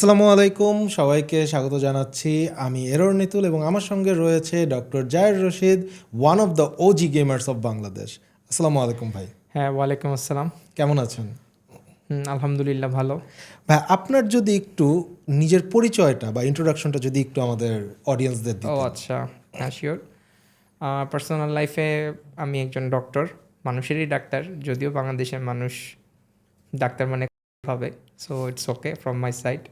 আসসালামু আলাইকুম, সবাইকে স্বাগত জানাচ্ছি। আমি এরর নিতুল এবং আমার সঙ্গে রয়েছে doctor Zayer Rashid, one of the OG gamers of Bangladesh. আসসালামু আলাইকুম ভাই, হ্যাঁ, ওয়ালাইকুম আসসালাম। কেমন আছেন? আলহামদুলিল্লাহ ভালো। ভাই, আপনার যদি একটু নিজের পরিচয়টা বা ইন্ট্রোডাকশনটা যদি একটু আমাদের অডিয়েন্সদের ও দিতেন। আচ্ছা, হ্যাঁ শিওর। পার্সোনাল লাইফে আমি একজন ডক্টর, মানুষেরই ডাক্তার, যদিও বাংলাদেশের মানুষ ডাক্তার মানে ভাবে, so it's okay from my side.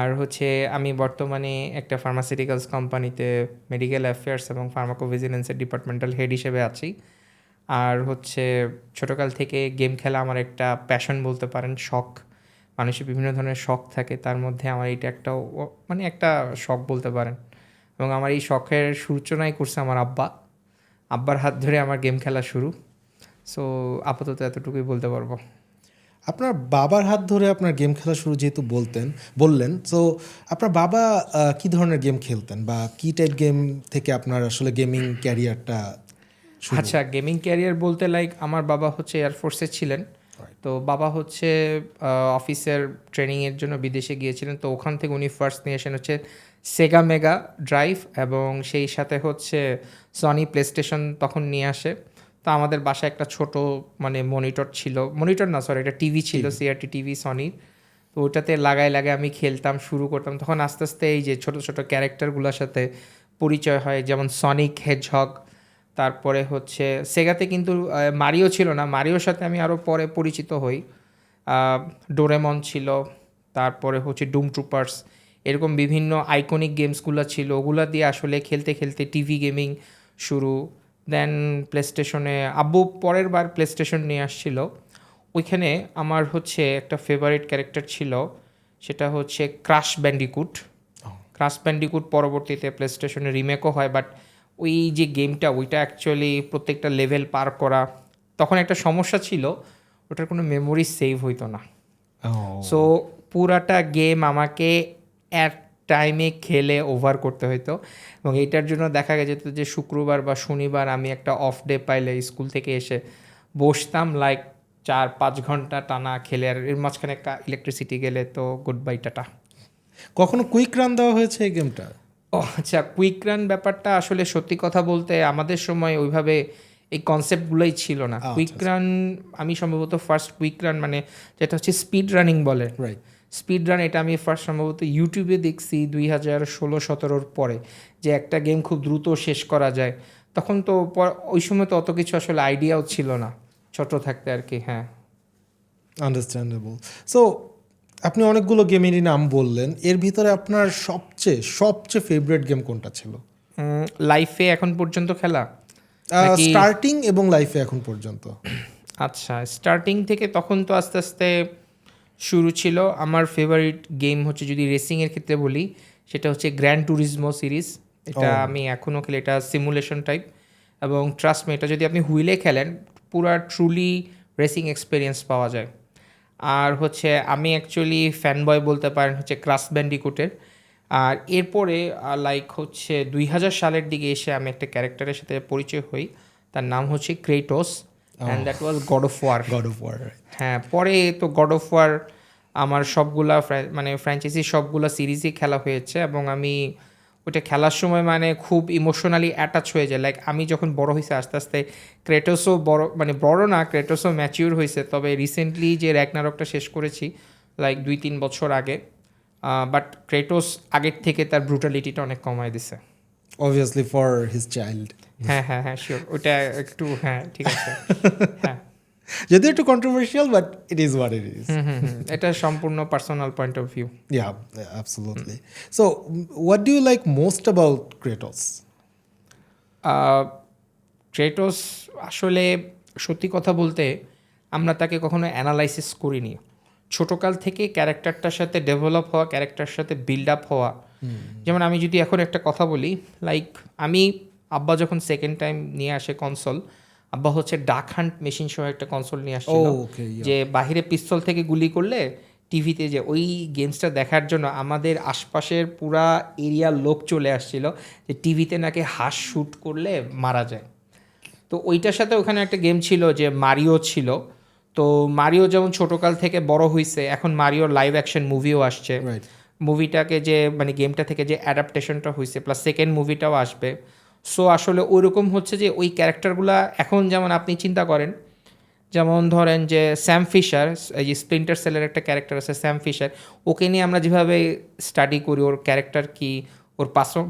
আর হচ্ছে আমি বর্তমানে একটা ফার্মাসিউটিক্যালস কোম্পানিতে মেডিকেল অ্যাফেয়ার্স এবং ফার্মাকোভিজিলেন্সের ডিপার্টমেন্টাল হেড হিসেবে আছি। আর হচ্ছে ছোটোকাল থেকে গেম খেলা আমার একটা প্যাশন বলতে পারেন, শখ। মানুষের বিভিন্ন ধরনের শখ থাকে, তার মধ্যে আমার এটা একটা মানে একটা শখ বলতে পারেন। এবং আমার এই শখের সূচনাই করছে আমার আব্বার হাত ধরে আমার গেম খেলা শুরু। সো আপাতত এতটুকুই বলতে পারবো। আপনার বাবার হাত ধরে আপনার গেম খেলা শুরু যেহেতু বললেন, সো আপনার বাবা কি ধরনের গেম খেলতেন বা কি টাইপ গেম থেকে আপনার আসলে গেমিং ক্যারিয়ারটা শুরু? আচ্ছা, গেমিং ক্যারিয়ার বলতে লাইক আমার বাবা হচ্ছে এয়ারফোর্সে ছিলেন। তো বাবা হচ্ছে অফিসের ট্রেনিংয়ের জন্য বিদেশে গিয়েছিলেন, তো ওখান থেকে উনি ফার্স্ট নিয়ে আসেন হচ্ছে সেগা মেগা ড্রাইভ, এবং সেই সাথে হচ্ছে সনি প্লে স্টেশন তখন নিয়ে আসে। তো আমাদের বাসায় একটা ছোট মানে মনিটর ছিল, মনিটর না সরি, এটা টিভি ছিল, সিআরটি টিভি সনির। তো ওটাতে লাগাই আমি খেলতাম, শুরু করতাম। তখন আস্তে আস্তে এই যে ছোটো ছোটো ক্যারেক্টারগুলোর সাথে পরিচয় হয়, যেমন সনিক হেজহগ। তারপরে হচ্ছে সেগাতে কিন্তু মারিও ছিল না, মারিওর সাথে আমি আরও পরে পরিচিত হই। ডোরেমন ছিল, তারপরে হচ্ছে ডুম ট্রুপার্স, এরকম বিভিন্ন আইকনিক গেমসগুলো ছিল, ওগুলো দিয়ে আসলে খেলতে খেলতে টিভি গেমিং শুরু। দেন প্লে স্টেশনে আব্বু পরের বার প্লে স্টেশন নিয়ে আসছিল। ওইখানে আমার হচ্ছে একটা ফেভারিট ক্যারেক্টার ছিল, সেটা হচ্ছে ক্রাশ ব্যান্ডিকুট। ক্রাশ ব্যান্ডিকুট পরবর্তীতে প্লে স্টেশনে রিমেকও হয়, বাট ওই যে গেমটা ওইটা অ্যাকচুয়ালি প্রত্যেকটা লেভেল পার করা, তখন একটা সমস্যা ছিল, ওটার কোনো মেমোরি সেভ হইতো না। সো পুরাটা গেম আমাকে এক টাইমে খেলে ওভার করতে হতো। এবং এইটার জন্য দেখা যেত যে শুক্রবার বা শনিবার আমি একটা অফ ডে পাইলে স্কুল থেকে এসে বসতাম লাইক 4-5 ঘন্টা টানা খেলে, আর এর মাঝখানে একটা ইলেকট্রিসিটি গেলে তো গুড বাই টাটা। কখনো কুইক রান দেওয়া হয়েছে এই গেমটা? ও আচ্ছা, কুইক রান ব্যাপারটা আসলে সত্যি কথা বলতে আমাদের সময় ওইভাবে এই কনসেপ্টগুলোই ছিল না। কুইক আচ্ছা, রান আমি সম্ভবত ফার্স্ট কুইক রান মানে যেটা হচ্ছে স্পিড রানিং বলে, রাইট। স্পিড রান, এটা আমি ফার্স্ট সম্ভবত ইউটিউবে দেখছি 2016-17 পরে, যে একটা গেম খুব দ্রুত শেষ করা যায়। তখন তো ওই সময় তো অত কিছু আসলে আইডিয়াও ছিল না, ছোট থাকতে আর কি। হ্যাঁ, আন্ডারস্ট্যান্ডেবল। সো আপনি অনেকগুলো গেমেরই নাম বললেন, এর ভিতরে আপনার সবচেয়ে সবচেয়ে ফেভারিট গেম কোনটা ছিল? লাইফে এখন পর্যন্ত খেলা নাকি? স্টার্টিং এবং লাইফে এখন পর্যন্ত। আচ্ছা, স্টার্টিং থেকে তখন তো আস্তে আস্তে শুরু ছিল। আমার ফেভারিট গেম হচ্ছে, যদি রেসিংয়ের ক্ষেত্রে বলি, সেটা হচ্ছে গ্র্যান্ড ট্যুরিজমো সিরিজ। এটা আমি এখনও খেলি, এটা সিমুলেশন টাইপ, এবং ট্রাস্ট মি, এটা যদি আপনি হুইলে খেলেন পুরা ট্রুলি রেসিং এক্সপিরিয়েন্স পাওয়া যায়। আর হচ্ছে আমি অ্যাকচুয়ালি ফ্যান বয় বলতে পারেন হচ্ছে ক্রাশ ব্যান্ডিকুটের। আর এরপরে লাইক হচ্ছে 2000 সালের দিকে এসে আমি একটা ক্যারেক্টারের সাথে পরিচয় হই, তার নাম হচ্ছে Kratos, and that was God of War. God of War. হ্যাঁ, পরে তো গড অফ ওয়ার আমার সবগুলা মানে ফ্র্যাঞ্চাইজি সবগুলা সিরিজই খেলা হয়েছে, এবং আমি ওইটা খেলার সময় মানে খুব ইমোশনালি অ্যাটাচ হয়ে যায়। লাইক আমি যখন বড় হয়েছে আস্তে আস্তে, ক্রেটোসও বড়, মানে বড় না, ক্রেটোসও ম্যাচিউর হয়েছে, তবে রিসেন্টলি যে র্যাগনারকটা শেষ করেছি লাইক 2-3 বছর আগে, বাট ক্রেটোস আগের থেকে তার ব্রুটালিটিটা অনেক কমায় দিছে। Obviously for his child. হ্যাঁ হ্যাঁ হ্যাঁ শিওর, ওইটা একটু, হ্যাঁ ঠিক আছে। হ্যাঁ, যদিও একটু controversial, but it is what it is. এটা সম্পূর্ণ personal point of view. Yeah, absolutely. So, what do you like most about Kratos? ক্রেটোস আসলে সত্যি কথা বলতে আমরা তাকে কখনো অ্যানালাইসিস করিনি। ছোটোকাল থেকে ক্যারেক্টারটার সাথে ডেভেলপ হওয়া, ক্যারেক্টারের সাথে বিল্ড আপ হওয়া। যেমন আমি যদি এখন একটা কথা বলি, লাইক আমি, আব্বা যখন সেকেন্ড টাইম নিয়ে আসে কনসোল, আব্বা হচ্ছে ডাক হান্ট মেশিন সহ একটা কনসোল নিয়ে আসছিল, Okay, yeah. যে বাহিরে পিস্তল থেকে গুলি করলে টিভিতে যে ওই গেমসটা দেখার জন্য আমাদের আশপাশের পুরা এরিয়ার লোক চলে আসছিল, যে টিভিতে নাকি হাঁস শ্যুট করলে মারা যায়। তো ওইটার সাথে ওখানে একটা গেম ছিল যে মারিও ছিল। তো মারিও যেমন ছোটকাল থেকে বড় হয়েছে, এখন মারিওর লাইভ অ্যাকশন মুভিও আসছে। রাইট। মুভিটাকে যে মানে গেমটা থেকে যে অ্যাডাপ্টেশনটা হয়েছে প্লাস সেকেন্ড মুভিটাও আসবে। সো আসলে ওইরকম হচ্ছে যে ওই ক্যারেক্টারগুলা এখন যেমন আপনি চিন্তা করেন, যেমন ধরেন যে স্যাম ফিশার, এই যে স্প্লিন্টার সেলের একটা ক্যারেক্টার আছে স্যাম ফিশার, ওকে নিয়ে আমরা যেভাবে স্টাডি করি ওর ক্যারেক্টার কী, ওর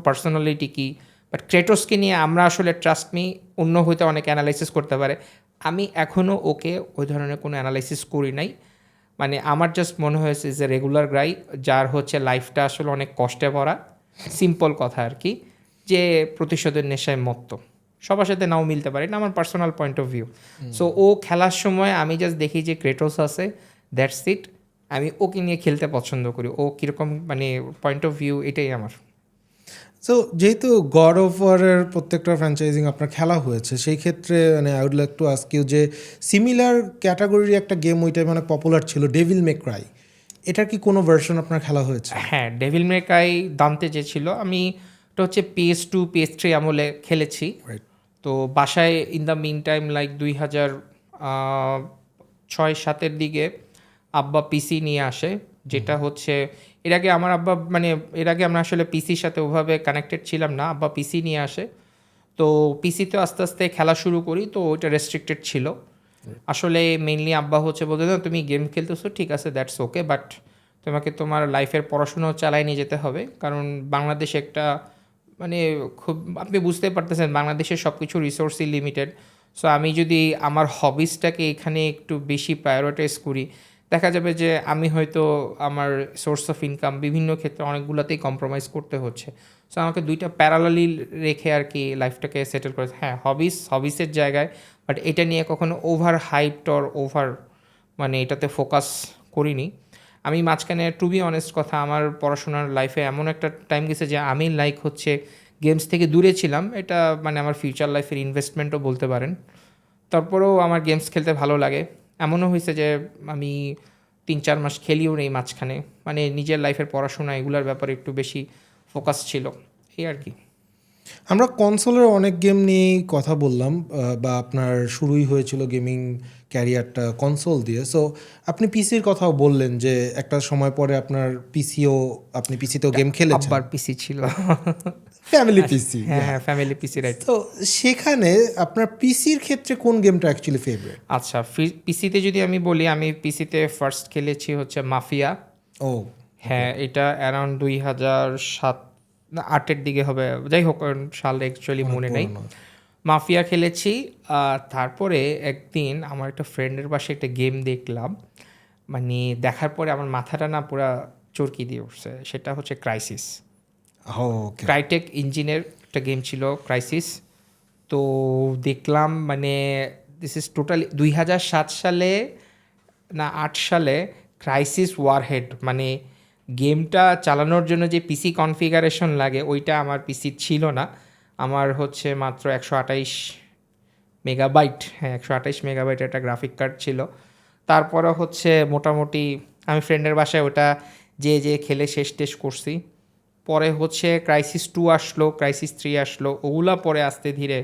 পার্সোনালিটি কী, বাট ক্রেটোসকে নিয়ে আমরা আসলে ট্রাস্ট মি অন্য হইতে অনেক অ্যানালাইসিস করতে পারে। আমি এখনও ওকে ওই ধরনের কোনো অ্যানালাইসিস করি নাই। মানে আমার জাস্ট মনে হয়েছে যে রেগুলার গাই যার হচ্ছে লাইফটা আসলে অনেক কষ্টে ভরা, সিম্পল কথা আর কি, যে প্রতিশোধের নেশায় মত্ত। সবার সাথে নাও মিলতে পারে, এটা আমার personal point of view. So ও খেলার সময় আমি জাস্ট দেখি যে ক্রেটোস আছে, দ্যাটস ইট। আমি ওকে নিয়ে খেলতে পছন্দ করি, ও কীরকম মানে পয়েন্ট অফ ভিউ এটাই আমার। সো যেহেতু গড অফ ওয়ারের প্রত্যেকটা ফ্র্যাঞ্চাইজিং আপনার খেলা হয়েছে, সেই ক্ষেত্রে মানে I would like to ask you যে সিমিলার ক্যাটাগরির একটা গেম ওই টাইমে অনেক পপুলার ছিল, ডেভিল মে ক্রাই, এটার কি কোনো ভার্সন আপনার খেলা হয়েছে? হ্যাঁ, ডেভিল মে ক্রাই দান্তে যে ছিল, আমি এটা হচ্ছে PS2 PS3 আমলে খেলেছি। রাইট। তো বাসায় in the mean time like 2006-7 দিকে আব্বা পিসি নিয়ে আসে, যেটা হচ্ছে এর আগে আমার আব্বা মানে এর আগে আমরা আসলে পিসির সাথে ওভাবে কানেক্টেড ছিলাম না, আব্বা পিসি নিয়ে আসে। তো পিসিতে আস্তে আস্তে খেলা শুরু করি, তো ওইটা রেস্ট্রিক্টেড ছিল। আসলে মেইনলি আব্বা হচ্ছে বলতে না তুমি গেম খেলতেছো ঠিক আছে, দ্যাটস ওকে, বাট তোমাকে তোমার লাইফের পড়াশোনাও চালাই নিয়ে যেতে হবে, কারণ বাংলাদেশে একটা মানে খুব আপনি বুঝতে পারতেছেন বাংলাদেশের সব কিছু রিসোর্সই লিমিটেড। সো আমি যদি আমার হবিসটাকে এখানে একটু বেশি প্রায়োরিটাইজ করি, দেখা যাবে যে আমি হয়তো আমার সোর্স অফ ইনকাম বিভিন্ন ক্ষেত্রে অনেকগুলোতেই কম্প্রোমাইজ করতে হচ্ছে। সো আমাকে দুইটা প্যারালালি রেখে আর কি লাইফটাকে সেটেল করে, হ্যাঁ হবিসের জায়গায়, বাট এটা নিয়ে কখনো ওভার হাইপড অর ওভার মানে এটাতে ফোকাস করিনি। আমি মাঝখানে টু বি অনেস্ট কথা, আমার পড়াশোনার লাইফে এমন একটা টাইম গেছে যে আমি লাইক হচ্ছে গেমস থেকে দূরে ছিলাম, এটা মানে আমার ফিউচার লাইফের ইনভেস্টমেন্টও বলতে পারেন। তারপরেও আমার গেমস খেলতে ভালো লাগে, এমনও হয়েছে যে আমি 3-4 মাস খেলিও নেই মাঝখানে, মানে নিজের লাইফের পড়াশোনা এগুলোর ব্যাপারে একটু বেশি ফোকাস ছিল, এই আর কি। আমরা কনসোলের অনেক গেম নিয়েই কথা বললাম, বা আপনার শুরুই হয়েছিল গেমিং ক্যারিয়ারটা কনসোল দিয়ে। সো আপনি পিসির কথাও বললেন যে একটা সময় পরে আপনার আপনি পিসিতেও গেম খেলেছেন, আব্বার পিসি ছিল। ফ্যামিলি পিসি। হ্যাঁ হ্যাঁ, ফ্যামিলি পিসি, রাইট। তো সেখানে আপনার পিসির ক্ষেত্রে কোন গেমটা অ্যাকচুয়ালি ফেভারিট? আচ্ছা, পিসিতে যদি আমি বলি, আমি পিসিতে ফার্স্ট খেলেছি হচ্ছে মাফিয়া। ও হ্যাঁ, এটা অ্যারাউন্ড 2007 না 8-এর দিকে হবে, যাই হোক সাল অ্যাকচুয়ালি মনে নেই। মাফিয়া খেলেছি। তারপরে একদিন আমার একটা ফ্রেন্ডের পাশে একটা গেম দেখলাম, মানে দেখার পরে আমার মাথাটা না পুরা চরকি দিয়ে উঠছে, সেটা হচ্ছে ক্রাইসিস। ওকে। ক্রাইটেক ইঞ্জিনের একটা গেম ছিল ক্রাইসিস। তো দেখলাম মানে দিস ইজ টোটালি 2007 সালে না 8 সালে ক্রাইসিস ওয়ারহেড, মানে গেমটা চালানোর জন্য যে পিসি কনফিগারেশন লাগে ওইটা আমার পিসি ছিল না। আমার হচ্ছে মাত্র 128 মেগাবাইট, হ্যাঁ 128 মেগাবাইট একটা গ্রাফিক কার্ড ছিল। তারপরে হচ্ছে মোটামুটি আমি ফ্রেন্ডের বাসায় ওটা যে খেলে শেষ টেস করছি। পরে হচ্ছে ক্রাইসিস 2 আসলো, ক্রাইসিস 3 আসলো, ওগুলা পরে আস্তে ধীরে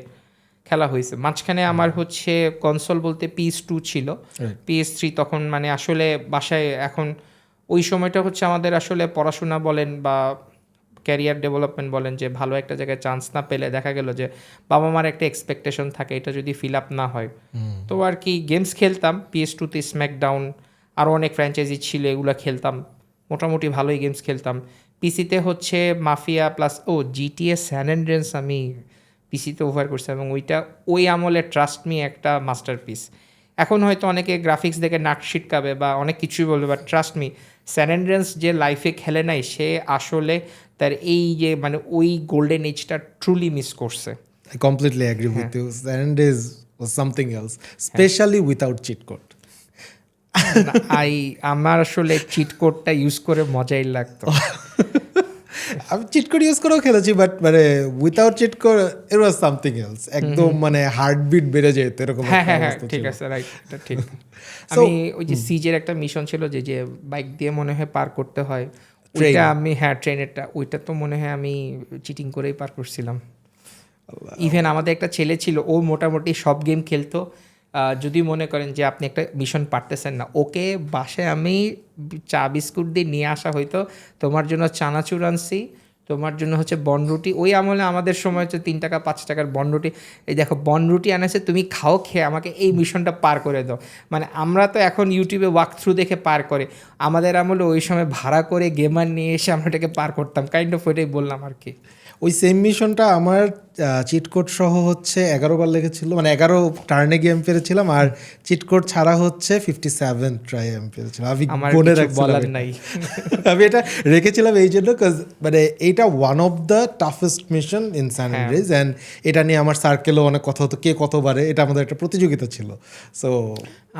খেলা হয়েছে। মাঝখানে আমার হচ্ছে কনসোল বলতে PS2 ছিল, PS3 তখন মানে আসলে বাসায় এখন ওই সময়টা হচ্ছে আমাদের আসলে পড়াশোনা বলেন বা ক্যারিয়ার ডেভেলপমেন্ট বলেন, যে ভালো একটা জায়গায় চান্স না পেলে দেখা গেল যে বাবা মার একটা এক্সপেকটেশন থাকে, এটা যদি ফিল আপ না হয় তো আর কি গেমস খেলতাম। PS2তে স্ম্যাকডাউন আরও অনেক ফ্র্যাঞ্চাইজি ছিল, এগুলো খেলতাম, মোটামুটি ভালোই গেমস খেলতাম। পিসিতে হচ্ছে মাফিয়া প্লাস GTA স্যান অ্যান্ড্রিয়াস আমি পিসিতে ওভার করছি, এবং ওই আমলে ট্রাস্ট মি একটা মাস্টারপিস। এখন হয়তো অনেকে গ্রাফিক্স দেখে নাক ছিটকাবে বা অনেক কিছুই বলবে, but trust me San Andreas যে লাইফে খেলে নাই সে আসলে তার এই যে মানে ওই গোল্ডেন এজটা ট্রুলি মিস করছে। I completely agree with you. San Andreas was something else, especially without cheat code. আমার আসলে চিট কোডটা ইউজ করে মজাই লাগতো। আমি চিট কোড ইউজ করেও খেলেছি, বাট মানে without cheat code it was something else. একদম মানে হার্টবিট বেড়ে যেত এরকম হ্যাঁ একটা হ্যাঁ হ্যাঁ, অবস্থা ঠিক ছিল। আছে, রাইট, এটা ঠিক। আমি ওই যে সিজের একটা মিশন ছিল যে বাইক দিয়ে মনে হয় পার করতে হয়, ওইটা আমি হ্যাঁ ট্রেনেরটা, ওইটা তো মনে হয় আমি চিটিং করেই পার করছিলাম। ইভেন আমাদের একটা ছেলে ছিল, ও মোটামুটি সব গেম খেলতো, যদি মনে করেন যে আপনি একটা মিশন পারতেছেন না, ওকে বাসায় আমি চা বিস্কুট দিয়ে নিয়ে আসা হয়তো, তোমার জন্য চানাচুর আনছি, তোমার জন্য হচ্ছে বনরুটি। ওই আমলে আমাদের সময় হচ্ছে 3 টাকা 5 টাকার বনরুটি, এই দেখো বনরুটি আনেছে, তুমি খাও, খেয়ে আমাকে এই মিশনটা পার করে দাও। মানে আমরা তো এখন ইউটিউবে ওয়াক থ্রু দেখে পার করে, আমাদের আমলে ওই সময় ভাড়া করে গেমার নিয়ে এসে আমরা এটাকে পার করতাম, কাইন্ড অফ ওইটাই বললাম আর কি। ওই সেম মিশনটা আমার চিট কোড সহ হচ্ছে 11 বার লেগেছিল, মানে 11 টার্নে গেম পেরেছিলাম, আর চিট কোড ছাড়া হচ্ছে 57 ট্রাই আমি পেরেছিলাম। আমি আমার বলে কিছু রাখছিলাম বলার এটা। নাই। আমি এটা রেখেছিলাম এই জন্য, মানে এইটা one of the toughest mission in San Andreas, and এটা নিয়ে আমার সার্কেলও অনেক কথা হতো কে কতবারে, এটা আমাদের একটা প্রতিযোগিতা ছিল। সো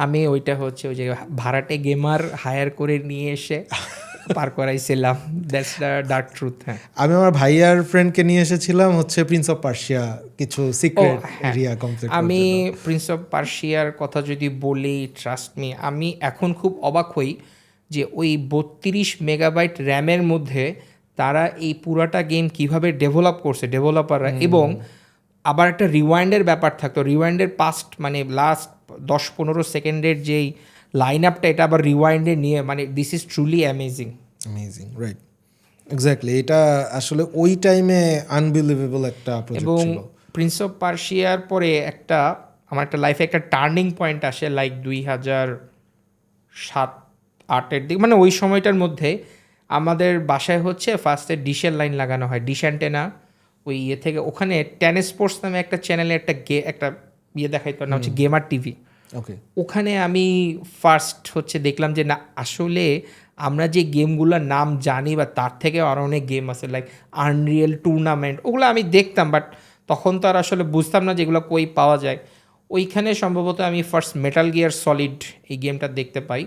আমি ওইটা হচ্ছে ওই যে ভাড়াটে গেমার হায়ার করে নিয়ে এসে পার করাইছিলাম, দ্যাটস দ্য ডার্ক ট্রুথ। হ্যাঁ, আমি আমার ভাইয়ার ফ্রেন্ডকে নিয়ে এসেছিলাম হচ্ছে প্রিন্স অফ পার্সিয়া কিছু সিক্রেট হ্যাঁ। Area complete. আমি প্রিন্স অফ পার্সিয়ার কথা যদি বলি, ট্রাস্ট মি, আমি এখন খুব অবাক হই যে ওই 32 মেগাবাইট র্যামের মধ্যে তারা এই পুরাটা গেম কিভাবে ডেভেলপ করছে ডেভেলপাররা, এবং আবার একটা রিওয়াইন্ডের ব্যাপার থাকতো, রিওয়াইন্ডের পাস্ট মানে লাস্ট 10-15 সেকেন্ডের যেই লাইন আপটা, এটা আবার রিওয়াইন্ডে নিয়ে, মানে this is truly amazing. Amazing, right, exactly. এটা আসলে ওই টাইমে আনবিলিভেবল একটা প্রজেক্ট এবং ছিল। প্রিন্স অফ পার্সিয়ার পরে আমার একটা লাইফে একটা টার্নিং পয়েন্ট আসে, লাইক 2007-8-এর দিক, মানে ওই সময়টার মধ্যে আমাদের বাসায় হচ্ছে ফার্স্টে ডিশের লাইন লাগানো হয়, ডিশ অ্যান্টেনা, ওই ইয়ে থেকে ওখানে টেন স্পোর্টস নামে একটা চ্যানেলে একটা ইয়ে দেখাইতো না, হচ্ছে গেমার টিভি। ওকে, ওখানে আমি ফার্স্ট হচ্ছে দেখলাম যে না, আসলে আমরা যে গেমগুলোর নাম জানি বা তার থেকে আরও অনেক গেম আছে, লাইক আনরিয়েল টুর্নামেন্ট, ওগুলো আমি দেখতাম, বাট তখন তো আর আসলে বুঝতাম না যেগুলো কই পাওয়া যায়। ওইখানে সম্ভবত আমি ফার্স্ট মেটাল গিয়ার সলিড এই গেমটা দেখতে পাই,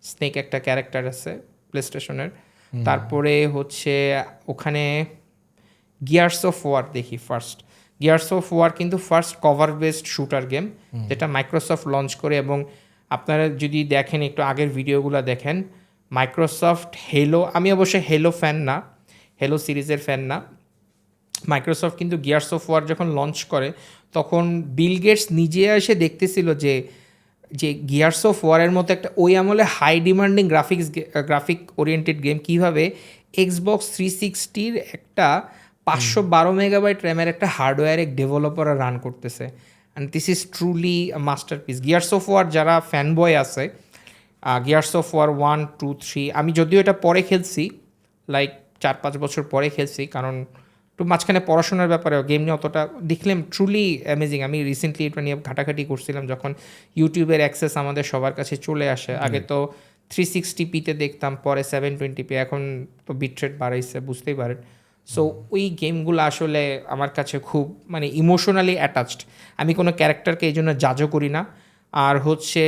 স্নেক একটা ক্যারেক্টার আছে প্লে স্টেশনের। তারপরে হচ্ছে ওখানে গিয়ার্স অফ ওয়ার দেখি ফার্স্ট। গিয়ার্স অফ ওয়ার কিন্তু first cover based shooter game, যেটা মাইক্রোসফট লঞ্চ করে। এবং আপনারা যদি দেখেন, একটু আগের ভিডিওগুলো দেখেন, মাইক্রোসফট হেলো, আমি অবশ্যই হেলো ফ্যান না, হেলো সিরিজের ফ্যান না, মাইক্রোসফট কিন্তু গিয়ার্স অফ ওয়ার যখন লঞ্চ করে তখন বিল গেটস নিজে এসে দেখতেছিল যে যে গিয়ার্স অফ ওয়ারের মতো একটা ওই আমলে high demanding graphic oriented game কীভাবে এক্সবক্স 360-র একটা 512 মেগাবাইট র্যামের একটা হার্ডওয়্যার ডেভেলপাররা রান করতেছে। And this is truly masterpiece. Gears of War যারা ফ্যান বয় আছে, গিয়ার্স অফ ওয়ার 1, 2, 3, আমি যদিও এটা পরে খেলছি, লাইক 4-5 বছর পরে খেলছি, কারণ একটু মাঝখানে পড়াশোনার ব্যাপারে গেম নিয়ে অতটা দেখলাম, ট্রুলি অ্যামেজিং। আমি রিসেন্টলি এটা নিয়ে ঘাটাঘাটি করছিলাম যখন ইউটিউবের অ্যাক্সেস আমাদের সবার কাছে চলে আসে। আগে তো 360p-তে দেখতাম, পরে 720p, এখন তো বিটরেট বাড়াইছে, বুঝতেই পারেন। সো ওই গেমগুলো আসলে আমার কাছে খুব মানে ইমোশনালি অ্যাটাচড। আমি কোনো ক্যারেক্টারকে এই জন্য জাজও করি না। আর হচ্ছে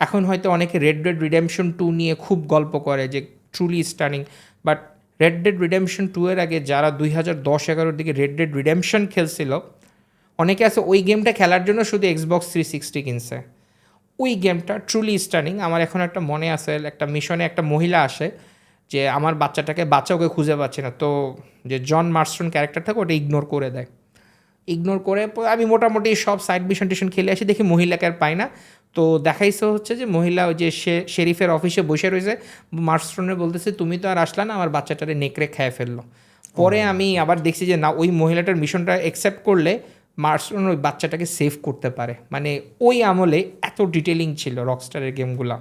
এখন হয়তো অনেকে রেড ডেড রিডেম্পশন 2 নিয়ে খুব গল্প করে যে truly stunning, but red dead redemption 2 এর আগে যারা 2010-11 দিকে রেড ডেড রিডেম্পশন খেলছিল, অনেকে আছে ওই গেমটা খেলার জন্য শুধু এক্সবক্স 360 কিনছে। ওই গেমটা ট্রুলি স্টানিং। আমার এখন একটা মনে আছে, একটা মিশনে একটা মহিলা আসে যে আমার বাচ্চাটাকে, বাচ্চা ওকে খুঁজে পাচ্ছে না, তো যে জন মার্স্টন ক্যারেক্টার থাকে ওটা ইগনোর করে দেয়। ইগনোর করে আমি মোটামুটি সব সাইড মিশন টিশন খেলে আসি, দেখি মহিলাকে আর পাই না। তো দেখাইছে হচ্ছে যে মহিলা ওই যে শেরিফের অফিসে বসে রয়েছে, মার্স্টনের বলতেছে তুমি তো আর আসলা না, আমার বাচ্চাটারে নেকড়ে খেয়ে ফেললো। পরে আমি আবার দেখছি যে না, ওই মহিলাটার মিশনটা অ্যাকসেপ্ট করলে মার্স্টন ওই বাচ্চাটাকে সেভ করতে পারে। মানে ওই আমলে এত ডিটেলিং ছিল রকস্টারের গেমগুলা।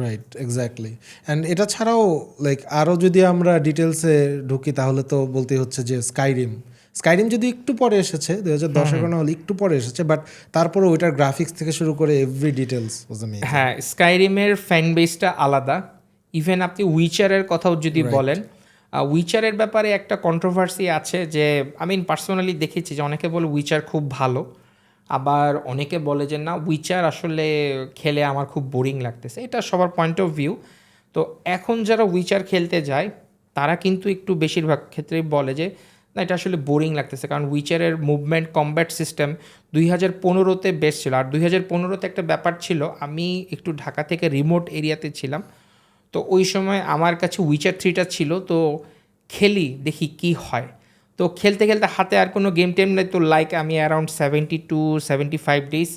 Right, exactly. অ্যান্ড এটা ছাড়াও লাইক আরও যদি আমরা ডিটেলসে ঢুকি তাহলে তো বলতেই হচ্ছে যে স্কাইরিম যদি একটু পরে এসেছে, 2010-11 না হলে একটু পরে এসেছে, বাট তারপরে ওইটার গ্রাফিক্স থেকে শুরু করে এভরি ডিটেলস ওয়াজ অ্যামেজিং। হ্যাঁ, স্কাইরিমের ফ্যান বেসটা আলাদা। ইভেন আপনি উইচারের কথাও যদি বলেন, উইচারের ব্যাপারে একটা কন্ট্রোভার্সি আছে যে আমি পার্সোনালি দেখেছি যে অনেকে বলে উইচার খুব ভালো, আবার অনেকে বলে যে না, উইচার আসলে খেলে আমার খুব বোরিং লাগতেছে। এটা সবার পয়েন্ট অফ ভিউ। তো এখন যারা উইচার খেলতে যায় তারা কিন্তু একটু বেশিরভাগ ক্ষেত্রেই বলে যে না, এটা আসলে বোরিং লাগতেছে, কারণ উইচারের মুভমেন্ট কমব্যাট সিস্টেম 2015-তে বেস্ট ছিল। আর 2015-তে একটা ব্যাপার ছিল, আমি একটু ঢাকা থেকে রিমোট এরিয়াতে ছিলাম, তো ওই সময় আমার কাছে উইচার 3টা ছিল, তো খেলি দেখি কি হয়। তো খেলতে খেলতে হাতে আর কোনো গেম টেম নেই, তো লাইক আমি অ্যারাউন্ড 72-75 ডেজ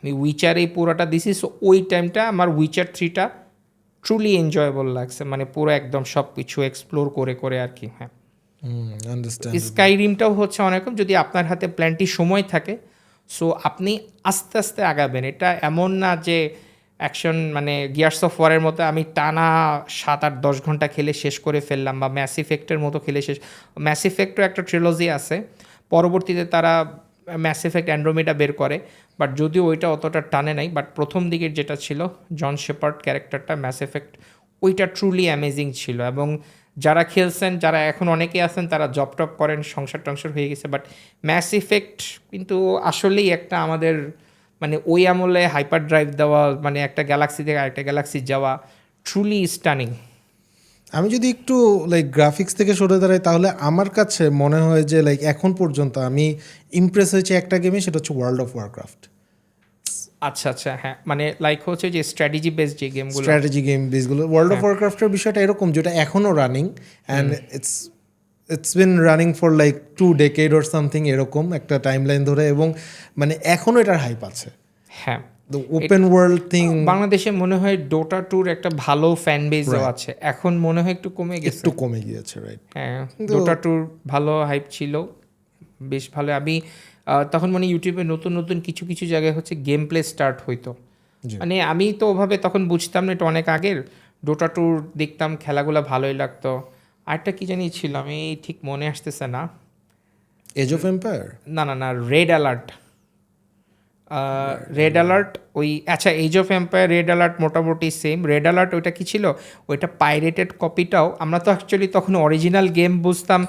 আমি উইচারেই পুরোটা দিছি। সো ওই টাইমটা আমার উইচার 3টা ট্রুলি এনজয়েবল লাগছে, মানে পুরো একদম সব কিছু এক্সপ্লোর করে করে আর কি। হ্যাঁ, আন্ডারস্ট্যান্ড। স্কাইরিমটাও হচ্ছে অনেকরকম, যদি আপনার হাতে প্ল্যানটি সময় থাকে, সো আপনি আস্তে আস্তে আগাবেন। এটা এমন না যে অ্যাকশন মানে গিয়ার্স অফ ওয়ারের মতো আমি টানা 7-8-10 ঘন্টা খেলে শেষ করে ফেললাম, বা ম্যাস ইফেক্টের মতো খেলে শেষ। ম্যাস ইফেক্টও একটা ট্রিলজি আছে, পরবর্তীতে তারা ম্যাস ইফেক্ট অ্যান্ড্রোমেডা বের করে, বাট যদিও ওইটা অতটা টানে নাই। বাট প্রথম দিকের যেটা ছিল জন শেপার্ড ক্যারেক্টারটা ম্যাস ইফেক্ট, ওইটা ট্রুলি অ্যামেজিং ছিল। এবং যারা খেলছেন, যারা এখন অনেকেই আছেন, তারা জব টপ করেন, সংসার টংসার হয়ে গেছে, বাট ম্যাস ইফেক্ট কিন্তু আসলেই একটা আমাদের মানে ওই আমলে হাইপার ড্রাইভ দেওয়া, মানে একটা গ্যালাক্সি থেকে আরেকটা গ্যালাক্সি যাওয়া, ট্রুলি স্টানিং। আমি যদি একটু লাইক গ্রাফিক্স থেকে সরে দাঁড়াই, তাহলে আমার কাছে মনে হয় যে লাইক এখন পর্যন্ত আমি ইমপ্রেস হয়েছে একটা গেমে, সেটা হচ্ছে ওয়ার্ল্ড অফ ওয়ারক্রাফট। আচ্ছা আচ্ছা, হ্যাঁ, মানে লাইক হচ্ছে যে স্ট্র্যাটেজি বেসড যে গেমগুলো। স্ট্র্যাটেজি গেম বেসগুলো, ওয়ার্ল্ড অফ ওয়ারক্রাফটের বিষয়টা এরকম, যেটা এখনও running and it's been running for like 2 decade or something, এরকম একটা টাইম লাইন ধরে, এবং মানে এখনও এটার হাইপ আছে। হ্যাঁ, দ্য ওপেন ওয়ার্ল্ড থিং বাংলাদেশে মনে হয় ডোটা টুর একটা ভালো ফ্যান বেসও আছে, এখন মনে হয় একটু কমে গেছে। একটু কমে গিয়েছে, রাইট? হ্যাঁ, ডোটা টুর ভালো হাইপ ছিল, বেশ ভালো। আমি তখন মানে ইউটিউবে নতুন নতুন কিছু কিছু জায়গায় হচ্ছে গেম প্লে স্টার্ট হইতো, জি। মানে আমি তো ওভাবে তখন বুঝতাম না, এটা অনেক আগের। ডোটা টুর দেখতাম, খেলাগুলো ভালোই লাগতো। আরেকটা কি জানি ছিল, আমি ঠিক মনে আসতেছে না। Age of Empire? না না না, রেড অ্যালার্ট। রেড অ্যালার্ট ওই, আচ্ছা, Age of Empire, Red Alert মোটামুটি সেম। রেড অ্যালার্ট ওইটা কী ছিল, ওইটা পাইরেটেড কপিটাও, আমরা তো অ্যাকচুয়ালি তখন অরিজিনাল গেম বুঝতাম,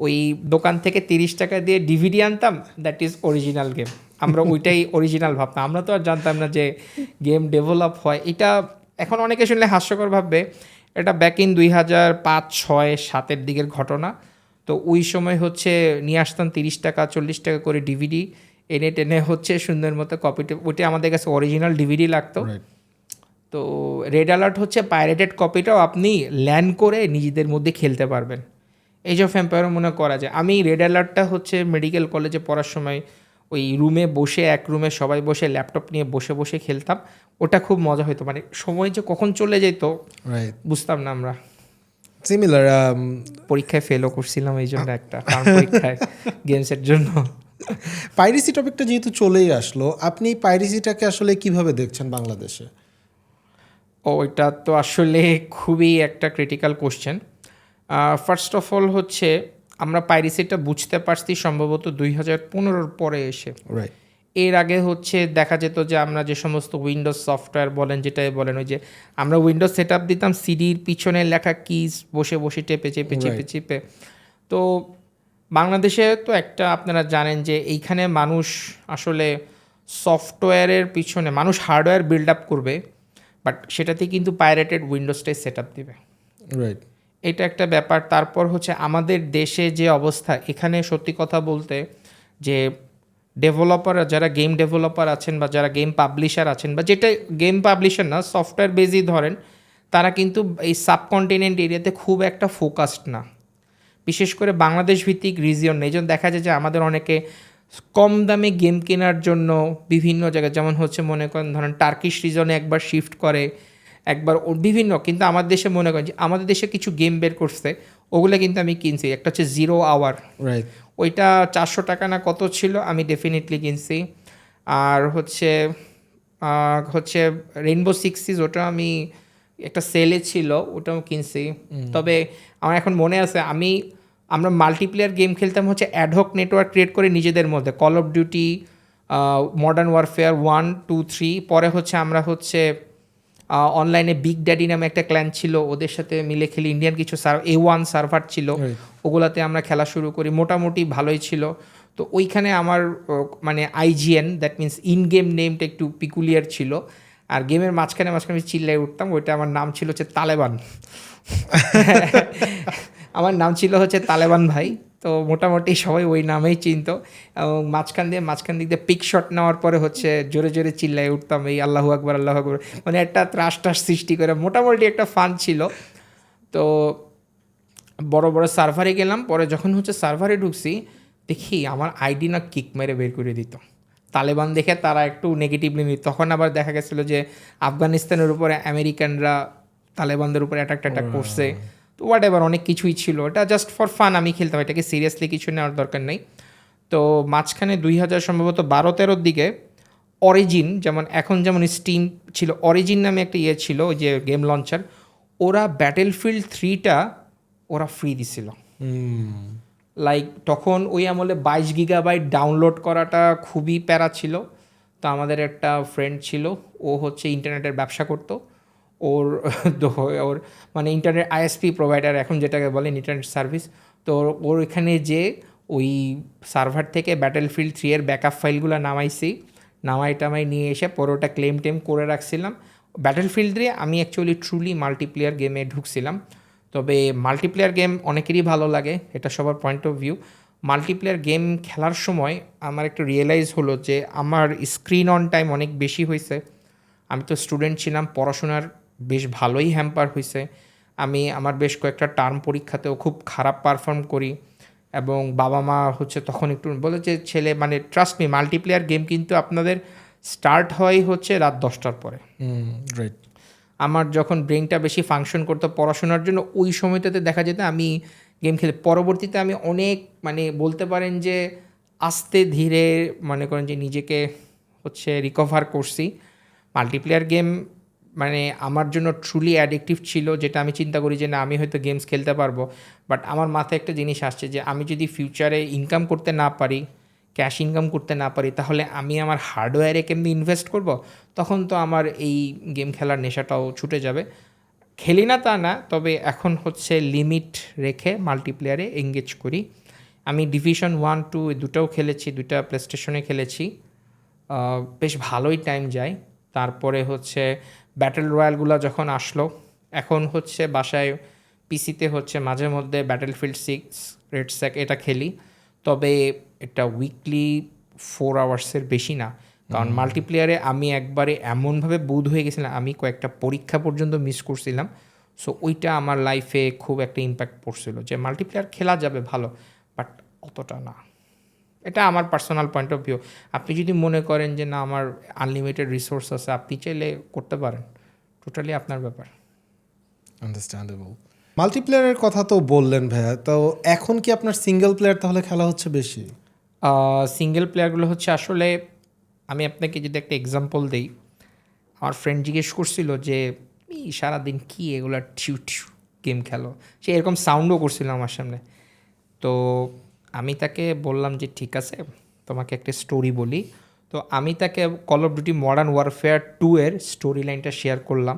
ওই দোকান থেকে 30 টাকা দিয়ে ডিভিডি আনতাম, দ্যাট ইজ অরিজিনাল গেম, আমরা ওইটাই অরিজিনাল ভাবতাম। আমরা তো আর জানতাম না যে গেম ডেভেলপ হয়। এটা এখন অনেকে শুনলে হাস্যকর ভাববে, এটা ব্যাক ইন 2005-6-7 দিকের ঘটনা। তো ওই সময় হচ্ছে নিয়ে আসতাম 30 টাকা 40 টাকা করে ডিভিডি, এনে টেনে হচ্ছে সুন্দর মতো কপিটা, ওইটা আমাদের কাছে অরিজিনাল ডিভিডি লাগতো। তো রেড অ্যালার্ট হচ্ছে পাইরেটেড কপিটাও আপনি ল্যান্ড করে নিজেদের মধ্যে খেলতে পারবেন। এজ অফ এম্পায়ারও মনে করা যায়। আমি রেড অ্যালার্টটা হচ্ছে মেডিকেল কলেজে পড়ার সময় ওই রুমে বসে, এক রুমে সবাই বসে ল্যাপটপ নিয়ে বসে বসে খেলতাম। ওটা খুব মজা হতো, মানে সময় যে কখন চলে যেত বুঝতাম না আমরা। সিমিলার। পরীক্ষায় ফেলও করছিলাম এই জন্য, একটা কারণ পরীক্ষায় গেমসের জন্য। পাইরেসি টপিকটা যেহেতু চলেই আসলো, আপনি পাইরেসিটাকে আসলে কিভাবে দেখছেন বাংলাদেশে? ওইটা তো আসলে খুবই একটা critical question. First of all হচ্ছে আমরা পাইরেসিটা বুঝতে পারছি সম্ভবত 2015 পরে এসে। রাইট। এর আগে হচ্ছে দেখা যেত যে আমরা যে সমস্ত উইন্ডোজ সফটওয়্যার বলেন, যেটাই বলেন, ওই যে আমরা উইন্ডোজ সেট আপ দিতাম, সিডির পিছনে লেখা কিজ বসে বসে চেপে চেপে চেপে চেপে। তো বাংলাদেশে তো একটা আপনারা জানেন যে এইখানে মানুষ আসলে সফটওয়্যারের পিছনে, মানুষ হার্ডওয়্যার বিল্ড আপ করবে, বাট সেটাতে কিন্তু পাইরেটেড উইন্ডোজটাই সেট আপ দিবে। রাইট। এটা একটা ব্যাপার। তারপর হচ্ছে আমাদের দেশে যে অবস্থা, এখানে সত্যি কথা বলতে যে ডেভেলপার, যারা গেম ডেভেলপার আছেন বা যারা গেম পাবলিশার আছেন, বা যেটা গেম পাবলিশার না, সফটওয়্যার বেজই ধরেন, তারা কিন্তু এই সাবকন্টিনেন্ট এরিয়াতে খুব একটা ফোকাসড না, বিশেষ করে বাংলাদেশ ভিত্তিক রিজিয়ন। এই জন্য দেখা যায় যে আমাদের অনেকে কম দামে গেম কেনার জন্য বিভিন্ন জায়গায়, যেমন হচ্ছে মনে করেন ধরেন টার্কিশ রিজনে একবার শিফট করে, একবার বিভিন্ন, কিন্তু আমার দেশে মনে করেন যে আমাদের দেশে কিছু গেম বের করছে, ওগুলো কিন্তু আমি কিনছি। একটা হচ্ছে 0 আওয়ার, রাইট। ওইটা 400 টাকা না কত ছিল, আমি ডেফিনেটলি কিনছি। আর হচ্ছে হচ্ছে রেইনবো সিক্স সিজ, ওটা আমি একটা সেলে ছিল, ওটাও কিনছি। তবে আমার এখন মনে আছে, আমরা মাল্টিপ্লেয়ার গেম খেলতাম হচ্ছে অ্যাডহক নেটওয়ার্ক ক্রিয়েট করে নিজেদের মধ্যে, call of duty, modern warfare 1, 2, 3। পরে হচ্ছে আমরা হচ্ছে অনলাইনে বিগ ড্যাডি নামে একটা ক্ল্যান ছিল, ওদের সাথে মিলে খেলি। ইন্ডিয়ান কিছু A1 সার্ভার ছিল, ওগুলাতে আমরা খেলা শুরু করি, মোটামুটি ভালোই ছিল। তো ওইখানে আমার মানে IGN, that means in game নেমটা একটু পিকুলিয়ার ছিল। আর গেমের মাঝখানে মাঝখানে চিল্লাই উঠতাম, ওইটা আমার নাম ছিল হচ্ছে তালেবান। আমার নাম ছিল হচ্ছে তালেবান ভাই। তো মোটামুটি সবাই ওই নামেই চিনতো। এবং মাঝখান দিক দিয়ে পিক শট নেওয়ার পরে হচ্ছে জোরে জোরে চিল্লাই উঠতাম, এই আল্লাহু আকবার আল্লাহু আকবার, মানে একটা ত্রাস সৃষ্টি করে মোটামুটি একটা ফান ছিল। তো বড় বড় সার্ভারে গেলাম, পরে যখন হচ্ছে সার্ভারে ঢুকছি, দেখি আমার আইডি না কিক মেরে বের করে দিত। তালেবান দেখে তারা একটু নেগেটিভলি নিত। তখন আবার দেখা গেছিলো যে আফগানিস্তানের উপরে আমেরিকানরা তালেবানদের উপরে অ্যাটাক করছে। তো হোয়াট এভার অনেক কিছুই ছিল, এটা জাস্ট ফর ফান আমি খেলতাম, এটাকে সিরিয়াসলি কিছু নেওয়ার দরকার নেই। তো মাঝখানে 2000 সম্ভবত 12-13 দিকে অরিজিন, যেমন এখন যেমন স্টিম ছিল, অরিজিন নামে একটা ইয়ে ছিল ওই যে গেম লঞ্চার, ওরা ব্যাটেলফিল্ড 3টা ওরা ফ্রি দিছিল। লাইক তখন ওই আমলে 22 GB ডাউনলোড করাটা খুবই প্যারা ছিল। তো আমাদের একটা ফ্রেন্ড ছিল, ও হচ্ছে ইন্টারনেটের ব্যবসা করতো। ওর ওর মানে ইন্টারনেট আইএসপি প্রোভাইডার এখন যেটাকে বলেন ইন্টারনেট সার্ভিস। তো ওর এখানে যে ওই সার্ভার থেকে ব্যাটেলফিল্ড 3 এর ব্যাকআপ ফাইলগুলো নামাই টামাই নিয়ে এসে পরোটা ক্লেম টেম করে রাখছিলাম। ব্যাটেলফিল্ড 3 আমি অ্যাকচুয়ালি ট্রুলি মাল্টিপ্লেয়ার গেমে ঢুকছিলাম। তবে মাল্টিপ্লেয়ার গেম অনেকেরই ভালো লাগে, এটা সবার point of view. Multiplayer game খেলার সময় আমার একটু রিয়েলাইজ হলো যে আমার স্ক্রিন অন টাইম অনেক বেশি হয়েছে। আমি তো স্টুডেন্ট ছিলাম, পড়াশোনার বেশ ভালোই হ্যাম্পার হয়েছে। আমি আমার বেশ কয়েকটা টার্ম পরীক্ষাতেও খুব খারাপ পারফর্ম করি, এবং বাবা মা হচ্ছে তখন একটু বলে যে ছেলে, মানে ট্রাস্ট মি, মাল্টিপ্লেয়ার গেম কিন্তু আপনাদের স্টার্ট হয় হচ্ছে রাত 10টার পরে। রাইট। আমার যখন ব্রেনটা বেশি ফাংশন করতো পড়াশোনার জন্য, ওই সময়টাতে দেখা যেত আমি গেম খেলে। পরবর্তীতে আমি অনেক মানে বলতে পারেন যে আস্তে ধীরে মনে করেন যে নিজেকে হচ্ছে রিকভার করছি। মাল্টিপ্লেয়ার গেম মানে আমার জন্য ট্রুলি অ্যাডিকটিভ ছিল, যেটা আমি চিন্তা করি যে না আমি হয়তো গেমস খেলতে পারবো, বাট আমার মাথায় একটা জিনিস আসছে যে আমি যদি ফিউচারে ইনকাম করতে না পারি, ক্যাশ ইনকাম করতে না পারি, তাহলে আমি আমার হার্ডওয়্যারে কেমনি ইনভেস্ট করব? তখন তো আমার এই গেম খেলার নেশাটাও ছুটে যাবে। খেলি না তা না, তবে এখন হচ্ছে লিমিট রেখে মাল্টিপ্লেয়ারে এঙ্গেজ করি। আমি ডিভিশন 1-2 দুটাও খেলেছি, দুটা প্লে স্টেশনে খেলেছি, বেশ ভালোই টাইম যায়। তারপরে হচ্ছে ব্যাটেল রয়্যালগুলো যখন আসলো, এখন হচ্ছে বাসায় পিসিতে হচ্ছে মাঝে মধ্যে ব্যাটেলফিল্ড 6 রেড স্যাক এটা খেলি। তবে এটা উইকলি 4 আওয়ার্সের বেশি না, কারণ মাল্টিপ্লেয়ারে আমি একবারে এমনভাবে বুধ হয়ে গেছিলাম, আমি কয়েকটা পরীক্ষা পর্যন্ত মিস করছিলাম। সো ওইটা আমার লাইফে খুব একটা ইম্প্যাক্ট পড়ছিল যে মাল্টিপ্লেয়ার খেলা যাবে ভালো, বাট অতটা না। এটা আমার পার্সোনাল পয়েন্ট অফ ভিউ। আপনি যদি মনে করেন যে না আমার আনলিমিটেড রিসোর্স আছে, আপনি চাইলে করতে পারেন, টোটালি আপনার ব্যাপার। আন্ডারস্ট্যান্ডেবল। মাল্টিপ্লেয়ারের কথা তো বললেন ভাইয়া, তো এখন কি আপনার সিঙ্গেল প্লেয়ার তাহলে খেলা হচ্ছে বেশি? সিঙ্গেল প্লেয়ারগুলো হচ্ছে আসলে, আমি আপনাকে যদি একটা এক্সাম্পল দিই, আমার ফ্রেন্ড জিজ্ঞেস করছিল যে সারাদিন কি এগুলো টিউ টিউ গেম খেলো, সে এরকম সাউন্ডও করছিল আমার সামনে। তো আমি তাকে বললাম যে ঠিক আছে, তোমাকে একটা স্টোরি বলি। তো আমি তাকে call of duty modern warfare 2 এর স্টোরি লাইনটা শেয়ার করলাম,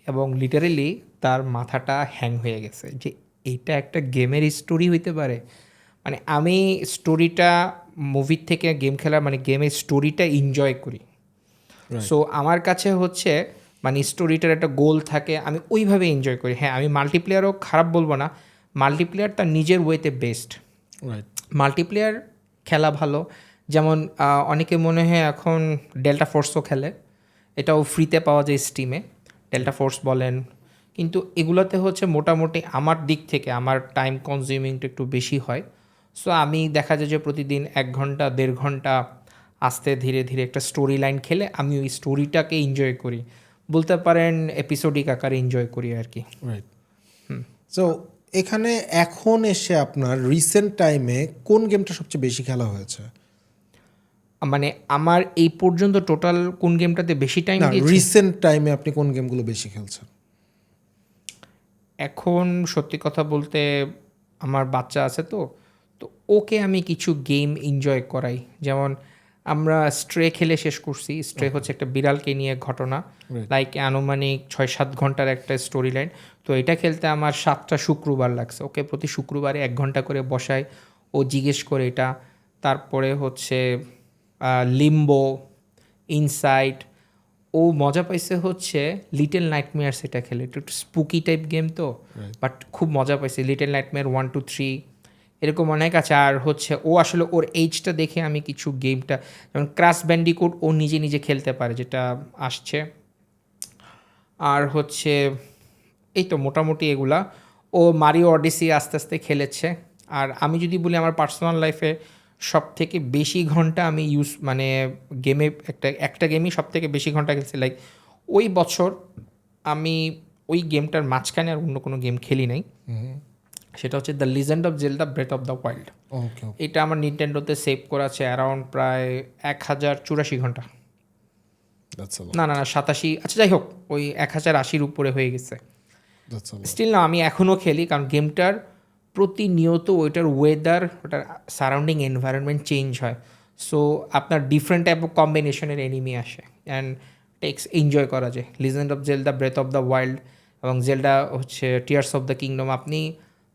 এবং লিটারেলি তার মাথাটা হ্যাং হয়ে গেছে যে এইটা একটা গেমের স্টোরি হইতে পারে। মানে আমি স্টোরিটা মুভির থেকে গেম খেলার মানে গেমের স্টোরিটা এনজয় করি। সো আমার কাছে হচ্ছে মানে স্টোরিটার একটা গোল থাকে, আমি ওইভাবে এনজয় করি। হ্যাঁ, আমি মাল্টিপ্লেয়ারও খারাপ বলবো না, মাল্টিপ্লেয়ার তার নিজের ওয়েতে বেস্ট। মাল্টিপ্লেয়ার খেলা ভালো, যেমন অনেকে মনে হয় এখন ডেল্টা ফোর্সও খেলে, এটাও ফ্রিতে পাওয়া যায় স্টিমে, ডেল্টা ফোর্স বলেন। কিন্তু এগুলোতে হচ্ছে মোটামুটি আমার দিক থেকে আমার টাইম কনজিউমিংটা একটু বেশি হয়। সো আমি দেখা যায় যে প্রতিদিন 1 ঘন্টা 1.5 ঘন্টা আস্তে ধীরে ধীরে একটা স্টোরি লাইন খেলে আমি ওই স্টোরিটাকে এনজয় করি, বলতে পারেন এপিসোডিক আকারে এনজয় করি আর কি। রাইট। সো এখানে এখন এসে আপনার রিসেন্ট টাইমে কোন গেমটা সবচেয়ে বেশি খেলা হয়েছে? মানে আমার এই পর্যন্ত টোটাল কোন গেমটাতে বেশি টাইম না, দিয়েছি রিসেন্ট টাইমে আপনি কোন গেমগুলো বেশি খেলছেন? এখন সত্যি কথা বলতে আমার বাচ্চা আছে, তো তো ওকে আমি কিছু গেম এনজয় করাই। যেমন আমরা স্ট্রে খেলে শেষ করছি। স্ট্রে হচ্ছে একটা বিড়ালকে নিয়ে ঘটনা, লাইক আনুমানিক 6-7 ঘন্টার একটা স্টোরি লাইন। তো এটা খেলতে আমার 7টা শুক্রবার লাগছে। ওকে প্রতি শুক্রবারে 1 ঘন্টা করে বসাই, ও জিজ্ঞেস করে এটা। তারপরে হচ্ছে লিম্বো, ইনসাইট। ও মজা পাইছে হচ্ছে লিটল নাইটমেয়ার, সেটা খেলে একটু স্পুকি টাইপ গেম, তো বাট খুব মজা পাইছে। লিটল নাইটমেয়ার 1-2-3 এরকম অনেক আছে। আর হচ্ছে ও আসলে ওর এইজটা দেখে আমি কিছু গেমটা, যেমন ক্র্যাশ ব্যান্ডিকুট ও নিজে নিজে খেলতে পারে, যেটা আসছে। আর হচ্ছে এই তো মোটামুটি এগুলা। ও মারিও অডিসি আস্তে আস্তে খেলেছে। আর আমি যদি বলি আমার পার্সোনাল লাইফে সব থেকে বেশি ঘন্টা আমি মানে গেমে একটা গেমই সব থেকে বেশি ঘন্টা খেলছি, লাইক ওই বছর আমি ওই গেমটার মাঝখানে আর অন্য কোনো গেম খেলি নাই। সেটা হচ্ছে the Legend of Zelda Breath of the Wild. Okay, এটা আমার নিনটেন্ডোতে সেভ করা আছে অ্যারাউন্ড প্রায় 1084 ঘন্টা। দ্যাটস আ না না না 87, আচ্ছা যাই হোক, ওই 1080 উপরে হয়ে গেছে। দ্যাটস আ স্টিল না, আমি এখনও খেলি, কারণ গেমটার প্রতিনিয়ত ওইটার ওয়েদার, ওটার সারাউন্ডিং এনভায়রনমেন্ট চেঞ্জ হয়। সো আপনার ডিফারেন্ট টাইপ অফ কম্বিনেশনের এনিমি আসে অ্যান্ড টেক্স এনজয় করা যায়। Legend of Zelda Breath of the Wild এবং জেলডা হচ্ছে টিয়ার্স অফ দ্য কিংডম, আপনি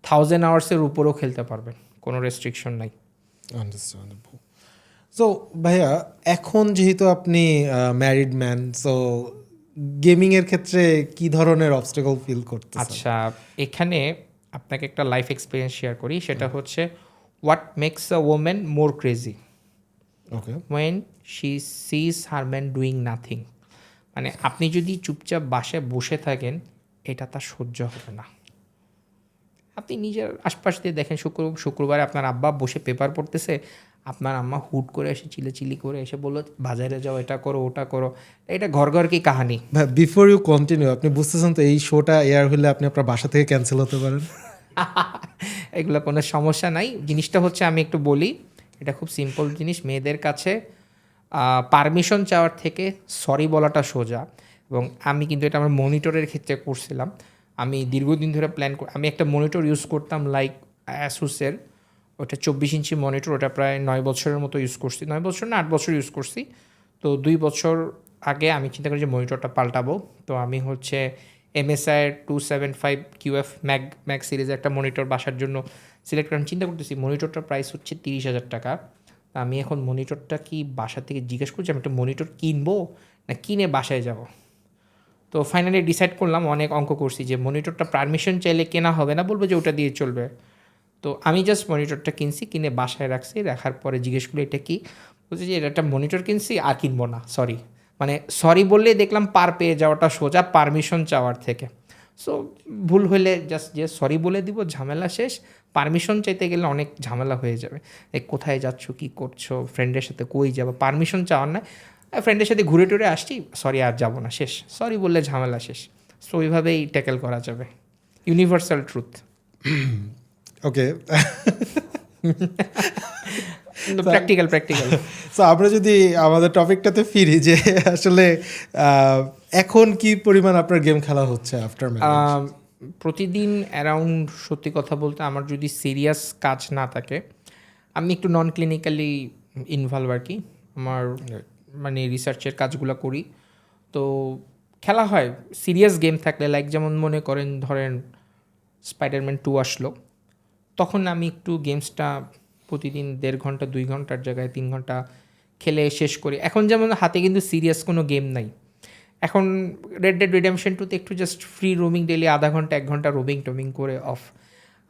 1000 আওয়ার্সের উপরেও খেলতে পারবেন, কোনো রেস্ট্রিকশন নাই। আন্ডারস্ট্যান্ডেবল। সো ভাইয়া, এখন যেহেতু আপনি ম্যারিড ম্যান, সো গেমিংয়ের ক্ষেত্রে কি ধরনের অবস্টাকল ফিল করতেছেন? আচ্ছা, এখানে আপনাকে একটা লাইফ এক্সপিরিয়েন্স শেয়ার করি, সেটা হচ্ছে what makes a woman more crazy okay. When she sees her man doing nothing. মানে আপনি যদি চুপচাপ বাসায় বসে থাকেন, এটা তার সহ্য হবে না। আপনি নিজের আশপাশ দিয়ে দেখেন, শুক্রবারে আপনার আব্বা বসে পেপার পড়তেছে, আপনার আম্মা হুট করে এসে চিলি করে এসে বললো বাজারে যাও, এটা করো ওটা করো। এটা ঘর ঘর কি কাহানি। ভাই, বিফোর ইউ কন্টিনিউ, আপনি বুঝতেছেন তো এই শোটা এয়ার হলে আপনি আপনার বাসা থেকে ক্যান্সেল হতে পারেন। এগুলো কোনো সমস্যা নাই। জিনিসটা হচ্ছে, আমি একটু বলি, এটা খুব সিম্পল জিনিস। মেয়েদের কাছে পারমিশন চাওয়ার থেকে সরি বলাটা সোজা। এবং আমি কিন্তু এটা আমার মনিটরের ক্ষেত্রে করছিলাম। আমি দীর্ঘদিন ধরে আমি একটা মনিটর ইউজ করতাম, লাইক অ্যাসুসের, ওটা 24 ইঞ্চি মনিটর, ওটা প্রায় 9 বছরের মতো ইউজ করছি। 9 বছর না 8 বছর ইউজ করছি। তো 2 বছর আগে আমি চিন্তা করি যে মনিটরটা পাল্টাবো। তো আমি হচ্ছে MSI 275 QF ম্যাক সিরিজের একটা মনিটর বাসার জন্য সিলেক্ট করার চিন্তা করতেছি। মনিটরটার প্রাইস হচ্ছে 30,000 টাকা। আমি এখন মনিটরটা কি বাসা থেকে জিজ্ঞেস করছি আমি একটা মনিটর কিনবো না কিনে বাসায় যাব। তো ফাইনালি ডিসাইড করলাম, অনেক অঙ্ক করছি, যে মনিটরটা পারমিশন চাইলে কেনা হবে না, বলবো যে ওটা দিয়ে চলবে। তো আমি জাস্ট মনিটরটা কিনছি, কিনে বাসায় রাখছি। রাখার পরে জিজ্ঞেস করি এটা কি, বলছি যে এটা একটা মনিটর কিনছি আর কিনবো না, সরি। মানে সরি বললেই দেখলাম পার পেয়ে যাওয়াটা সোজা পারমিশন চাওয়ার থেকে। সো ভুল হলে জাস্ট যে সরি বলে দিব, ঝামেলা শেষ। পারমিশন চাইতে গেলে অনেক ঝামেলা হয়ে যাবে। এই কোথায় যাচ্ছ, কী করছো, ফ্রেন্ডের সাথে কই যাবো, পারমিশন চাওয়ার না, ফ্রেন্ডের সাথে ঘুরে টুরে আসছি, সরি আর যাবো না, শেষ। সরি বললে ঝামেলা শেষ। সো ওইভাবেই ট্যাকেল করা যাবে, ইউনিভার্সাল ট্রুথ। ওকে। প্র্যাকটিক্যাল। সো আমরা যদি আমাদের টপিকটাতে ফিরি, যে আসলে এখন কি পরিমাণ আপনার গেম খেলা হচ্ছে আফটার ম্যারেজ? প্রতিদিন অ্যারাউন্ড, সত্যি কথা বলতে আমার যদি সিরিয়াস কাজ না থাকে, আমি একটু নন ক্লিনিক্যালি ইনভলভ আর কি, আমার মানে রিসার্চের কাজগুলো করি। তো খেলা হয় সিরিয়াস গেম থাকলে, লাইক যেমন মনে করেন ধরেন স্পাইডারম্যান 2 আসলো, তখন আমি একটু গেমসটা প্রতিদিন 1.5 ঘন্টা 2 ঘন্টার জায়গায় 3 ঘন্টা খেলে শেষ করি। এখন যেমন হাতে কিন্তু সিরিয়াস কোনো গেম নাই। এখন রেড ডেড রিডেমশন 2তে একটু জাস্ট ফ্রি রোমিং, ডেলি আধা ঘন্টা 1 ঘন্টা রোমিং করে অফ।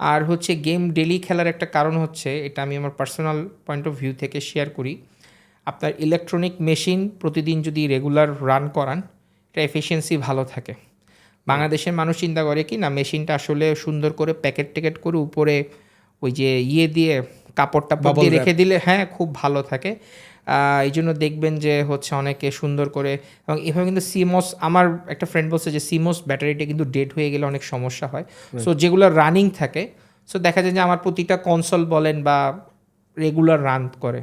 আর হচ্ছে গেম ডেলি খেলার একটা কারণ হচ্ছে, এটা আমি আমার পার্সোনাল পয়েন্ট অফ ভিউ থেকে শেয়ার করি, আপনার ইলেকট্রনিক মেশিন প্রতিদিন যদি রেগুলার রান করান, এটা এফিসিয়েন্সি ভালো থাকে। বাংলাদেশের মানুষ চিন্তা করে কি না, মেশিনটা আসলে সুন্দর করে প্যাকেট ট্যাকেট করে উপরে ওই যে দিয়ে কাপড় টাপড় দিয়ে রেখে দিলে হ্যাঁ খুব ভালো থাকে। এই জন্য দেখবেন যে হচ্ছে অনেকে সুন্দর করে, এবং এভাবে কিন্তু সিমস, আমার একটা ফ্রেন্ড বলছে যে সিমস ব্যাটারিটা কিন্তু ডেড হয়ে গেলে অনেক সমস্যা হয়। সো যেগুলো রানিং থাকে, সো দেখা যায় যে আমার প্রতিটা কনসোল বলেন বা রেগুলার রান করে,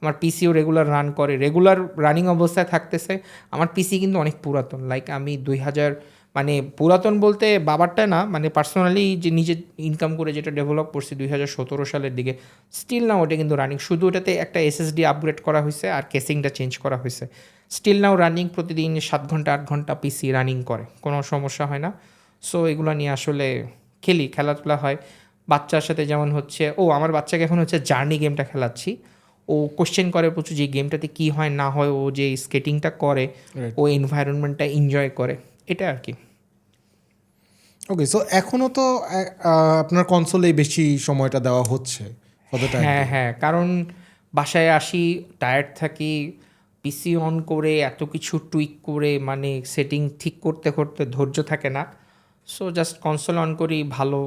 আমার পিসিও রেগুলার রান করে, রেগুলার রানিং অবস্থায় থাকতেছে। আমার পিসি কিন্তু অনেক পুরাতন, লাইক আমি 2000, মানে পুরাতন বলতে বাবারটা না, মানে পার্সোনালি যে নিজে ইনকাম করে যেটা ডেভেলপ করছি 2017 সালের দিকে, স্টিল নাও ওটা কিন্তু রানিং। শুধু ওটাতে একটা এসএসডি আপগ্রেড করা হয়েছে আর কেসিংটা চেঞ্জ করা হয়েছে। স্টিল নাও রানিং, প্রতিদিন 7 ঘন্টা 8 ঘন্টা পিসি রানিং করে, কোনো সমস্যা হয় না। সো এগুলো নিয়ে আসলে খেলাধুলা হয় বাচ্চার সাথে। যেমন হচ্ছে আমার বাচ্চাকে এখন হচ্ছে জার্নি গেমটা খেলাচ্ছি। ও কোশ্চেন করে প্রচুর যে গেমটাতে কী হয় না হয়, ও যে স্কেটিংটা করে, ও এনভায়রনমেন্টটা এনজয় করে, এটা আর কি। ওকে, সো এখনও তো আপনার কনসোলেই বেশি সময়টা দেওয়া হচ্ছে? হ্যাঁ, কারণ বাসায় আসি, টায়ার্ড থাকি, পিসি অন করে এত কিছু টুইক করে মানে সেটিং ঠিক করতে করতে ধৈর্য থাকে না। সো জাস্ট কনসোল অন করি, ভালো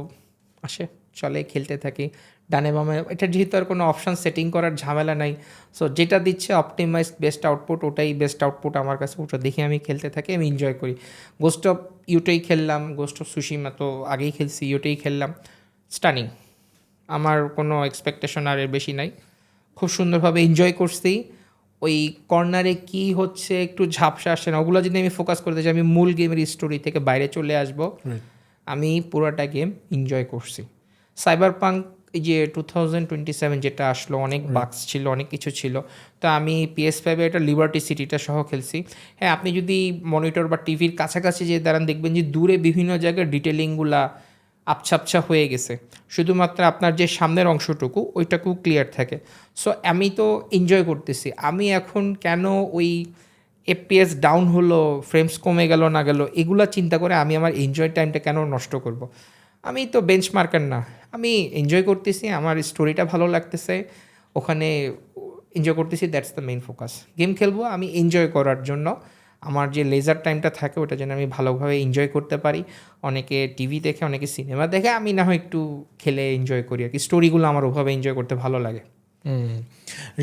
আসে, চলে, খেলতে থাকি ডানে বামে। এটা যেহেতু আর কোনো অপশান সেটিং করার ঝামেলা নাই, সো যেটা দিচ্ছে অপটিমাইজড বেস্ট আউটপুট, ওটাই বেস্ট আউটপুট আমার কাছে, ওটা দেখে আমি খেলতে থাকি, আমি এনজয় করি। গোস্ট অফ ইউটাই খেললাম, গোস্ট অফ সুশিমা তো আগেই খেলছি, ইউটাই খেললাম, স্টানিং। আমার কোনো এক্সপেকটেশন আর এর বেশি নাই, খুব সুন্দরভাবে এনজয় করছি। ওই কর্নারে কি হচ্ছে একটু ঝাপসা আসে না, ওগুলো যদি আমি ফোকাস করতে চাই, আমি মূল গেমের স্টোরি থেকে বাইরে চলে আসব। আমি পুরোটা গেম এনজয় করছি। সাইবার পাঙ্ক এই যে 2027 যেটা আসলো, অনেক বাগস ছিল, অনেক কিছু ছিল, তো আমি PS5 এটা লিবার্টি সিটিটা সহ খেলছি। হ্যাঁ, আপনি যদি মনিটর বা টিভির কাছাকাছি যে দাঁড়ান, দেখবেন যে দূরে বিভিন্ন জায়গায় ডিটেলিংগুলা আবছা হয়ে গেছে, শুধুমাত্র আপনার যে সামনের অংশটুকু ওইটাকেও ক্লিয়ার থাকে। সো আমি তো এনজয় করতেছি। আমি এখন কেন ওই FPS ডাউন হলো, ফ্রেমস কমে গেল না গেল, এগুলা চিন্তা করে আমি আমার এনজয় টাইমটা কেন নষ্ট করব? আমি তো বেঞ্চমার্কার না, আমি এনজয় করতেছি, আমার স্টোরিটা ভালো লাগতেছে, ওখানে এনজয় করতেছি, that's the main focus. Game খেলবো আমি এনজয় করার জন্য, আমার যে লেজার টাইমটা থাকে ওটা যেন আমি ভালোভাবে এনজয় করতে পারি। অনেকে টিভি দেখে, অনেকে সিনেমা দেখে, আমি না হয় একটু খেলে এনজয় করি আর কি, স্টোরিগুলো আমার ওভাবে এনজয় করতে ভালো লাগে।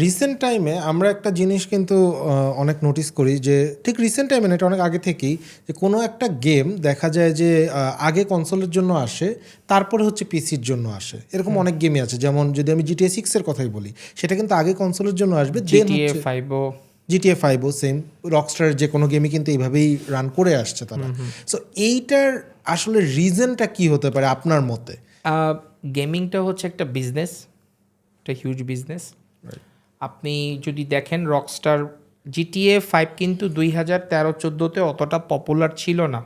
রিসেন্ট টাইমে আমরা একটা জিনিস কিন্তু অনেক নোটিস করি যে, ঠিক রিসেন্ট টাইমে না, এটা অনেক আগে থেকেই, যে কোনো একটা গেম দেখা যায় যে আগে কনসোলের জন্য আসে, তারপরে হচ্ছে পিসির জন্য আসে। এরকম অনেক গেমই আছে, যেমন যদি আমি GTA 6 এর কথাই বলি, সেটা কিন্তু আগে কনসোলের জন্য আসবে, দেন হচ্ছে GTA 5ও সেম, রকস্টারের যে কোনো গেমই কিন্তু এইভাবেই রান করে আসছে তারা। সো এইটার আসলে রিজনটা কি হতে পারে আপনার মতে? গেমিংটা হচ্ছে একটা বিজনেস, একটা হিউজ বিজনেস। আপনি যদি দেখেন রকস্টার GTA 5 কিন্তু 2013-14তে অতটা পপুলার ছিল না,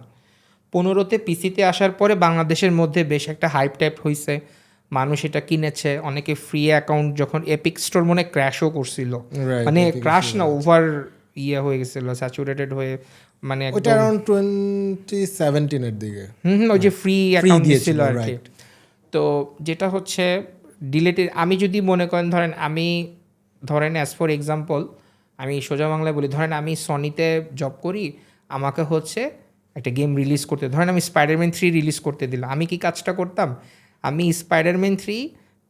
15তে পিসিতে আসার পরে বাংলাদেশের মধ্যে বেশ একটা হাইপ টাইপ হয়েছে, মানুষ এটা কিনেছে, অনেকে ফ্রি অ্যাকাউন্ট, যখন এপিক স্টোর মনে ক্র্যাশও করছিল, মানে ক্র্যাশ না, ওভার হয়ে গেছিল, স্যাচুরেটেড হয়ে, মানে ওইটা অ্যারাউন্ড 2017 এর দিকে। ওই যে ফ্রি অ্যাকাউন্ট দিয়েছিল আর কি। রাইট। তো যেটা হচ্ছে ডিলেটেড, আমি যদি মনে করেন, ধরেন অ্যাজ ফর এক্সাম্পল, আমি সোজা বাংলায় বলি, ধরেন আমি সনিতে জব করি, আমাকে হচ্ছে একটা গেম রিলিজ করতে, ধরেন আমি স্পাইডারম্যান 3 রিলিজ করতে দিলাম, আমি কি কাজটা করতাম, আমি স্পাইডারম্যান 3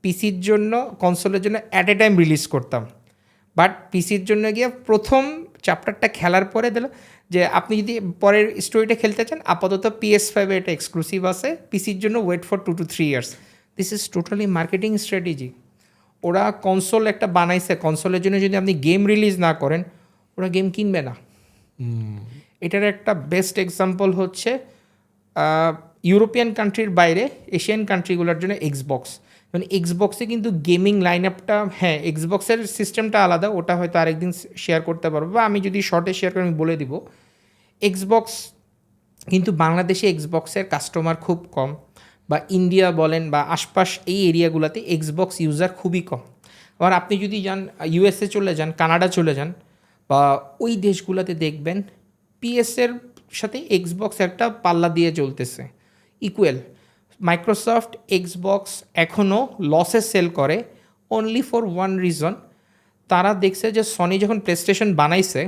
পিসির জন্য, কনসোলের জন্য অ্যাট এ টাইম রিলিজ করতাম, বাট পিসির জন্য গিয়ে প্রথম চ্যাপ্টারটা খেলার পরে দিল যে আপনি যদি পরের স্টোরিটা খেলতে চান, আপাতত PS5 এটা এক্সক্লুসিভ আছে, পিসির জন্য wait for 2 to 3 years. This is totally marketing strategy. ওরা কনসোল একটা বানাইছে, কনসোলের জন্য যদি আপনি গেম রিলিজ না করেন, ওরা গেম কিনবে না। এটার একটা বেস্ট এক্সাম্পল হচ্ছে ইউরোপিয়ান কান্ট্রির বাইরে এশিয়ান কান্ট্রিগুলোর জন্য এক্সবক্স, মানে এক্সবক্সে কিন্তু গেমিং লাইন আপটা, হ্যাঁ এক্সবক্সের সিস্টেমটা আলাদা, ওটা হয়তো আরেকদিন শেয়ার করতে পারবো, বা আমি যদি শর্টে শেয়ার করে আমি বলে দিব। এক্সবক্স কিন্তু বাংলাদেশে এক্সবক্সের কাস্টমার খুব কম, বা ইন্ডিয়া বলেন বা আশপাশ এই এরিয়াগুলোতে এক্সবক্স ইউজার খুবই কম। আবার আপনি যদি যান USA চলে যান, কানাডা চলে যান, বা ওই দেশগুলোতে দেখবেন পিএসের সাথে এক্সবক্স একটা পাল্লা দিয়ে চলতেছে, ইকুয়াল। মাইক্রোসফট এক্সবক্স এখনও লসে সেল করে, অনলি ফর ওয়ান রিজন, তারা দেখছে যে সনি যখন প্লেস্টেশন বানাইছে,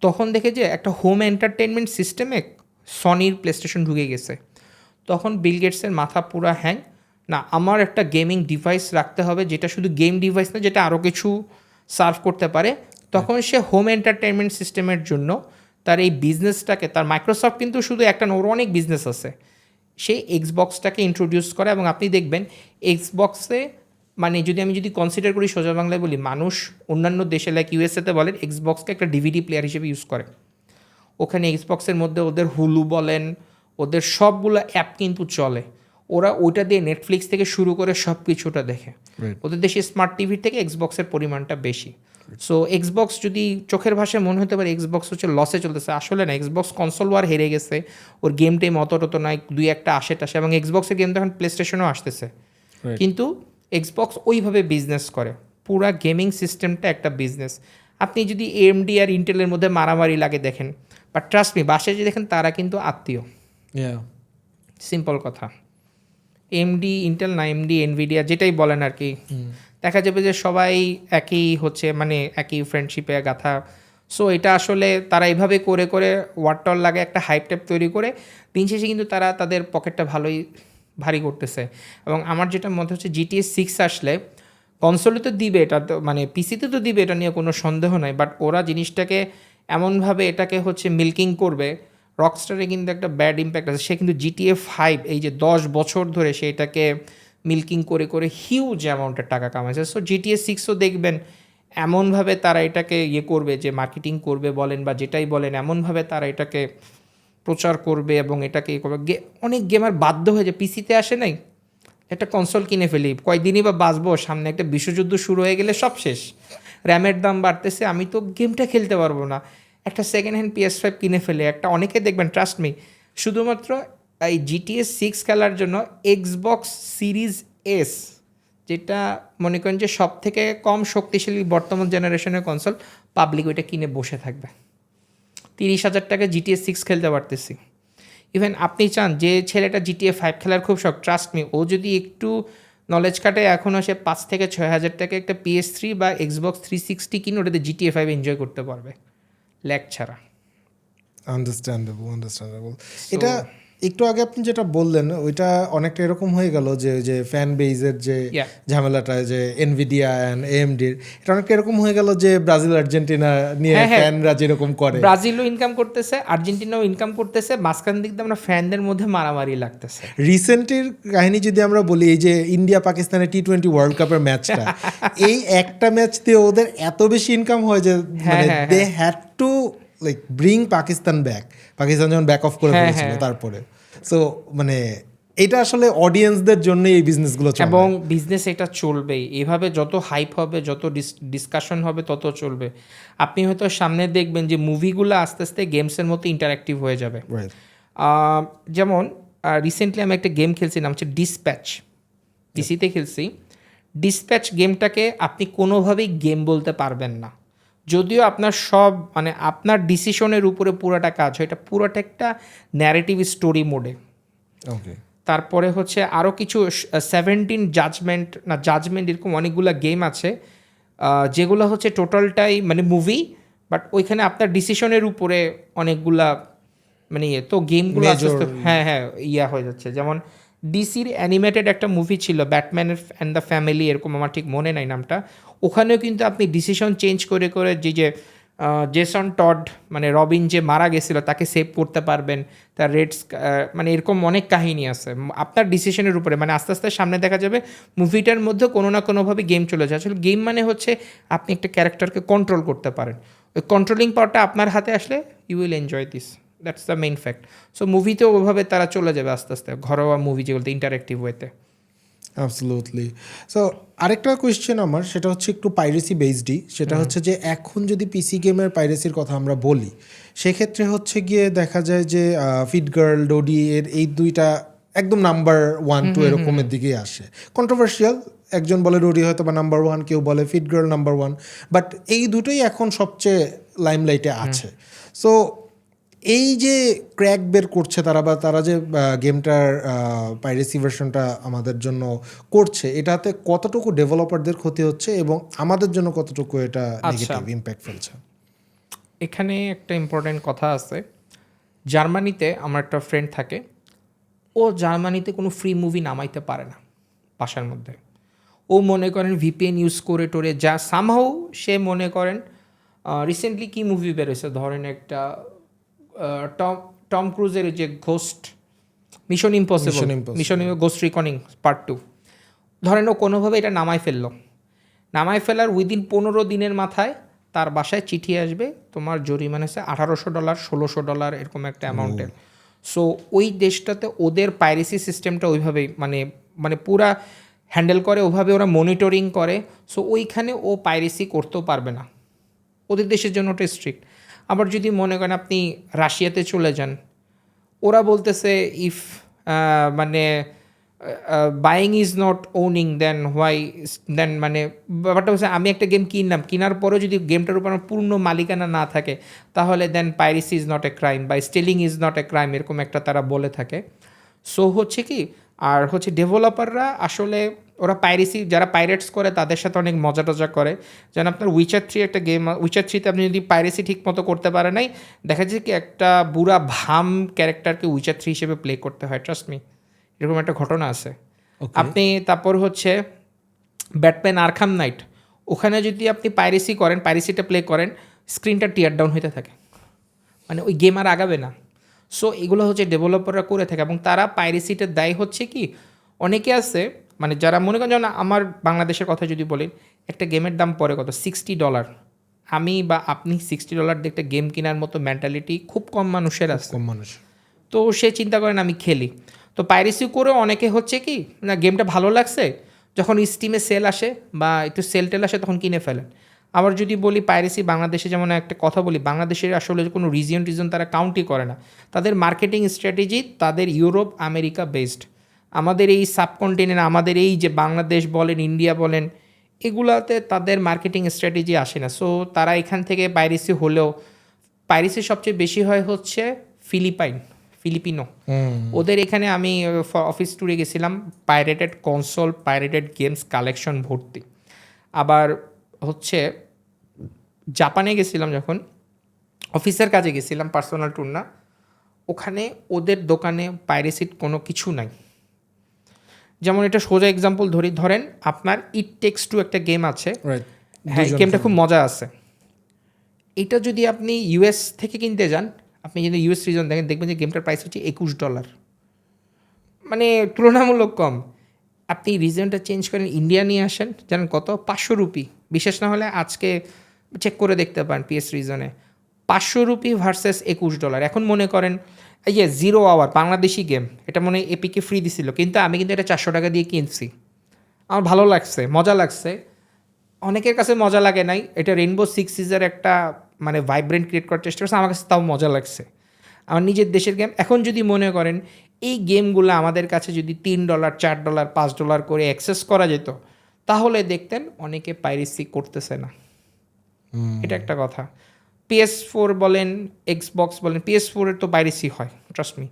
তখন দেখে যে একটা হোম এন্টারটেনমেন্ট সিস্টেমে সনির প্লেস্টেশন ঢুকে গেছে। তখন বিল গেটসের মাথা পুরা হ্যাং, না আমার একটা গেমিং ডিভাইস রাখতে হবে, যেটা শুধু গেম ডিভাইস না, যেটা আরও কিছু সার্ভ করতে পারে। তখন সে হোম এন্টারটেনমেন্ট সিস্টেমের জন্য তার এই বিজনেসটাকে, তার মাইক্রোসফট কিন্তু শুধু একটা ওর অনেক বিজনেস আছে, সে এক্সবক্সটাকে ইন্ট্রোডিউস করে। এবং আপনি দেখবেন এক্সবক্সে, মানে আমি যদি কনসিডার করি, সোজা বাংলায় বলি, মানুষ অন্যান্য দেশে লাইক ইউএসএতে বলেন এক্সবক্সকে একটা ডিভিডি প্লেয়ার হিসেবে ইউজ করে। ওখানে এক্সবক্সের মধ্যে ওদের হুলু বলেন, ওদের সবগুলো অ্যাপ কিন্তু চলে, ওরা ওইটা দিয়ে নেটফ্লিক্স থেকে শুরু করে সব কিছুটা দেখে। ওদের দেশে স্মার্ট টিভির থেকে এক্সবক্সের পরিমাণটা বেশি। সো এক্সবক্স যদি চোখের ভাষায় মনে হতে পারে এক্সবক্স হচ্ছে লসে চলতেছে, আসলে না, এক্সবক্স কনসোল ওয়ার হেরে গেছে, ওর গেম টেম অতটা নয়, দুই একটা আসে টাসে, এবং এক্সবক্সের গেম তো এখন প্লে স্টেশনেও আসতেছে, কিন্তু এক্সবক্স ওইভাবে বিজনেস করে, পুরা গেমিং সিস্টেমটা একটা বিজনেস। আপনি যদি AMD আর ইন্টেলের মধ্যে মারামারি লাগে দেখেন, বাট ট্রাস্ট মি, বাসায় যে দেখেন তারা কিন্তু আত্মীয়, সিম্পল কথা। AMD ইন্টেল না, AMD এনভিডিয়া যেটাই বলেন আর কি, দেখা যাবে যে সবাই একই হচ্ছে, মানে একই ফ্রেন্ডশিপে গাথা। সো এটা আসলে তারা এইভাবে করে করে ওয়ারটল লাগে, একটা হাইপ টাইপ তৈরি করে, দিন শেষে কিন্তু তারা তাদের পকেটটা ভালোই ভারী করতেছে। এবং আমার যেটা মনে হচ্ছে জিটিএ 6 আসলে কনসোলে তো দিবে, এটা তো মানে পিসিতে তো দিবে, এটা নিয়ে কোনো সন্দেহ নাই, বাট ওরা জিনিসটাকে এমনভাবে এটাকে হচ্ছে মিল্কিং করবে। রকস্টারে কিন্তু একটা ব্যাড ইম্প্যাক্ট আছে, সে কিন্তু জিটিএ 5 এই যে 10 বছর ধরে সেটাকে মিল্কিং করে করে হিউজ অ্যামাউন্টের টাকা কামাইছে। সো জিটিএ 6ও দেখবেন এমনভাবে তারা এটাকে করবে, যে মার্কেটিং করবে বলেন বা যেটাই বলেন, এমনভাবে তারা এটাকে প্রচার করবে এবং এটাকে করবে। অনেক গেমার বাধ্য হয়ে যে পিসিতে আসে নাই, একটা কনসোল কিনে ফেলি, কয়দিনই বা বাঁচবো, সামনে একটা বিশ্বযুদ্ধ শুরু হয়ে গেলে সব শেষ, র্যামের দাম বাড়তেছে, আমি তো গেমটা খেলতে পারবো না, একটা সেকেন্ড হ্যান্ড PS5 কিনে ফেলে। একটা অনেকে দেখবেন ট্রাস্ট মি শুধুমাত্র এই জিটিএ 6 খেলার জন্য এক্সবক্স সিরিজ এস, যেটা মনে করেন যে সব থেকে কম শক্তিশালী বর্তমান জেনারেশনের কনসোল, পাবলিক ওইটা কিনে বসে থাকবে। 30,000 টাকা জিটিএ 6 খেলতে পারতেছি। ইভেন আপনি চান যে ছেলেটা জিটিএ 5 খেলার খুব শখ, ট্রাস্ট মি, ও যদি একটু নলেজ কাটে এখনও সে 5 থেকে 6,000 টাকা একটা PS3 বা Xbox 360 কিনে ওটাতে জিটিএ 5 এনজয় করতে পারবে ল্যাগ ছাড়া। আন্ডারস্ট্যান্ডেবল। এটা একটু আগে আপনি যেটা বললেন ওইটা অনেকটা এরকম হয়ে গেল যে যে ফ্যান বেজের যে Yeah. ঝামেলাটা, যে এনভিডিয়া অ্যান্ড এএমডির, এটা অনেকটা এরকম হয়ে গেল যে ব্রাজিল আর্জেন্টিনা নিয়ে হ্যাঁ, হ্যাঁ। ফ্যানরা যেরকম করে। ব্রাজিলও ইনকাম করতেছে, আর্জেন্টিনাও ইনকাম করতেছে, মাঝখান দিক দিয়ে আমরা ফ্যানদের মধ্যে মারামারি লাগতেছে। রিসেন্টের কাহিনী যদি আমরা বলি, এই যে ইন্ডিয়া পাকিস্তানের T20 ওয়ার্ল্ড কাপের ম্যাচটা, এই একটা ম্যাচ দিয়ে ওদের এত বেশি ইনকাম হয় যে মানে they had to like bring Pakistan back. Pakistan যখন ব্যাক অফ করে ফেলেছিল তারপরে। সো মানে এটা আসলে অডিয়েন্সদের জন্য এই বিজনেসগুলো চলে, এবং বিজনেস এটা চলবেই এভাবে, যত হাইপ হবে, যত ডিসকাশন হবে, তত চলবে। আপনি হয়তো সামনে দেখবেন যে মুভিগুলো আস্তে আস্তে গেমসের মতো ইন্টারঅ্যাক্টিভ হয়ে যাবে। Right. যেমন রিসেন্টলি আমি একটা গেম খেলছি, নাম হচ্ছে ডিসপ্যাচ, পিসিতে খেলছি। ডিসপ্যাচ গেমটাকে আপনি কোনোভাবেই গেম বলতে পারবেন না, যদিও আপনার সব মানে আপনার ডিসিশনের উপরে পুরোটা কাজ হয়। এটা পুরোটা একটা ন্যারেটিভ স্টোরি মোডে। ওকে। তারপরে হচ্ছে আরও কিছু 17 জাজমেন্ট এরকম অনেকগুলো গেম আছে, যেগুলো হচ্ছে টোটালটাই মানে মুভি, বাট ওইখানে আপনার ডিসিশনের উপরে অনেকগুলা মানে তো গেমগুলো আস্তে আস্তে হ্যাঁ হয়ে যাচ্ছে। যেমন ডিসির অ্যানিমেটেড একটা মুভি ছিল ব্যাটম্যান অ্যান্ড দ্য ফ্যামিলি, এরকম, আমার ঠিক মনে নাই নামটা। ওখানেও কিন্তু আপনি ডিসিশন চেঞ্জ করে করে যে জেসন টড মানে রবিন যে মারা গেছিলো তাকে সেভ করতে পারবেন, তার রেডস মানে এরকম অনেক কাহিনী আছে আপনার ডিসিশনের উপরে। মানে আস্তে আস্তে সামনে দেখা যাবে মুভিটার মধ্যে কোনো না কোনোভাবে গেম চলে যায়। আসলে গেম মানে হচ্ছে আপনি একটা ক্যারেক্টারকে কন্ট্রোল করতে পারেন, ওই কন্ট্রোলিং পাওয়ারটা আপনার হাতে আসলে you will enjoy this, that's the main fact. So মুভিতেও ওইভাবে তারা চলে যাবে আস্তে আস্তে, ঘরোয়া মুভি যেগুলোতে ইন্টারেক্টিভ ওয়েতে। অ্যাবসলিউটলি। সো আরেকটা কোয়েশ্চেন আমার, সেটা হচ্ছে একটু পাইরেসি বেসডই। সেটা হচ্ছে যে এখন যদি পিসি গেমের পাইরেসির কথা আমরা বলি, সেক্ষেত্রে হচ্ছে গিয়ে দেখা যায় যে ফিট গার্ল, ডোডি এর এই দুইটা একদম নাম্বার 1-2 এরকমের দিকেই আসে। কন্ট্রোভার্সিয়াল, একজন বলে ডোডি হয়তো বা নাম্বার 1, কেউ বলে ফিট গার্ল নাম্বার 1, বাট এই দুটোই এখন সবচেয়ে লাইমলাইটে আছে। সো এই যে ক্র্যাক বের করছে তারা, বা তারা যে গেমটার পাইরেসি ভার্সনটা আমাদের জন্য করছে, এটাতে কতটুকু ডেভেলপারদের ক্ষতি হচ্ছে এবং আমাদের জন্য কতটুকু এটা নেগেটিভ ইম্প্যাক্ট ফেলছে? এখানে একটা ইম্পর্টেন্ট কথা আছে। জার্মানিতে আমার একটা ফ্রেন্ড থাকে, ও জার্মানিতে কোনো ফ্রি মুভি নামাইতে পারে না বাসার মধ্যে। ও মনে করেন VPN ইউজ করে টোরে যা সামহাউ সে মনে করেন রিসেন্টলি কি মুভি বেরোছে ধরেন একটা টম ক্রুজের যে ghost, mission impossible ghost রিকনিং part 2, ধরেন ও কোনোভাবে এটা নামাই ফেলার উইদিন 15 দিনের মাথায় তার বাসায় চিঠি আসবে, তোমার জরিমানা আছে $1,800 $1,600 এরকম একটা অ্যামাউন্টের। সো ওই দেশটাতে ওদের পাইরেসি সিস্টেমটা ওইভাবেই মানে পুরা হ্যান্ডেল করে, ওভাবে ওরা মনিটরিং করে। সো ওইখানে ও পাইরেসি করতেও পারবে না, ওদের দেশের জন্য ওটা স্ট্রিক্ট। আবার যদি মনে করেন আপনি রাশিয়াতে চলে যান, ওরা বলতেছে ইফ মানে বাইং ইজ নট ওনিং দেন মানে ব্যাপারটা হচ্ছে আমি একটা গেম কেনার পরেও যদি গেমটার উপর আমার পূর্ণ মালিকানা না থাকে, তাহলে then piracy is not a crime বা stealing is not a crime, এরকম একটা তারা বলে থাকে। সো হচ্ছে কি, আর হচ্ছে ডেভেলপাররা আসলে ওরা পাইরেসি, যারা পাইরেটস করে তাদের সাথে অনেক মজা টজা করে। যেন আপনার উইচার 3 একটা গেম, উইচার 3তে আপনি যদি পাইরেসি ঠিক মতো করতে পারে নাই, দেখা যায় কি একটা বুড়া ভাম ক্যারেক্টারকে উইচার 3 হিসেবে প্লে করতে হয়, ট্রাস্ট মি। এরকম একটা ঘটনা আছে। Okay. আপনি তারপর হচ্ছে ব্যাটম্যান আরখাম নাইট, ওখানে যদি আপনি পাইরেসি করেন, পাইরেসিটা প্লে করেন, স্ক্রিনটা টিয়ার ডাউন হতে থাকে, মানে ওই গেম আর আগাবে না। সো এগুলো হচ্ছে ডেভেলপাররা করে থাকে এবং তারা পাইরেসিটার দায় হচ্ছে কি, অনেকে আছে মানে যারা মনে করেন, যেমন আমার বাংলাদেশের কথা যদি বলি, একটা গেমের দাম পড়ে কত $60, আমি বা আপনি $60 দিয়ে একটা গেম কেনার মতো মেন্টালিটি খুব কম মানুষের আছে। কম মানুষ। তো সে চিন্তা করেন আমি খেলি, তো পাইরেসি করে অনেকে হচ্ছে কি না, গেমটা ভালো লাগছে, যখন স্টিমে সেল আসে বা একটু সেল টেল আসে তখন কিনে ফেলেন। আবার যদি বলি পাইরেসি বাংলাদেশে, যেমন একটা কথা বলি, বাংলাদেশের আসলে কোনো রিজন তারা কাউন্টই করে না। তাদের মার্কেটিং স্ট্র্যাটেজি তাদের ইউরোপ আমেরিকা বেসড। আমাদের এই সাবকন্টিনেন্ট, আমাদের এই যে বাংলাদেশ বলেন, ইন্ডিয়া বলেন, এগুলাতে তাদের মার্কেটিং স্ট্র্যাটেজি আসে না। সো তারা এখান থেকে পাইরেসি হলেও, পাইরেসি সবচেয়ে বেশি হয় হচ্ছে ফিলিপিনো। ওদের এখানে আমি অফিস ট্যুরে গেছিলাম, pirated console, pirated games collection ভর্তি। আবার হচ্ছে জাপানে গেছিলাম যখন, অফিসের কাজে গেছিলাম, পার্সোনাল ট্যুর না, ওখানে ওদের দোকানে পাইরেসির কোনো কিছু নাই। যেমন এটা সোজা এক্সাম্পল ধরেন আপনার ইট টেক্স টু একটা গেম আছে, রাইট। হ্যাঁ গেমটা খুব মজা আছে, এটা যদি আপনি ইউএস থেকে কিনতে যান, আপনি যদি ইউএস রিজন দেখবেন যে গেমটার প্রাইস হচ্ছে $21, মানে তুলনামূলক কম। আপনি রিজনটা চেঞ্জ করেন, ইন্ডিয়া নিয়ে আসেন, জানেন কত? ₹500। বিশেষ না হলে আজকে চেক করে দেখতে পারেন পিএস রিজনে, ₹500 ভার্সেস $21। এখন মনে করেন এই যে 0 আওয়ার বাংলাদেশি গেম, এটা মনে হয় এপিকে ফ্রি দিছিল, কিন্তু আমি কিন্তু এটা $400 দিয়ে কিনছি, আমার ভালো লাগছে, মজা লাগছে। অনেকের কাছে মজা লাগে নাই, এটা রেইনবো সিক্স সিজের একটা মানে ভাইব্রেন্ট ক্রিয়েট করার চেষ্টা করছে, আমার কাছে তাও মজা লাগছে, আমার নিজের দেশের গেম। এখন যদি মনে করেন এই গেমগুলো আমাদের কাছে যদি $3, $4, $5 করে অ্যাক্সেস করা যেত, তাহলে দেখতেন অনেকে পাইরেসি করতেছে না। এটা একটা কথা। PS4 বলেন, এক্সবক্স বলেন, PS4 এর তো পাইরেসি হয়, ট্রাস্ট মি।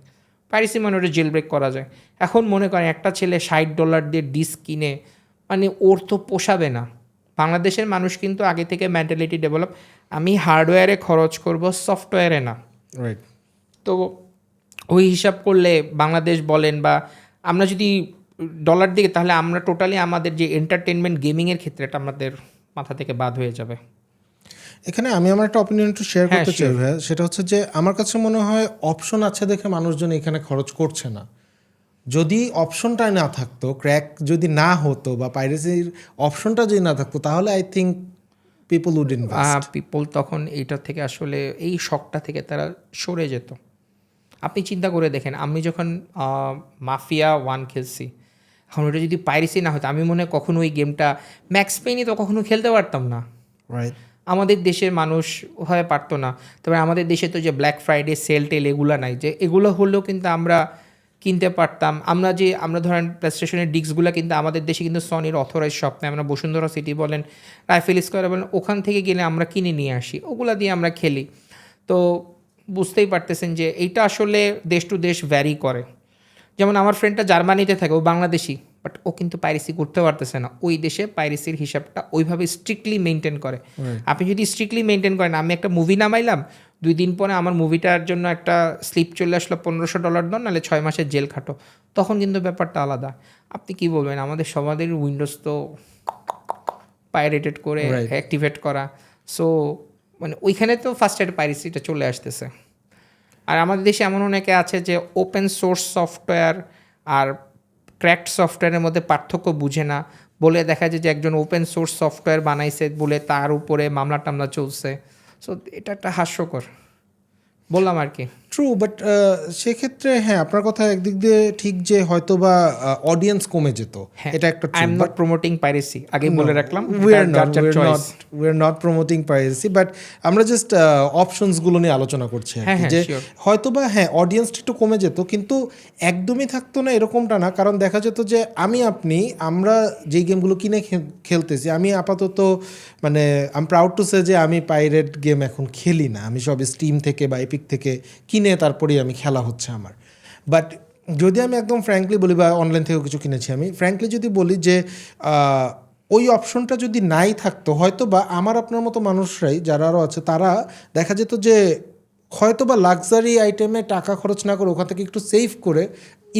পাইরেসি মানে ওটা জেল ব্রেক করা যায়। এখন মনে করেন একটা ছেলে $60 দিয়ে ডিস্ক কিনে, মানে ওর তো পোষাবে না। বাংলাদেশের মানুষ কিন্তু আগে থেকে মেন্টালিটি ডেভেলপ, আমি হার্ডওয়্যারে খরচ করব, সফটওয়্যারে না। রাইট। তো ওই হিসাব করলে বাংলাদেশ বলেন বা আমরা যদি ডলার দিকে, তাহলে আমরা টোটালি আমাদের যে এন্টারটেনমেন্ট গেমিংয়ের ক্ষেত্রে এটা আমাদের মাথা থেকে বাদ হয়ে যাবে। এখানে আমি আমার একটা অপিনিয়ন একটু শেয়ার হ্যাঁ, করতে চাই sure. ভাইয়া, সেটা হচ্ছে যে আমার কাছে মনে হয় অপশন আছে দেখে মানুষজন এখানে খরচ করছে না। যদি অপশনটা না থাকতো, ক্র্যাক যদি না হতো বা পাইরেসির অপশনটা যদি না থাকতো, তাহলে I think people would invest. People তখন এইটা থেকে আসলে এই শখটা থেকে তারা সরে যেত। আপনি চিন্তা করে দেখেন, আমি যখন মাফিয়া 1 খেলছি, এখন ওটা যদি পাইরেসি না হতো, আমি মনে হয় কখনো ওই গেমটা ম্যাক্স পেইনই তো কখনো খেলতে পারতাম না। রাইট। আমাদের দেশের মানুষ হয়ে পারতো না। তবে আমাদের দেশে তো যে ব্ল্যাক ফ্রাইডে সেল টেল এগুলো নাই, যে এগুলো হলেও কিন্তু আমরা কিনতে পারতাম। আমরা ধরেন প্লে স্টেশনের ডিস্কগুলো কিন্তু আমাদের দেশে কিন্তু সনির অথরাইজ শপ নেই, আমরা বসুন্ধরা সিটি বলেন, রাইফেল স্কোয়ার বলেন, ওখান থেকে গেলে আমরা কিনে নিয়ে আসি, ওগুলা দিয়ে আমরা খেলি। তো বুঝতেই পারতেছেন যে এইটা আসলে দেশ টু দেশ ভ্যারি করে। যেমন আমার ফ্রেন্ডটা জার্মানিতে থাকে, ও বাংলাদেশি, বাট ও কিন্তু পাইরেসি করতে পারতেছে না। ওই দেশে পাইরেসির হিসাবটা ওইভাবে স্ট্রিক্টলি মেনটেন করে। আপনি যদি স্ট্রিক্টলি মেনটেন করেন, আমি একটা মুভি নামাইলাম, 2 দিন পরে আমার মুভিটার জন্য একটা স্লিপ চলে আসলো, $1500 দাও, নাহলে 6 মাসের জেল খাটো, তখন কিন্তু ব্যাপারটা আলাদা। আপনি কি বলবেন, সবাদের উইন্ডোজ তো পাইরেটেড করে অ্যাক্টিভেট করা। সো মানে ওইখানে তো ফার্স্ট এড পাইরেসিটা চলে আসতেছে। আর আমাদের দেশে এমন অনেকে আছে যে ওপেন সোর্স সফটওয়্যার আর ক্র্যাকড সফটওয়্যারের মধ্যে পার্থক্য বুঝে না, বলে দেখা যায় যে একজন ওপেন সোর্স সফটওয়্যার বানাইছে বলে তার উপরে মামলা টামলা চলছে। সো এটা একটা হাস্যকর বললাম আর কি। ট্রু, বাট সেক্ষেত্রে হ্যাঁ আপনার কথা একদিক দিয়ে ঠিক যে হয়তো বা অডিয়েন্স কমে যেত, এটা একটা I am not promoting piracy, আগে বলে রাখলাম, we are not promoting piracy, but আমরা জাস্ট অপশনসগুলো নিয়ে আলোচনা করছি আর কি, যে হয়তো বা হ্যাঁ অডিয়েন্সটা একটু কমে যেত, কিন্তু একদমই থাকতো না এরকমটা না। কারণ দেখা যেত যে আমরা যেই গেমগুলো কিনে খেলতেছি, আমি আপাতত মানে I am proud to say যে আমি পাইরেট গেম এখন খেলি না, আমি সব স্টিম থেকে বা এপিক থেকে কিনে তারপরেই আমি খেলা হচ্ছে আমার। বাট যদি আমি একদম ফ্র্যাঙ্কলি বলি, বা অনলাইন থেকেও কিছু কিনেছি, আমি ফ্র্যাঙ্কলি যদি বলি যে ওই অপশনটা যদি নাই থাকতো, হয়তো বা আমার আপনার মতো মানুষরাই যারা আরও আছে, তারা দেখা যেত যে হয়তো বা লাক্সারি আইটেমে টাকা খরচ না করে ওখান থেকে একটু সেভ করে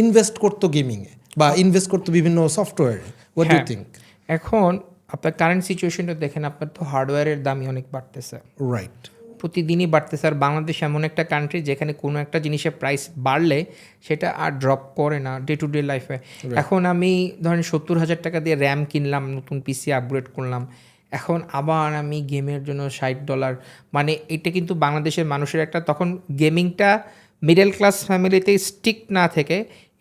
ইনভেস্ট করতো গেমিংয়ে বা ইনভেস্ট করতো বিভিন্ন সফটওয়্যারে? হোয়াট ডু হ্যাঁ। থিঙ্ক? এখন আপনার কারেন্ট সিচুয়েশনটা দেখেন, আপনার তো হার্ডওয়্যারের দামই অনেক বাড়তেছে, রাইট। প্রতিদিনই বাড়তেছে। আর বাংলাদেশ এমন একটা কান্ট্রি যেখানে কোনো একটা জিনিসের প্রাইস বাড়লে সেটা আর ড্রপ করে না ডে টু ডে লাইফে। এখন আমি ধরেন 70,000 টাকা দিয়ে র্যাম কিনলাম, নতুন পিসি আপগ্রেড করলাম, এখন আবার আমি গেমের জন্য $60, মানে এটা কিন্তু বাংলাদেশের মানুষের একটা, তখন গেমিংটা মিডল ক্লাস ফ্যামিলিতে স্টিক না থেকে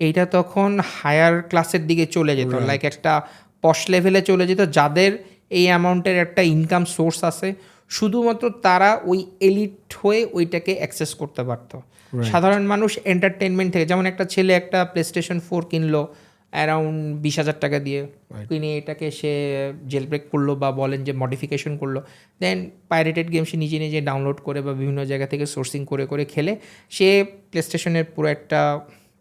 এইটা তখন হায়ার ক্লাসের দিকে চলে যেত, লাইক একটা পশ লেভেলে চলে যেত, যাদের এই অ্যামাউন্টের একটা ইনকাম সোর্স আছে, শুধুমাত্র তারা ওই এলিট হয়ে ওইটাকে অ্যাক্সেস করতে পারতো। সাধারণ মানুষ এন্টারটেনমেন্ট থেকে, যেমন একটা ছেলে একটা PlayStation 4 কিনলো অ্যারাউন্ড 20,000 টাকা দিয়ে, কিনে এটাকে সে জেল ব্রেক করলো বা বলেন যে মডিফিকেশন করলো, দেন পাইরেটেড গেম সে নিজে নিজে ডাউনলোড করে বা বিভিন্ন জায়গা থেকে সোর্সিং করে করে খেলে সে প্লেস্টেশনের পুরো একটা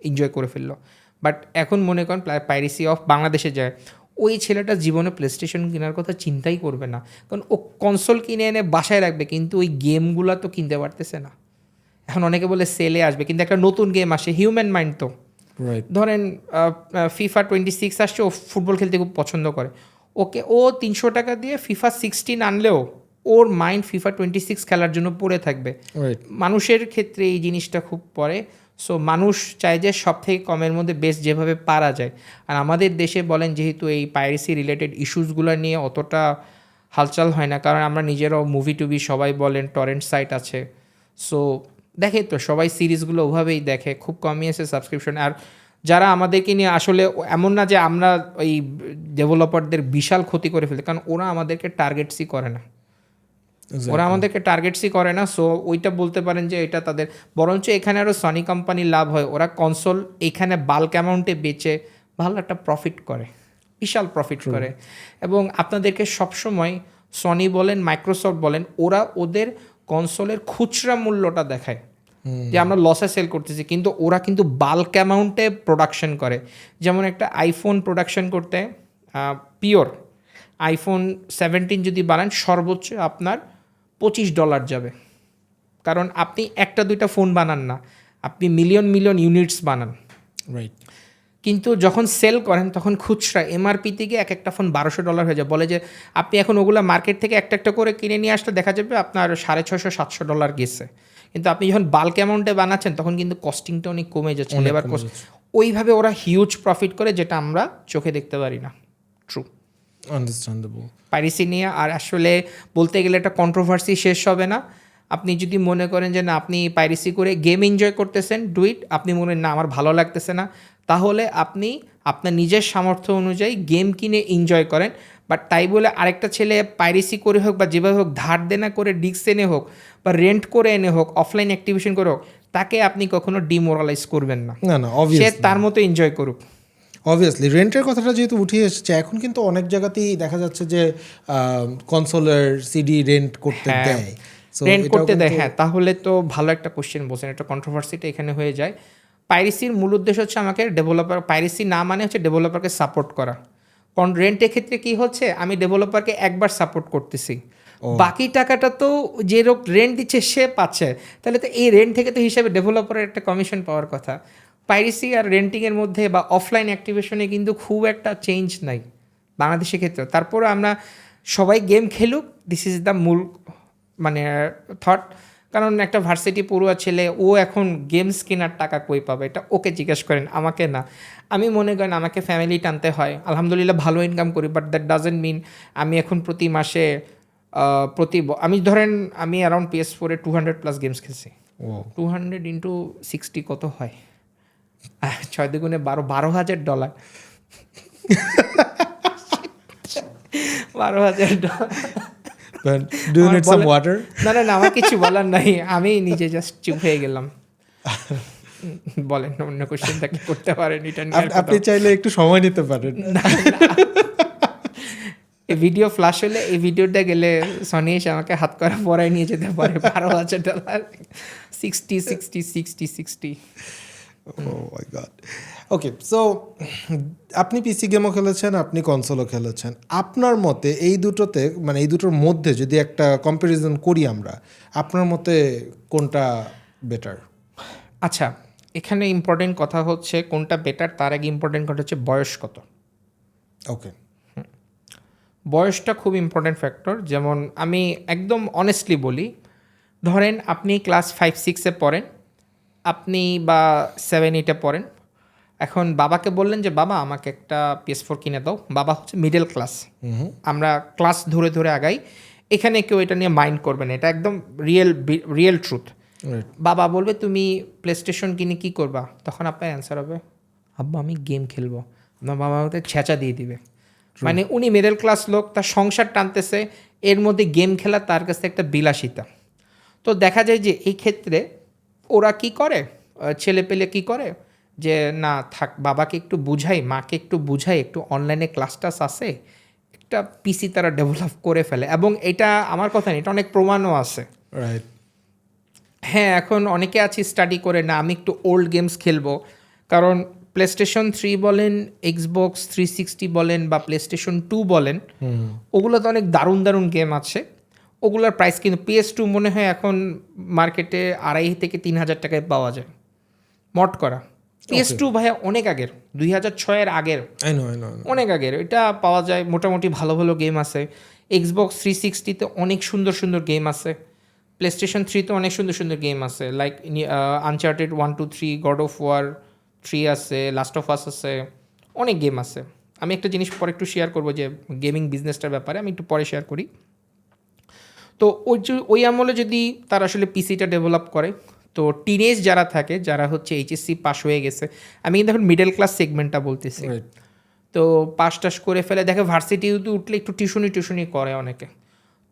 এনজয় করে ফেললো। বাট এখন মনে করেন পাইরেসি অফ বাংলাদেশে যায়, ওই ছেলেটা জীবনে প্লেস্টেশন কেনার কথা চিন্তাই করবে না, কারণ ও কনসোল কিনে এনে বাসায় রাখবে, কিন্তু ওই গেমগুলো তো কিনতে পারতেছে না। এখন অনেকে বলে সেলে আসবে, কিন্তু একটা নতুন গেম আসে, হিউম্যান মাইন্ড তো, ধরেন FIFA 26 আসছে, ও ফুটবল খেলতে খুব পছন্দ করে, ওকে ও 300 টাকা দিয়ে FIFA 16 আনলেও ওর মাইন্ড FIFA 26 খেলার জন্য পড়ে থাকবে। মানুষের ক্ষেত্রে এই জিনিসটা খুব পড়ে। সো মানুষ চায় যে সব থেকে কমের মধ্যে বেস্ট যেভাবে পারা যায়। আর আমাদের দেশে বলেন যেহেতু এই পাইরেসি রিলেটেড ইস্যুসগুলো নিয়ে অতটা হালচাল হয় না, কারণ আমরা নিজেরাও মুভি টুভি সবাই বলেন টরেন্ট সাইট আছে, সো দেখে তো সবাই সিরিজগুলো ওভাবেই দেখে, খুব কমই আছে সাবস্ক্রিপশন। আর যারা আমাদেরকে নিয়ে আসলে এমন না যে আমরা ওই ডেভেলপারদের বিশাল ক্ষতি করে ফেলি, কারণ ওরা আমাদেরকে টার্গেটসই করে না, ওরা আমাদেরকে টার্গেটসই করে না। সো ওইটা বলতে পারেন যে এটা তাদের, বরঞ্চ এখানে আরও সনি কোম্পানির লাভ হয়, ওরা কনসোল এখানে বাল্ক অ্যামাউন্টে বেচে ভালো একটা প্রফিট করে, বিশাল প্রফিট করে। এবং আপনাদেরকে সবসময় সনি বলেন মাইক্রোসফট বলেন, ওরা ওদের কনসোলের খুচরা মূল্যটা দেখায় যে আমরা লসে সেল করতেছি, কিন্তু ওরা কিন্তু বাল্ক অ্যামাউন্টে প্রোডাকশন করে। যেমন একটা আইফোন প্রোডাকশন করতে পিওর আইফোন 17 যদি বানান সর্বোচ্চ আপনার $25 যাবে, কারণ আপনি একটা দুইটা ফোন বানান না, আপনি মিলিয়ন মিলিয়ন ইউনিটস বানান। রাইট। কিন্তু যখন সেল করেন তখন খুচরা এমআরপি থেকে এক একটা ফোন $1,200 হয়ে যায়। বলে যে আপনি এখন ওগুলো মার্কেট থেকে একটা একটা করে কিনে নিয়ে আসলে দেখা যাবে আপনার $650-700 গেছে, কিন্তু আপনি যখন বাল্ক অ্যামাউন্টে বানাচ্ছেন তখন কিন্তু কস্টিংটা অনেক কমে যাচ্ছে, লেবার কস্ট। ওইভাবে ওরা হিউজ প্রফিট করে, যেটা আমরা চোখে দেখতে পারি না। True, understandable. পাইরেসি নিয়ে আর আসলে বলতে গেলে একটা কন্ট্রোভার্সি শেষ হবে না। আপনি যদি মনে করেন যে না আপনি পাইরেসি করে গেম এনজয় করতেছেন, ডু ইট। আপনি মনে না আমার ভালো লাগতেছে না, তাহলে আপনি আপনার নিজের সামর্থ্য অনুযায়ী গেম কিনে এনজয় করেন। বাট তাই বলে আরেকটা ছেলে পাইরেসি করে হোক বা যেভাবে হোক ধার দেনা করে ডিস্ক এনে হোক বা রেন্ট করে এনে হোক অফলাইন অ্যাক্টিভিশন করে হোক, তাকে আপনি কখনো ডিমোরালাইজ করবেন না। না না, সে অবভিয়াসলি তার মতো এনজয় করুক। অবভিয়াসলি রেন্টের কথাটা যেহেতু উঠে এসেছে, এখন কিন্তু অনেক জায়গাতেই দেখা যাচ্ছে যে কনসোলের সিডি রেন্ট করতে দেয়, রেন্ট করতে দেয়। হ্যাঁ, তাহলে তো ভালো একটা কোশ্চেন বলছেন, একটা কন্ট্রোভার্সিটা এখানে হয়ে যায়। পাইরেসির মূল উদ্দেশ্য হচ্ছে আমাকে ডেভেলপার, পাইরেসি না মানে হচ্ছে ডেভেলপারকে সাপোর্ট করা। কারণ রেন্টের ক্ষেত্রে কি হচ্ছে, আমি ডেভেলপারকে একবার সাপোর্ট করতেছি, বাকি টাকাটা তো যে লোক রেন্ট দিচ্ছে সে পাচ্ছে, তাহলে তো এই রেন্ট থেকে তো হিসাবে ডেভেলপারের একটা কমিশন পাওয়ার কথা। পাইরেসি আর রেন্টিংয়ের মধ্যে বা অফলাইন অ্যাক্টিভেশনে কিন্তু খুব একটা চেঞ্জ নাই বাংলাদেশের ক্ষেত্রে। তারপরে আমরা সবাই গেম খেলুক, দিস ইজ দ্য মূল মানে থট। কারণ একটা ভার্সিটি পড়ুয়া ছেলে ও এখন গেমস কেনার টাকা কই পাবে, এটা ওকে জিজ্ঞেস করেন, আমাকে না। আমি মনে করেন আমাকে ফ্যামিলি টানতে হয়, আলহামদুলিল্লাহ ভালো ইনকাম করি, বাট দ্যাট ডাজেন্ট মিন আমি এখন প্রতি মাসে আমি ধরেন আমি অ্যারাউন্ড PS4-এ 200+ গেমস খেলছি। 200 ইন্টু 60 কত হয়? 6 দুগুণে 12, $12,000। $12,000। Do you need some water? না না না, আমার কিছু বলার নাই, আমি নিজে জাস্ট চুপ হয়ে গেলাম। বলেন, অন্য কোশ্চেন থাকলে করতে পারেন, এটা নিয়ে আপনি চাইলে একটু সময় নিতে পারেন। এই ভিডিও ফ্ল্যাশ হলে এই ভিডিওটা গেলে সনি এসে আমাকে হাত করা পরায় নিয়ে যেতে পারে $12,000। 60 Oh my God. Okay, so আপনি পিসি গেমও খেলেছেন, আপনি কনসোলও খেলেছেন। আপনার মতে এই দুটোতে, মানে এই দুটোর মধ্যে যদি একটা কম্প্যারিজন করি আমরা, আপনার মতে কোনটা বেটার? আচ্ছা, এখানে ইম্পর্টেন্ট কথা হচ্ছে কোনটা বেটার, তার আগে ইম্পর্টেন্ট কথা হচ্ছে বয়স কত। ওকে। বয়সটা খুব ইম্পর্টেন্ট ফ্যাক্টর। যেমন আমি একদম অনেস্টলি বলি, ধরেন আপনি ক্লাস 5-6-এ পড়েন, আপনি বা 7-8-এ পড়েন, এখন বাবাকে বললেন যে বাবা আমাকে একটা PS4 কিনে দাও। বাবা হচ্ছে মিডল ক্লাস, আমরা ক্লাস ধরে ধরে আগাই, এখানে কেউ এটা নিয়ে মাইন্ড করবে না, এটা একদম রিয়েল ট্রুথ। রাইট। বাবা বলবে তুমি প্লে স্টেশন কিনে কী করবা, তখন আপনার অ্যান্সার হবে আব্বা আমি গেম খেলবো। আপনার বাবা আমাদের ছেঁচা দিয়ে দিবে। মানে উনি মিডল ক্লাস লোক, তার সংসার টানতেছে, এর মধ্যে গেম খেলা তার কাছে একটা বিলাসিতা। তো দেখা যায় যে এই ক্ষেত্রে ওরা কি করে, ছেলে পেলে কী করে যে না থাক বাবাকে একটু বুঝাই, মাকে একটু বুঝাই, একটু অনলাইনে ক্লাস টাস আসে, একটা পিসি তারা ডেভেলপ করে ফেলে। এবং এটা আমার কথা নেই, এটা অনেক প্রমাণও আছে। রাইট। হ্যাঁ, এখন অনেকে আছে স্টাডি করে না আমি একটু ওল্ড গেমস খেলবো, কারণ প্লেস্টেশন 3 বলেন, এক্সবক্স 360 বলেন বা প্লেস্টেশন 2 বলেন, ওগুলোতে অনেক দারুণ দারুণ গেম আছে। ওগুলোর প্রাইস কিন্তু PS2 মনে হয় এখন মার্কেটে 2,500 থেকে 3,000 টাকায় পাওয়া যায় মড করা। PS2 ভাইয়া অনেক আগের, 2006-এর আগের, আই নো। অনেক আগের, এটা পাওয়া যায়। মোটামুটি ভালো ভালো গেম আছে। এক্সবক্স 360-তে অনেক সুন্দর সুন্দর গেম আছে। প্লেস্টেশন 3-তে অনেক সুন্দর সুন্দর গেম আছে, like Uncharted 1-2-3, God of War 3 আছে, লাস্ট অফ আস আছে, অনেক গেম আছে। আমি একটা জিনিস পরে একটু শেয়ার করবো যে গেমিং বিজনেসটার ব্যাপারে, আমি একটু পরে শেয়ার করি। তো ওই আমলে যদি তারা আসলে পিসিটা ডেভেলপ করে, তো টিনেজ যারা থাকে, যারা হচ্ছে এইচএসসি পাস হয়ে গেছে, আমি কিন্তু এখন মিডল ক্লাস সেগমেন্টটা বলতেছি, রাইট। তো পাস টাস করে ফেলে, দেখে ভার্সিটিতে উঠলে একটু টিউশনি করে অনেকে,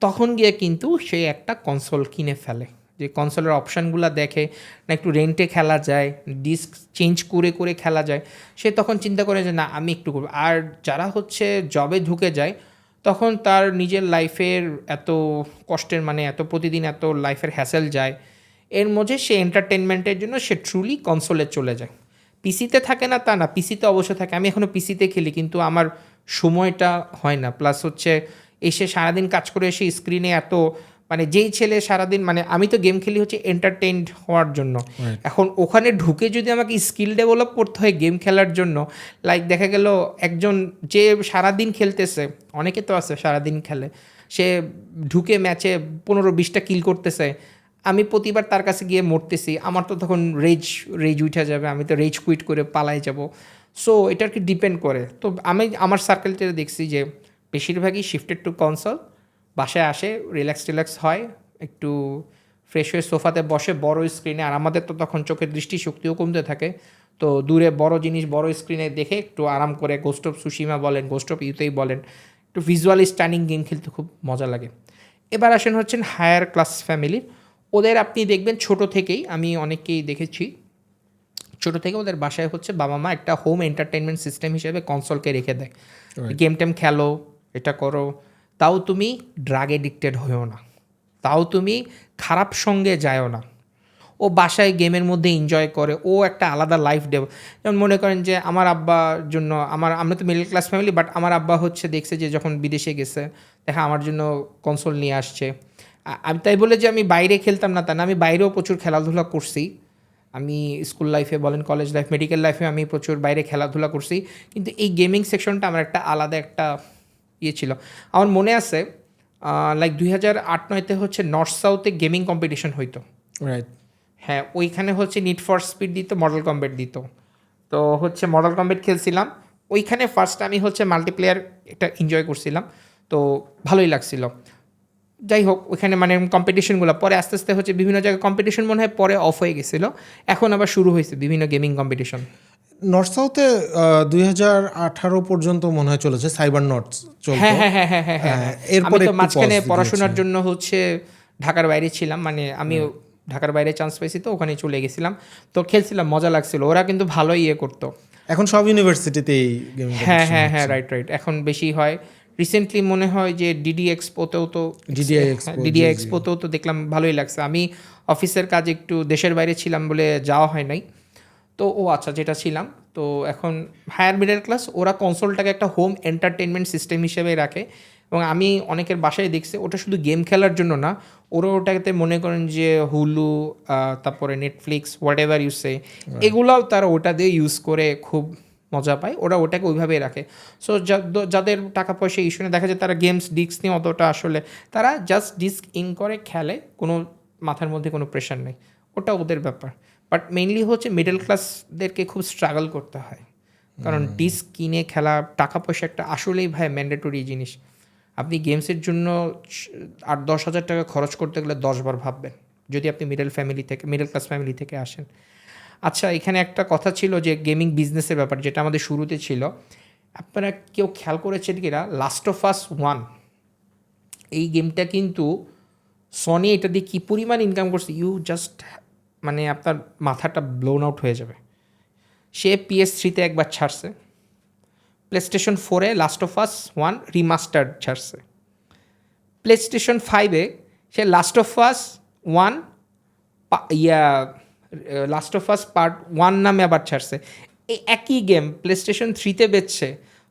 তখন গিয়ে কিন্তু সে একটা কনসোল কিনে ফেলে। যে কনসোলের অপশানগুলো দেখে, না একটু রেন্টে খেলা যায়, ডিস্ক চেঞ্জ করে করে খেলা যায়, সে তখন চিন্তা করে যে না আমি একটু করবো। আর যারা হচ্ছে জবে ঢুকে যায়, তখন তার নিজের লাইফের এত কষ্টের, মানে এত প্রতিদিন এত লাইফের হ্যাসেল যায়, এর মধ্যে সে এন্টারটেনমেন্টের জন্য সে ট্রুলি কনসোলে চলে যায়। পিসিতে থাকে না তা না, পিসিতে অবশ্য থাকে, আমি এখনও পিসিতে খেলি, কিন্তু আমার সময়টা হয় না। প্লাস হচ্ছে এসে সারাদিন কাজ করে এসে স্ক্রিনে এত, মানে যেই ছেলে সারাদিন, মানে আমি তো গেম খেলি হচ্ছে এন্টারটেইনড হওয়ার জন্য, এখন ওখানে ঢুকে যদি আমাকে স্কিল ডেভেলপ করতে হয় গেম খেলার জন্য, লাইক দেখা গেল একজন যে সারাদিন খেলতেছে, অনেকে তো আছে সারাদিন খেলে, সে ঢুকে ম্যাচে 15-20টা কিল করতেছে, আমি প্রতিবার তার কাছে গিয়ে মরতেছি, আমার তো তখন রেজ উঠে যাবে, আমি তো রেজ কুইট করে পালাই যাব। সো এটার কি ডিপেন্ড করে। তো আমি আমার সার্কেলতে দেখছি যে বেশিরভাগই শিফটেড টু কনসোল, বাসায় আসে রিল্যাক্স হয়, একটু ফ্রেশ হয়ে সোফাতে বসে বড় স্ক্রিনে, আর আমাদের তো তখন চোখের দৃষ্টিশক্তিও কমতে থাকে, তো দূরে বড় জিনিস বড় স্ক্রিনে দেখে একটু আরাম করে গোস্ট অফ সুশিমা বলেন, গোস্ট অফ ইউতেই বলেন, একটু ভিজুয়ালি স্টানিং গেম খেলতে খুব মজা লাগে। এবার আসেন হচ্ছেন হায়ার ক্লাস ফ্যামিলির, ওদের আপনি দেখবেন ছোট থেকেই, আমি অনেককেই দেখেছি ছোট থেকে ওদের বাসায় হচ্ছে বাবা মা একটা হোম এন্টারটেনমেন্ট সিস্টেম হিসেবে কনসোলকে রেখে দেয়, গেম টেম খেলো, এটা করো, তাও তুমি ড্রাগ এডিক্টেড হয়েও না, তাও তুমি খারাপ সঙ্গে যায়ও না, ও বাসায় গেমের মধ্যে এনজয় করে, ও একটা আলাদা লাইফ যেমন মনে করেন যে আমার আব্বার জন্য, আমরা তো মিডল ক্লাস ফ্যামিলি, বাট আমার আব্বা হচ্ছে দেখছে যে যখন বিদেশে গেছে, দেখা আমার জন্য কনসোল নিয়ে আসছে। আমি তাই বলে যে আমি বাইরে খেলতাম না তা না, আমি বাইরেও প্রচুর খেলাধুলা করছি, আমি স্কুল লাইফে বলেন, কলেজ লাইফ, মেডিকেল লাইফে আমি প্রচুর বাইরে খেলাধুলা করছি, কিন্তু এই গেমিং সেকশনটা আমার একটা আলাদা একটা ইয়ে ছিল। আমার মনে আছে লাইক 2008-9-তে হচ্ছে নর্থ সাউথে গেমিং কম্পিটিশন হইতো। রাইট। হ্যাঁ, ওইখানে হচ্ছে নিড ফর স্পিড দিত, মডেল কম্ব্যাট দিত, তো হচ্ছে মডেল কম্ব্যাট খেলছিলাম ওইখানে ফার্স্ট, আমি হচ্ছে মাল্টিপ্লেয়ার একটা এনজয় করছিলাম, তো ভালোই লাগছিল। যাই হোক, ওইখানে মানে কম্পিটিশনগুলো পরে আস্তে আস্তে হচ্ছে বিভিন্ন জায়গায় কম্পিটিশন মনে হয় পরে অফ হয়ে গেছিলো, এখন আবার শুরু হয়েছে বিভিন্ন গেমিং কম্পিটিশন। নর্থ সাউথে 2018 পর্যন্ত মনে হয় চলেছে, সাইবার নর্থ চলতো। হ্যাঁ, এরপরে আমি তো একটু মাঝখানে pause পড়াশোনার দিয়েছে। জন্য হচ্ছে ঢাকার বাইরে ছিলাম, মানে আমি ঢাকার বাইরে চান্স পেয়েছি, তো ওখানে চলে গেছিলাম, তো খেলছিলাম, মজা লাগছিল, ওরা কিন্তু ভালোই ইয়ে করতো। এখন সব ইউনিভার্সিটিতেই গেমিং হ্যাঁ, রাইট, এখন বেশি হয়। রিসেন্টলি মনে হয় যে ডিডিআই এক্সপোতেও তো দেখলাম, ভালোই লাগছে। আমি অফিসের কাজে একটু দেশের বাইরে ছিলাম বলে যাওয়া হয় নাই, তো ও আচ্ছা যেটা ছিলাম, তো এখন হায়ার মিডল ক্লাস ওরা কনসোলটাকে একটা হোম এন্টারটেনমেন্ট সিস্টেম হিসেবে রাখে, এবং আমি অনেকের বাসায় দেখছি ওটা শুধু গেম খেলার জন্য না, ওরা ওটাতে মনে করেন যে হুলু, তারপরে নেটফ্লিক্স, হোয়াট এভার ইউজ সে, এগুলাও তারা ওটা দিয়ে ইউজ করে খুব মজা পায়, ওরা ওটাকে ওইভাবেই রাখে। সো যাদের টাকা পয়সা ইস্যু নেই, দেখা যায় তারা গেমস ডিস্ক নিয়ে অতটা আসলে, তারা জাস্ট ডিস্ক ইন করে খেলে, কোনো মাথার মধ্যে কোনো প্রেশার নেই, ওটা ওদের ব্যাপার। বাট মেইনলি হচ্ছে মিডল ক্লাসদেরকে খুব স্ট্রাগল করতে হয়, কারণ ডিস্ক কিনে খেলা টাকা পয়সা একটা আসলেই ভাই ম্যান্ডেটরি জিনিস। আপনি গেমসের জন্য 8-10 হাজার টাকা খরচ করতে গেলে 10 বার ভাববেন, যদি আপনি মিডল ক্লাস ফ্যামিলি থেকে আসেন। আচ্ছা, এখানে একটা কথা ছিল যে গেমিং বিজনেসের ব্যাপার, যেটা আমাদের শুরুতে ছিল। আপনারা কেউ খেয়াল করেছেন কিনা, লাস্ট অফ আস 1 এই গেমটা কিন্তু সনি এটা দিয়ে কী পরিমাণ ইনকাম করছে, ইউ জাস্ট মানে আপনার মাথাটা ব্লোন আউট হয়ে যাবে। সে PS3-তে একবার ছাড়ছে, প্লেস্টেশন 4-এ লাস্ট অফ আস 1 রিমাস্টার্ড ছাড়ছে, প্লেস্টেশন 5-এ সে Last of Us 1 Last of Us Part 1 নামে আবার ছাড়ছে। এই একই গেম প্লেস্টেশন 3-তে বেচছে,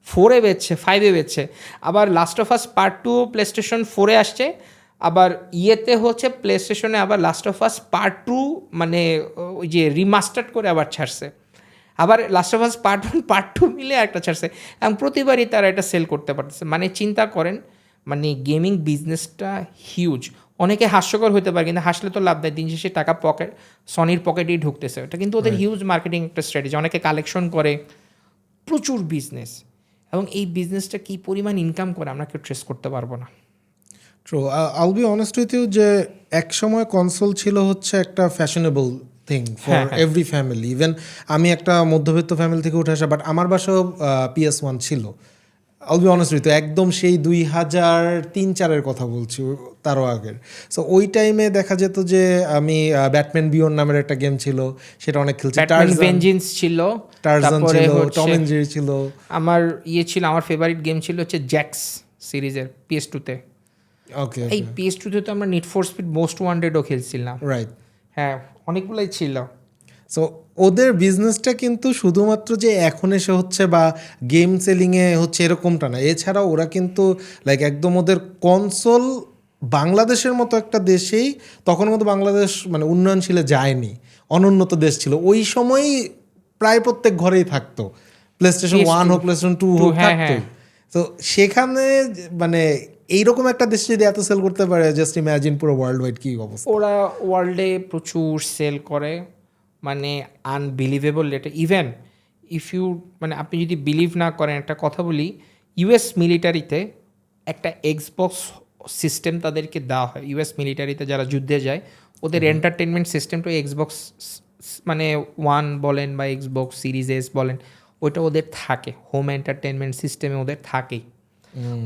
4-এ বেচছে, 5-এ বেচছে, আবার Last of Us Part 2 PlayStation 4-এ আসছে, আবার ইয়েতে হচ্ছে প্লেস্টেশনে আবার লাস্ট অফ আস পার্ট 2 মানে ওই যে রিমাস্টার্ড করে আবার ছাড়ছে, আবার Last of Us Part 1 part 2 মিলে একটা ছাড়ছে, এবং প্রতিবারই তারা এটা সেল করতে পারতেছে। মানে চিন্তা করেন, মানে গেমিং বিজনেসটা হিউজ। অনেকে হাস্যকর হতে পারে, কিন্তু হাসলে তো লাভ দেয়, দিন শেষে টাকা সনির পকেটেই ঢুকতেছে, এটা কিন্তু ওদের হিউজ মার্কেটিং একটা স্ট্র্যাটেজি। অনেকে কালেকশন করে, প্রচুর বিজনেস, এবং এই বিজনেসটা কী পরিমাণ ইনকাম করে আমরা কেউ ট্রেস করতে পারবো না। ট্রু, আইল বি অনেস্ট উইথ ইউ যে এক সময় কনসোল ছিল হচ্ছে একটা fashionable thing for every family. Even আমি একটা মধ্যবিত্ত ফ্যামিলি থেকে উঠে আসা, বাট আমার বাসাও PS1 ছিল। আইল বি অনেস্ট উইথ ইউ, একদম সেই 2003-04-এর কথা বলছি, তারও আগের। সো ওই টাইমে দেখা যেত যে আমি ব্যাটম্যান বিয়ন্ড নামের একটা গেম ছিল, সেটা অনেক খেলছি। ভেঞ্জেন্স ছিল, টারজান ছিল, টম এন্ড জেরি ছিল। আমার ছিল, আমার ফেভারিট গেম ছিল হচ্ছে জ্যাক্স সিরিজের PS2-তে। ওকে, এই PS2-তে তো আমরা নিড ফর স্পিড মোস্ট ওয়ান্টেডও খেলছিলাম। রাইট, হ্যাঁ, অনেকগুলোই ছিল। সো ওদের বিজনেসটা কিন্তু শুধুমাত্র যে এখন এসে হচ্ছে বা গেম সেলিংয়ে হচ্ছে এরকমটা না, এছাড়াও ওরা কিন্তু লাইক একদম ওদের কনসোল বাংলাদেশের মতো একটা দেশেই, তখন কিন্তু বাংলাদেশ মানে উন্নয়নশীলে যায়নি, অনুন্নত দেশ ছিল ওই সময়ই, প্রায় প্রত্যেক ঘরেই থাকতো প্লেস্টেশন 1 হোক প্লেস্টেশন 2 হোক, থাকতো। তো সেখানে মানে এইরকম একটা দেশ যদি এত সেল করতে পারে, জাস্ট ইম্যাজিন পুরো ওয়ার্ল্ড ওয়াইড কী অবস্থা। ওরা ওয়ার্ল্ডে প্রচুর সেল করে, মানে আনবিলিভেবল রেটে। ইভেন ইফ ইউ মানে আপনি যদি বিলিভ না করেন, একটা কথা বলি, US মিলিটারিতে একটা এক্সবক্স সিস্টেম তাদেরকে দেওয়া হয়। US মিলিটারিতে যারা যুদ্ধে যায়, ওদের এন্টারটেনমেন্ট সিস্টেমটা এক্সবক্স মানে 1 বলেন বা এক্সবক্স সিরিজ এস বলেন, ওইটা ওদের থাকে, হোম এন্টারটেনমেন্ট সিস্টেমে ওদের থাকেই।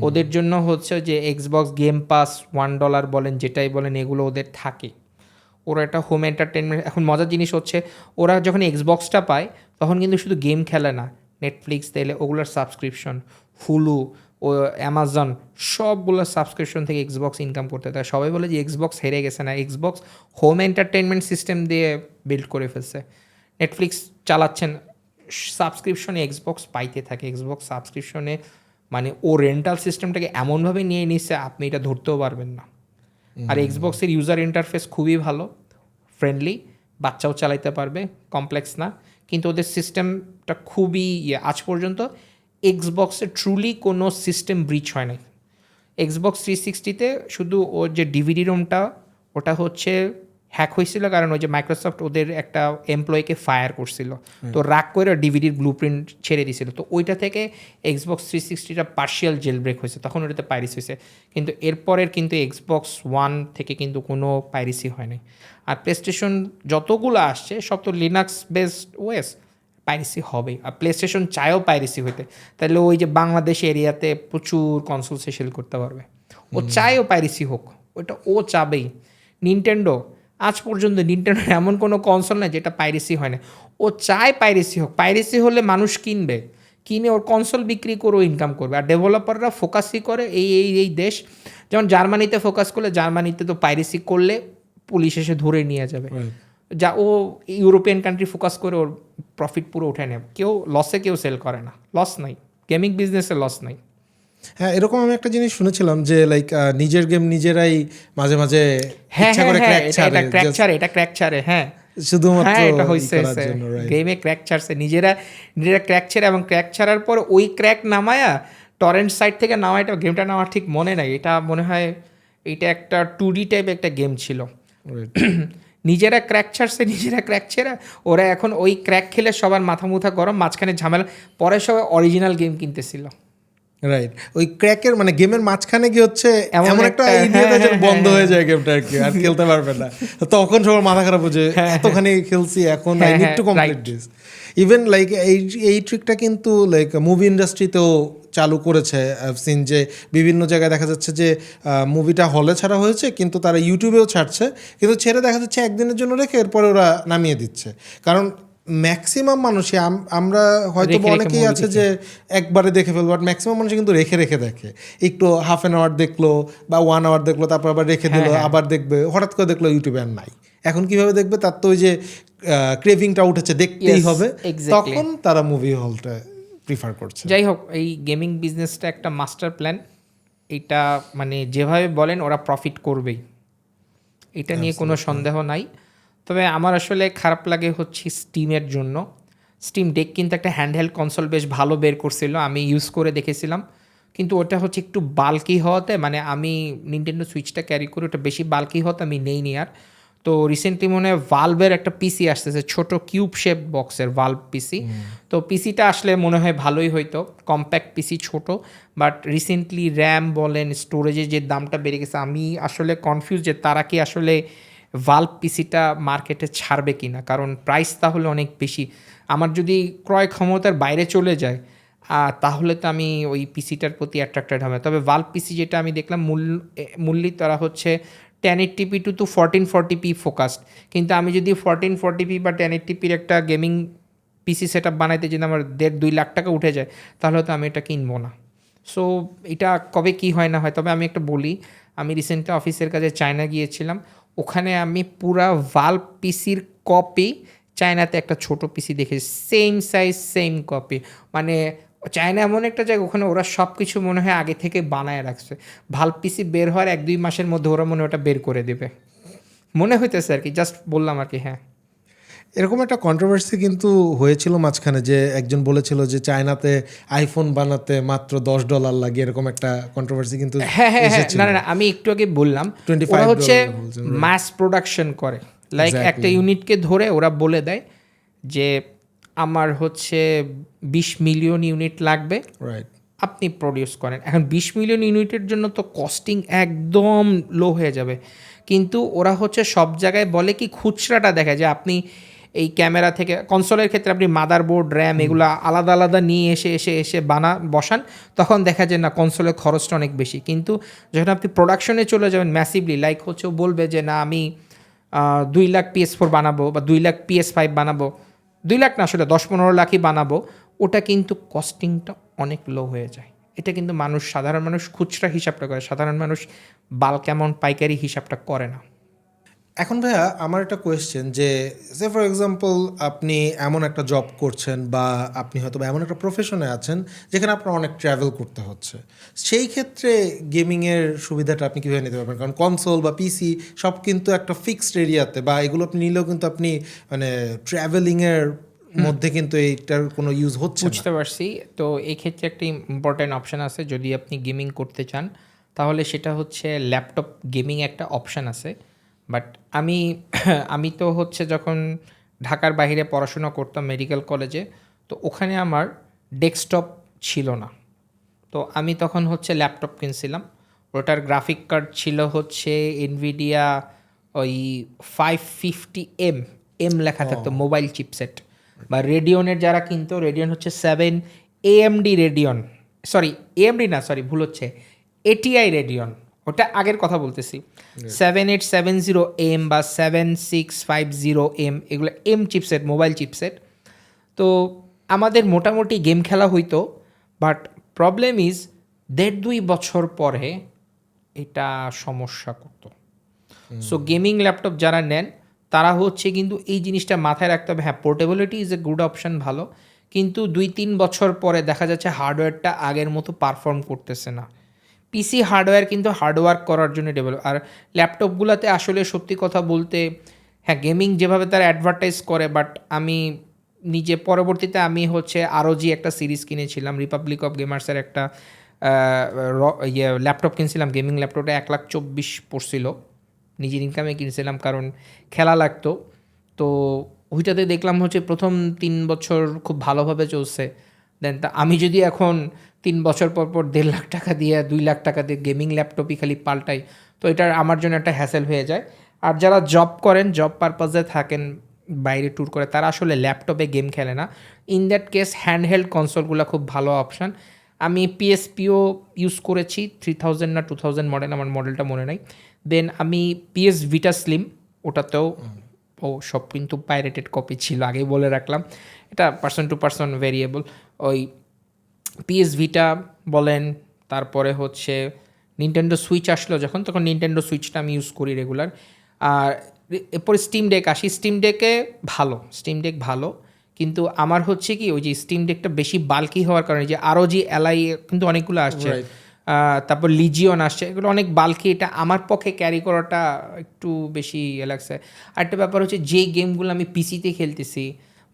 ওদের জন্য হচ্ছে যে এক্সবক্স গেম পাস $1 বলেন, যেটাই বলেন, এগুলো ওদের থাকে। ওরা একটা হোম এন্টারটেনমেন্ট। এখন মজার জিনিস হচ্ছে, ওরা যখন এক্সবক্সটা পায় তখন কিন্তু শুধু গেম খেলে না, নেটফ্লিক্স তেলে ওগুলোর সাবস্ক্রিপশন, হুলু ও অ্যামাজন, সবগুলোর সাবস্ক্রিপশন থেকে এক্সবক্স ইনকাম করতে থাকে। সবাই বলে যে এক্সবক্স হেরে গেছে, না, এক্সবক্স হোম এন্টারটেনমেন্ট সিস্টেম দিয়ে বিল্ড করে ফেলছে। নেটফ্লিক্স চালাচ্ছেন, সাবস্ক্রিপশনে এক্সবক্স পাইতে থাকে, এক্সবক্স সাবস্ক্রিপশনে, মানে ও রেন্টাল সিস্টেমটাকে এমনভাবে নিয়ে নিচ্ছে আপনি এটা ধরতেও পারবেন না। আর এক্সবক্সের ইউজার ইন্টারফেস খুবই ভালো, ফ্রেন্ডলি, বাচ্চাও চালাইতে পারবে, কমপ্লেক্স না, কিন্তু ওদের সিস্টেমটা খুবই আজ পর্যন্ত এক্সবক্সে ট্রুলি কোনো সিস্টেম ব্রিচ হয় নাই। এক্সবক্স 360-তে শুধু ওর যে ডিভিডি রুমটা, ওটা হচ্ছে হ্যাক হয়েছিল, কারণ ওই যে মাইক্রোসফট ওদের একটা এমপ্লয়িকে ফায়ার করছিল, তো রাগ করে ডিভিডির ব্লু প্রিন্ট ছেড়ে দিয়েছিল, তো ওইটা থেকে এক্সবক্স 360-টা পার্শিয়াল জেল ব্রেক হয়েছে, তখন ওটাতে পাইরেসি হয়েছে। কিন্তু এরপরের কিন্তু এক্সবক্স 1 থেকে কিন্তু কোনো পাইরেসি হয়নি। আর প্লেস্টেশন যতগুলো আসছে সব তো লিনাক্স বেসড ওএস, পাইরেসি হবেই। আর প্লেস্টেশন চায়ও পাইরেসি হইতে, তাহলে ওই যে বাংলাদেশ এরিয়াতে প্রচুর কনসোল সে সেল করতে পারবে, ও চায়ও পাইরেসি হোক, ওটা ও চাবেই। নিনটেন্ডো, আজ পর্যন্ত নিনটেন্ডোর এমন কোনো কনসোল নেই যেটা পাইরেসি হয় না, ও চায় পাইরেসি হোক। পাইরেসি হলে মানুষ কিনে ওর কনসোল বিক্রি করে ইনকাম করবে। আর ডেভেলপাররা ফোকাসই করে এই দেশ, যেমন জার্মানিতে ফোকাস করলে, জার্মানিতে তো পাইরেসি করলে পুলিশ এসে ধরে নিয়ে যাবে। যা ও ইউরোপিয়ান কান্ট্রি ফোকাস করে ওর প্রফিট পুরো উঠে নেয়, কেউ লসে কেউ সেল করে না, লস নাই, গেমিং বিজনেসে লস নাই। হ্যাঁ, এরকম আমি একটা জিনিস শুনেছিলাম যে লাইক নিজের গেম নিজেরাই মাঝে মাঝে হ্যাঁ ইচ্ছা হ্যাঁ করে হ্যাঁ, ক্র্যাক এটা ছাড়ে, এটা ক্র্যাক just ছাড়ে, এটা ক্র্যাক ছাড়ে, হ্যাঁ শুধুমাত্র হ্যাঁ, এটা ই হয়েছে করার জন্য, right? গেমে ক্র্যাক ছাড়ছে, নিজেরা নিজেরা ক্র্যাক ছেড়ে, এবং ক্র্যাক ছাড়ার পর ওই ক্র্যাক নামায়া টরেন্ট সাইট থেকে নামায়, এটা গেমটা নামার ঠিক মনে নাই, এটা মনে হয় এটা একটা 2D টাইপ একটা গেম ছিল। Right. নিজেরা ক্র্যাক ছাড়ছে, নিজেরা ক্র্যাক ছেড়ে ওরা এখন ওই ক্র্যাক খেলে সবার মাথা মুথা গরম, মাঝখানে ঝামেলা, পরে সবাই অরিজিনাল গেম কিনতেছিল। রাইট, ওই ক্র্যাকের মানে গেমের মাঝখানে কি হচ্ছে এমন এমন একটা একটা- ইন্ডিয়া হ্যাঁ, যেন হ্যাঁ, বন্ধ হ্যাঁ, হয়ে যায় গেমটা আর কি, আর খেলতে পারবে না, তখন সবার মাথা খারাপ হচ্ছে এতখানি খেলছি, এখন আই হ্যাঁ, নিড হ্যাঁ, to complete right. This. Even like এই ট্রিকটা কিন্তু লাইক মুভি ইন্ডাস্ট্রিতেও চালু করেছে, সিন যে বিভিন্ন জায়গায় দেখা যাচ্ছে যে মুভিটা হলে ছাড়া হয়েছে কিন্তু তারা ইউটিউবেও ছাড়ছে, কিন্তু ছেড়ে দেখা যাচ্ছে একদিনের জন্য রেখে এরপরে ওরা নামিয়ে দিচ্ছে, কারণ ম্যাক্সিমাম মানুষই আমরা হয়তো রেখে রেখে অনেকেই movie আছে দেখে। যে একবারে দেখে ফেলবো, বাট ম্যাক্সিমাম মানুষ কিন্তু রেখে রেখে দেখে, একটু হাফ অ্যান আওয়ার দেখলো বা 1 আওয়ার দেখলো, তারপর আবার রেখে দিল, হ্যাঁ, হ্যাঁ। আবার দেখবে, হঠাৎ করে দেখলো ইউটিউবে আর নাই, এখন কিভাবে দেখবে, তার তো ওই যে ক্রেভিংটা উঠেছে, দেখতেই Yes, হবে, exactly. তখন তারা মুভি হলটা প্রিফার করছে। যাই হোক, এই গেমিং বিজনেসটা একটা মাস্টার প্ল্যান, এটা মানে যেভাবে বলেন ওরা প্রফিট করবেই, এটা নিয়ে কোনো সন্দেহ নাই। তবে আমার আসলে খারাপ লাগে হচ্ছে স্টিমের জন্য। স্টিম ডেক কিন্তু একটা হ্যান্ডহেল্ড কনসোল বেশ ভালো বের করছিল, আমি ইউজ করে দেখেছিলাম, কিন্তু ওটা হচ্ছে একটু বাল্কি হওয়াতে, মানে আমি নিনটেন্ডো সুইচটা ক্যারি করি, ওটা বেশি বাল্কি হওয়াতে আমি নেইনি আর। তো রিসেন্টলি মনে হয় ভালভের একটা পিসি আসতেছে, ছোট কিউব শেপ বক্সের ভালভ পিসি। তো পিসিটা আসলে মনে হয় ভালোই হইতো, কম্প্যাক্ট পিসি, ছোট, বাট রিসেন্টলি র্যাম বলেন, স্টোরেজের যে দামটা বেড়ে গেছে, আমি আসলে কনফিউজ যে তারা কি আসলে ভালভ পিসিটা মার্কেটে ছাড়বে কি না, কারণ প্রাইস তাহলে অনেক বেশি, আমার যদি ক্রয় ক্ষমতার বাইরে চলে যায় তাহলে তো আমি ওই পিসিটার প্রতি অ্যাট্রাক্টেড হবে। তবে ভালভ পিসি যেটা আমি দেখলাম মূল্যই তারা হচ্ছে 1080p টু 1440p ফোকাসড, কিন্তু আমি যদি 1440p বা 1080pর একটা গেমিং পিসি সেট আপ বানাইতে যদি আমার 1.5-2 লাখ টাকা উঠে যায়, তাহলে তো আমি এটা কিনবো না। সো এটা কবে কি হয় না হয়। তবে আমি একটা বলি, আমি রিসেন্টলি অফিসের কাজে চায়না গিয়েছিলাম, ওখানে আমি পুরা ভালভ পিসির কপি চায়নাতে একটা ছোট পিসি দেখেছি, সেম সাইজ সেম কপি, মানে চায়না এমন একটা জায়গা, ওখানে ওরা সব কিছু মনে হয় আগে থেকে বানায় রাখছে, ভালভ পিসি বের হওয়ার 1-2 মাসের মধ্যে ওরা মনে হয় ওটা বের করে দেবে, মনে হইতেছে আর কি, জাস্ট বললাম আর কি। হ্যাঁ, এরকম একটা কন্ট্রোভার্সি কিন্তু হয়েছিল মাঝখানে, যে একজন বলেছিল যে চায়নাতে আইফোন বানাতে মাত্র $10 লাগে, এরকম একটা কন্ট্রোভার্সি কিন্তু হ্যাঁ হ্যাঁ হ্যাঁ, এসেছিল। না না না, আমি একটু আগে বললাম $25 ওরা হচ্ছে বলছেন, মাস প্রোডাকশন করে, লাইক Exactly. একটা ইউনিটকে ধরে ওরা বলে দেয় যে আমার হচ্ছে 20 মিলিয়ন ইউনিট লাগবে, রাইট। আপনি প্রডিউস করেন। এখন 20 মিলিয়ন ইউনিটের জন্য তো কস্টিং একদম লো হয়ে যাবে, কিন্তু ওরা হচ্ছে সব জায়গায় বলে কি খুচরাটা দেখে, যে আপনি এই ক্যামেরা থেকে, কনসোলের ক্ষেত্রে আপনি মাদারবোর্ড, র্যাম এগুলো আলাদা আলাদা নিয়ে এসে এসে এসে বসান, তখন দেখা যায় না কনসোলের খরচটা অনেক বেশি, কিন্তু যখন আপনি প্রোডাকশনে চলে যাবেন ম্যাসিভলি, লাইক হচ্ছে ও বলবে যে না আমি 2 লাখ PS4 বানাবো বা 2 লাখ PS5 বানাবো, 2 লাখ না আসলে 10-15 লাখই বানাবো, ওটা কিন্তু কস্টিংটা অনেক লো হয়ে যায়। এটা কিন্তু সাধারণ মানুষ খুচরা হিসাবটা করে, সাধারণ মানুষ বাল্ক অ্যামাউন্ট পাইকারি হিসাবটা করে না। এখন ভাইয়া আমার একটা কোয়েশ্চেন, যে সে ফর এক্সাম্পল আপনি এমন একটা জব করছেন বা আপনি হয়তো বা এমন একটা প্রফেশনে আছেন যেখানে আপনার অনেক ট্রাভেল করতে হচ্ছে, সেই ক্ষেত্রে গেমিংয়ের সুবিধাটা আপনি কীভাবে নিতে পারবেন? কারণ কনসোল বা পিসি সব কিন্তু একটা ফিক্সড এরিয়াতে, বা এগুলো আপনি নিলেও কিন্তু আপনি মানে ট্রাভেলিংয়ের মধ্যে কিন্তু এইটার কোনো ইউজ হচ্ছে না। বুঝতে পারছি। তো এই ক্ষেত্রে একটা ইম্পর্টেন্ট অপশান আছে, যদি আপনি গেমিং করতে চান তাহলে সেটা হচ্ছে ল্যাপটপ গেমিং একটা অপশান আছে। বাট আমি তো হচ্ছে যখন ঢাকার বাইরে পড়াশোনা করতাম মেডিকেল কলেজে, তো ওখানে আমার ডেস্কটপ ছিল না, তো আমি তখন হচ্ছে ল্যাপটপ কিনছিলাম, ওটার গ্রাফিক কার্ড ছিল হচ্ছে এনভিডিয়া ওই 550M লেখা থাকতো, মোবাইল চিপসেট, বা রেডিয়নের যারা কিনতো, রেডিয়ন হচ্ছে 7 AMD রেডিয়ন, ভুল হচ্ছে, ATI রেডিয়ন, ওটা আগের কথা বলতেছি, 7870M বা 7650M, এগুলো এম চিপসেট, মোবাইল চিপসেট। তো আমাদের মোটামুটি গেম খেলা হইতো, বাট প্রবলেম ইজ 1.5-2 বছর পরে এটা সমস্যা করতো। সো গেমিং ল্যাপটপ যারা নেন তারা হচ্ছে কিন্তু এই জিনিসটা মাথায় রাখতে হবে। হ্যাঁ, portability is a good option, ভালো, কিন্তু 2-3 বছর পরে দেখা যাচ্ছে হার্ডওয়্যারটা আগের মতো পারফর্ম করতেছে না। পিসি হার্ডওয়্যার কিন্তু হার্ডওয়ার্ক করার জন্য ডেভেলপ, আর ল্যাপটপগুলোতে আসলে সত্যি কথা বলতে হ্যাঁ গেমিং যেভাবে তারা অ্যাডভার্টাইজ করে, বাট আমি নিজে পরবর্তীতে আমি হচ্ছে ROG একটা সিরিজ কিনেছিলাম, রিপাবলিক অফ গেমার্সের একটা ল্যাপটপ কিনছিলাম, গেমিং ল্যাপটপটা 1,24,000 পড়ছিল, নিজের ইনকামে কিনছিলাম কারণ খেলা লাগতো। তো ওইটাতে দেখলাম হচ্ছে প্রথম 3 বছর খুব ভালোভাবে চলছে। দেন তা আমি যদি এখন 3 বছর পর পর 1.5 লাখ টাকা দিয়ে 2 লাখ টাকা দিয়ে গেমিং ল্যাপটপই খালি পাল্টাই, তো এটা আমার জন্য একটা হ্যাসেল হয়ে যায়। আর যারা জব করেন, জব পারপাসে থাকেন, বাইরে ট্যুর করে, তারা আসলে ল্যাপটপে গেম খেলে না। ইন দ্যাট কেস হ্যান্ডহেল্ড কনসোলগুলো খুব ভালো অপশান। আমি PSPও ইউজ করেছি, 3000 না 2000 মডেল, আমার মডেলটা মনে নাই। দেন আমি PS Vita Slim, ওটাতেও সব কিন্তু পাইরেটেড কপি ছিল, আগেই বলে রাখলাম, এটা পার্সন টু পার্সন ভেরিয়েবল। ওই PS Vita বলেন, তারপরে হচ্ছে নিনটেন্ডো সুইচ আসলো যখন, তখন নিনটেন্ডো সুইচটা আমি ইউজ করি রেগুলার। আর এরপরে স্টিম ডেক আসি, স্টিম ডেকে ভালো, স্টিম ডেক ভালো, কিন্তু আমার হচ্ছে কি ওই যে স্টিম ডেকটা বেশি বাল্কি হওয়ার কারণে, যে ROG Ally কিন্তু অনেকগুলো আসছে, Right. তারপর লিজিয়ন আসছে, এগুলো অনেক বাল্কি, এটা আমার পক্ষে ক্যারি করাটা একটু বেশি লাগছে। আরেকটা ব্যাপার হচ্ছে যেই গেমগুলো আমি পিসিতে খেলতেছি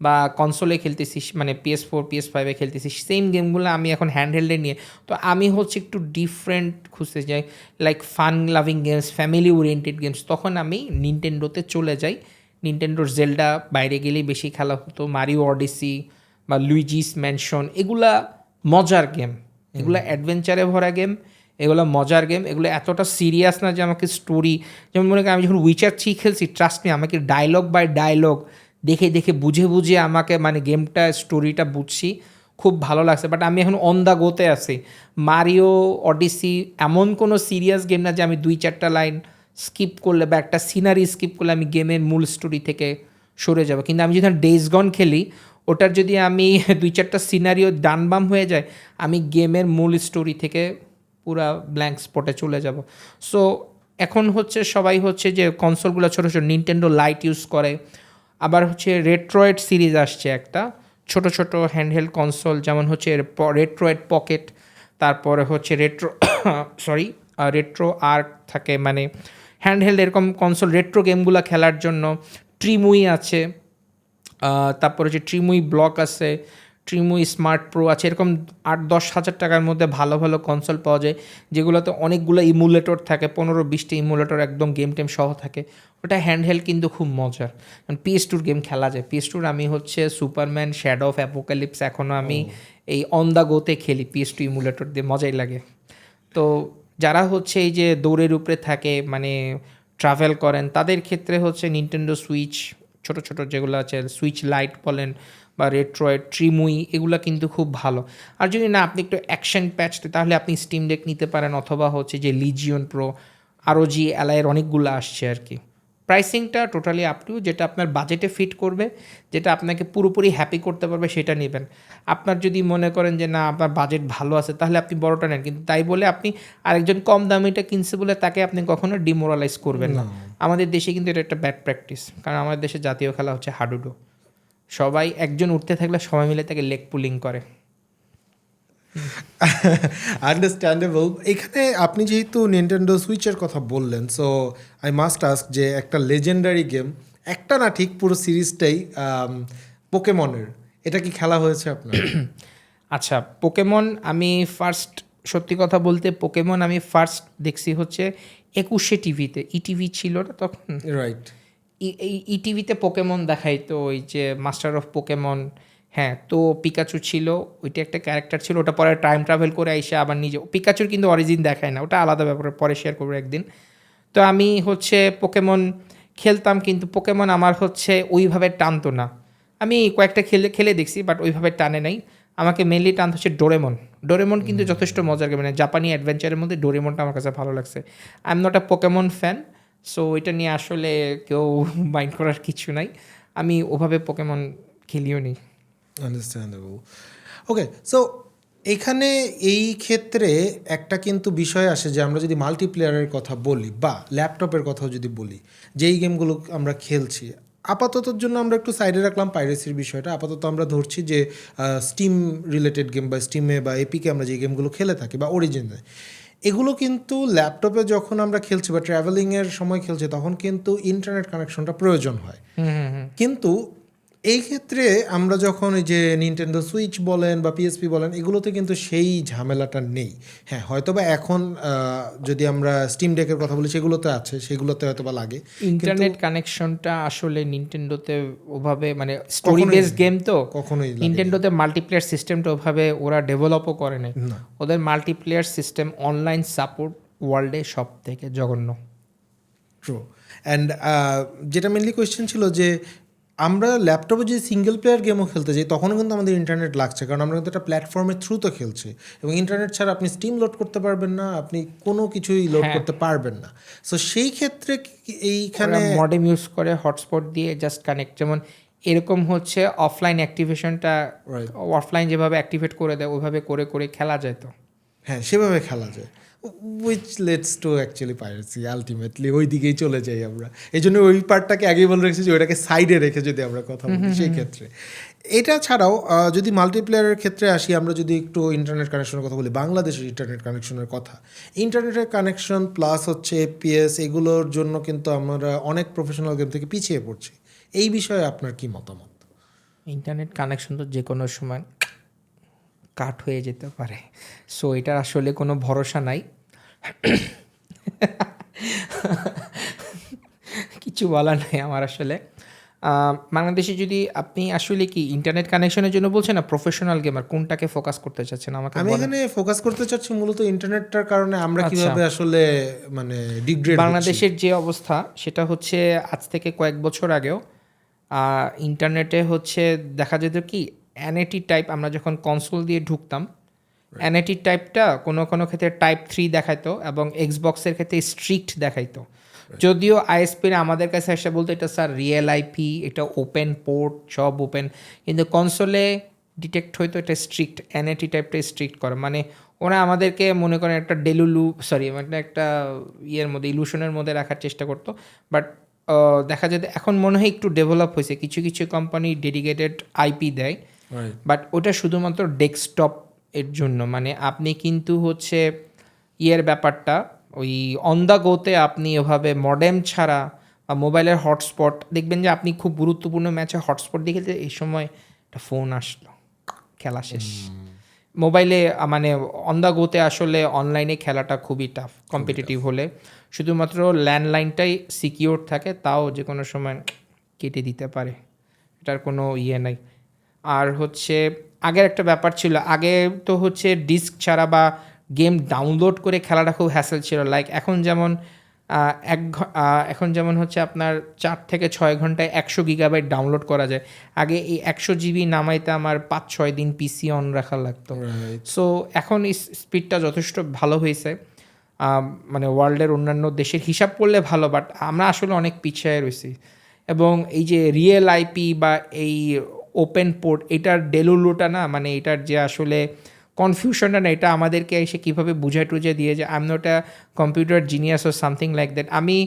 বা কনসোলে খেলতেছি, মানে PS4 PS5-এ খেলতেছি, সেম গেমগুলো আমি এখন হ্যান্ডহেল্ডে নিয়ে, তো আমি হচ্ছে একটু ডিফারেন্ট খুঁজতে যাই, like fun loving games, family oriented games, তখন আমি নিনটেন্ডোতে চলে যাই। নিনটেন্ডোর জেলডা বাইরে গেলেই বেশি খেলা হতো, মারিও অডিসি বা লুইজিস ম্যানশন, এগুলা মজার গেম, এগুলো অ্যাডভেঞ্চারে ভরা গেম, এগুলো মজার গেম, এগুলো এতটা সিরিয়াস না যে আমাকে স্টোরি, যেমন মনে করি আমি যখন উইচার 3 খেলছি, ট্রাস্ট মি, আমাকে ডায়লগ বাই ডায়লগ দেখে দেখে বুঝে বুঝে আমাকে মানে গেমটা স্টোরিটা বুঝছি, খুব ভালো লাগছে। বাট আমি এখন অন দ্য গোতে আছি। মারিও অডিসি এমন কোনো সিরিয়াস গেম না যে আমি 2-4টা লাইন স্কিপ করলে বা একটা সিনারি স্কিপ করলে আমি গেমের মূল স্টোরি থেকে সরে যাব। কিন্তু আমি যখন ডেজ গন খেলি, ওটার যদি আমি 2-4টা সিনারিও ডান বাম হয়ে যায়, আমি গেমের মূল স্টোরি থেকে পুরা ব্ল্যাঙ্ক স্পটে চলে যাব। সো এখন হচ্ছে সবাই হচ্ছে যে কনসোলগুলো ছোটো ছোটো নিনটেন্ডো লাইট ইউজ করে, আবার হচ্ছে রেট্রয়েড সিরিজ আসছে একটা, ছোট ছোট হ্যান্ডহেল্ড কনসোল, যেমন হচ্ছে রেট্রয়েড পকেট, তারপরে হচ্ছে রেট্রো রেট্রো আর্ক থাকে, মানে হ্যান্ডহেল্ড এরকম কনসোল রেট্রো গেমগুলো খেলার জন্য। ট্রিমুই আছে, তারপর হচ্ছে ট্রিমুই ব্লক আছে, ট্রিমুই স্মার্ট প্রো আছে, এরকম 8-10 হাজার টাকার মধ্যে ভালো ভালো কনসোল পাওয়া যায়, যেগুলোতে অনেকগুলো ইমুলেটর থাকে, 15-20টা ইমুলেটর একদম গেম টেম সহ থাকে। ওটা হ্যান্ডহেল্ড কিন্তু খুব মজার, কারণ PS2 গেম খেলা যায়। PS2 আমি হচ্ছে সুপারম্যান, শ্যাডো অফ অ্যাপোকালিপস এখনও আমি এই অন দ্য গোতে খেলি, PS2 ইমুলেটর দিয়ে, মজাই লাগে। তো যারা হচ্ছে এই যে দৌড়ের উপরে থাকে, মানে ট্রাভেল করেন, তাদের ক্ষেত্রে হচ্ছে নিনটেন্ডো সুইচ, ছোট ছোট যেগুলো আছে, সুইচ লাইট বলেন বা রেট্রয়েড, ট্রিমুই, এগুলো কিন্তু খুব ভালো। আর যদি না আপনি একটু অ্যাকশন প্যাচ, তাহলে আপনি স্টিম ডেক নিতে পারেন, অথবা হচ্ছে যে লিজিয়ন প্রো, ROG Ally অনেকগুলো আসছে আর কি। প্রাইসিংটা টোটালি আপ টু, যেটা আপনার বাজেটে ফিট করবে, যেটা আপনাকে পুরোপুরি হ্যাপি করতে পারবে, সেটা নেবেন। আপনার যদি মনে করেন যে না আপনার বাজেট ভালো আছে, তাহলে আপনি বড়টা নেন, কিন্তু তাই বলে আপনি আরেকজন কম দামিটা কিনছে বলে তাকে আপনি কখনো ডিমোরালাইজ করবেন না। আমাদের দেশে কিন্তু এটা একটা ব্যাড প্র্যাকটিস, কারণ আমাদের দেশে জাতীয় খেলা হচ্ছে হাডুডু, সবাই একজন উঠতে থাকলে সবাই মিলে তাকে লেগ পুলিং করে। আন্ডারস্ট্যান্ডেবল। এখানে আপনি যেহেতু নিনটেন্ডো সুইচের কথা বললেন, সো আই মাস্ট আস্ক যে একটা লেজেন্ডারি গেম, একটা না ঠিক পুরো সিরিজটাই, পোকেমনের, এটা কি খেলা হয়েছে আপনার? আচ্ছা, পোকেমন আমি ফার্স্ট, সত্যি কথা বলতে পোকেমন আমি ফার্স্ট দেখছি হচ্ছে 21শে টিভিতে, ইটিভি ছিল না তখন, রাইট। এই ইটিভিতে পোকেমন দেখাইতো, ওই যে মাস্টার অফ পোকেমন, হ্যাঁ, তো পিকাচু ছিল, ওইটা একটা ক্যারেক্টার ছিল, ওটা পরে টাইম ট্রাভেল করে আইসে আবার নিজে, পিকাচুর কিন্তু অরিজিন দেখায় না, ওটা আলাদা ব্যাপার, পরে শেয়ার করবো একদিন। তো আমি হচ্ছে পোকেমন খেলতাম, কিন্তু পোকেমন আমার হচ্ছে ওইভাবে টানতো না। আমি কয়েকটা খেলে দেখছি, বাট ওইভাবে টানে নাই। আমাকে মেনলি টানতে হচ্ছে ডোরেমন। ডোরেমন কিন্তু যথেষ্ট মজার গেম, মানে জাপানি অ্যাডভেঞ্চারের মধ্যে ডোরেমনটা আমার কাছে ভালো লাগছে। I am not a Pokemon fan, so এটা নিয়ে আসলে কেউ মাইন্ড করার কিছু নাই, আমি ওভাবে পোকেমন খেলিও নি। আন্ডারস্ট্যান্ডেবল। ওকে, সো এখানে এই ক্ষেত্রে একটা কিন্তু বিষয় আসে যে আমরা যদি মাল্টিপ্লেয়ারের কথা বলি বা ল্যাপটপের কথাও যদি বলি, যেই গেমগুলো আমরা খেলছি আপাততর জন্য আমরা একটু সাইডে রাখলাম পাইরেসির বিষয়টা, আপাতত আমরা ধরছি যে স্টিম রিলেটেড গেম বা স্টিমে বা এপিকে আমরা যে গেমগুলো খেলে থাকি বা অরিজিনে, এগুলো কিন্তু ল্যাপটপে যখন আমরা খেলছি বা ট্রাভেলিংয়ের সময় খেলছি তখন কিন্তু ইন্টারনেট কানেকশনটা প্রয়োজন হয়। কিন্তু এই ক্ষেত্রে আমরা যখন এই যে নিনটেন্ডো সুইচ বলেন বা পিএসপি বলেন এগুলোতে কিন্তু সেই ঝামেলাটা নেই। হ্যাঁ, হয়তোবা এখন যদি আমরা স্টিম ডেকের কথা বলি সেগুলোতে আছে, সেগুলোতে হয়তোবা লাগে। ইন্টারনেট কানেকশনটা আসলে নিনটেন্ডোতে ওভাবে মানে স্টোরি বেসড গেম তো কখনোই লাগে নিনটেন্ডোতে মাল্টিপ্লেয়ার সিস্টেমটা ওভাবে ওরা ডেভেলপও করে নাই। না। ওদের মাল্টিপ্লেয়ার সিস্টেম অনলাইন সাপোর্ট ওয়ার্ল্ডে সব থেকে জঘন্য। ট্রু। অ্যান্ড যেটা মেনলি কোয়েশ্চেন ছিল যে আমরা ল্যাপটপে যদি সিঙ্গেল প্লেয়ার গেমও খেলতে যাই তখনও কিন্তু আমাদের ইন্টারনেট লাগছে, কারণ আমরা কিন্তু একটা প্ল্যাটফর্মের থ্রুতে খেলছি এবং ইন্টারনেট ছাড়া আপনি স্টিম লোড করতে পারবেন না, আপনি কোনো কিছুই লোড করতে পারবেন না। সো সেই ক্ষেত্রে এইখানে মডেম ইউজ করে হটস্পট দিয়ে জাস্ট কানেক্ট, যেমন এরকম হচ্ছে অফলাইন অ্যাক্টিভেশনটা অফলাইন যেভাবে অ্যাক্টিভেট করে দেয় ওইভাবে করে করে খেলা যায় তো। হ্যাঁ, সেভাবে খেলা যায়, which leads to actually piracy. Ultimately ওই দিকেই চলে যাই আমরা। এই জন্য ওই পার্টটাকে আগেই বলে রেখেছি যে ওইটাকে সাইডে রেখে যদি আমরা কথা বলি সেই ক্ষেত্রে। এটা ছাড়াও যদি মাল্টিপ্লেয়ারের ক্ষেত্রে আসি, আমরা যদি একটু ইন্টারনেট কানেকশনের কথা বলি, বাংলাদেশের ইন্টারনেট কানেকশনের কথা, ইন্টারনেটের কানেকশন প্লাস হচ্ছে এপিএস এগুলোর জন্য কিন্তু আমরা অনেক প্রফেশনাল গেম থেকে পিছিয়ে পড়ছি। এই বিষয়ে আপনার কি মতামত? ইন্টারনেট কানেকশন তো যে কোনো সময় কাট হয়ে যেতে পারে, সো এটার আসলে কোনো ভরসা নাই। কিছু বলার নাই আমার আসলে। বাংলাদেশে যদি আপনি আসলে কি ইন্টারনেট কানেকশনের জন্য বলছেন না প্রফেশনাল গেমার, কোনটাকে ফোকাস করতে চাচ্ছেন আমাকে আমি বলেন। এখানে ফোকাস করতে চাচ্ছি মূলত ইন্টারনেটটার কারণে আমরা আচ্ছা। কিভাবে আসলে মানে ডিগ্রেড বাংলাদেশের যে অবস্থা সেটা হচ্ছে আজ থেকে কয়েক বছর আগেও ইন্টারনেটে হচ্ছে দেখা যেত কি এনএটি টাইপ, আমরা যখন কনসোল দিয়ে ঢুকতাম এনএটি টাইপটা কোনো কোনো ক্ষেত্রে টাইপ 3 দেখাইতো এবং এক্সবক্সের ক্ষেত্রে স্ট্রিক্ট দেখাইতো। যদিও আইএসপির আমাদের কাছে এসে বলতো এটা স্যার রিয়েল আইপি, এটা ওপেন পোর্ট সব ওপেন, কিন্তু কনসোলে ডিটেক্ট হইতো এটা স্ট্রিক্ট, এনএটি টাইপটা স্ট্রিক্ট করে, মানে ওরা আমাদেরকে মনে করেন একটা মানে একটা ইয়ের মধ্যে ইলুশনের মধ্যে রাখার চেষ্টা করতো। বাট দেখা যেত এখন মনে হয় একটু ডেভেলপ হয়েছে, কিছু কিছু কোম্পানি ডেডিকেটেড আইপি দেয়, বাট ওটা শুধুমাত্র ডেস্কটপ এর জন্য, মানে আপনি কিন্তু হচ্ছে ইয়ের ব্যাপারটা ওই অন দ্য গোতে আপনি ওভাবে মডেম ছাড়া বা মোবাইলের হটস্পট দেখবেন যে আপনি খুব গুরুত্বপূর্ণ ম্যাচে হটস্পট দিয়ে খেলতে এই সময় একটা ফোন আসলো, খেলা শেষ। মোবাইলে মানে অন দ্য গোতে আসলে অনলাইনে খেলাটা খুবই টাফ কম্পিটিটিভ হলে, শুধুমাত্র ল্যান্ডলাইনটাই সিকিউর থাকে, তাও যে কোনো সময় কেটে দিতে পারে, এটার কোনো ইয়ে নাই। আর হচ্ছে আগের একটা ব্যাপার ছিল, আগে তো হচ্ছে ডিস্ক ছাড়া বা গেম ডাউনলোড করে খেলাটা খুব হ্যাসেল ছিল, লাইক এখন যেমন এখন যেমন হচ্ছে আপনার 4 থেকে 6 ঘন্টায় 100 গিগাবাইট ডাউনলোড করা যায়। আগে এই 100 জিবি নামাইতে আমার 5-6 দিন পিসি অন রাখা লাগতো। সো এখন স্পিডটা যথেষ্ট ভালো হয়েছে, মানে ওয়ার্ল্ডের অন্যান্য দেশের হিসাব করলে ভালো, বাট আমরা আসলে অনেক পিছিয়ে রয়েছি। এবং এই যে রিয়েল আইপি বা এই ওপেন পোর্ট এটার ডেলুলুটা না, মানে এটার যে আসলে কনফিউশনটা না, এটা আমাদেরকে এসে কীভাবে বুঝায় টুঝে দিয়ে যে I am not a computer genius or something like that. আমি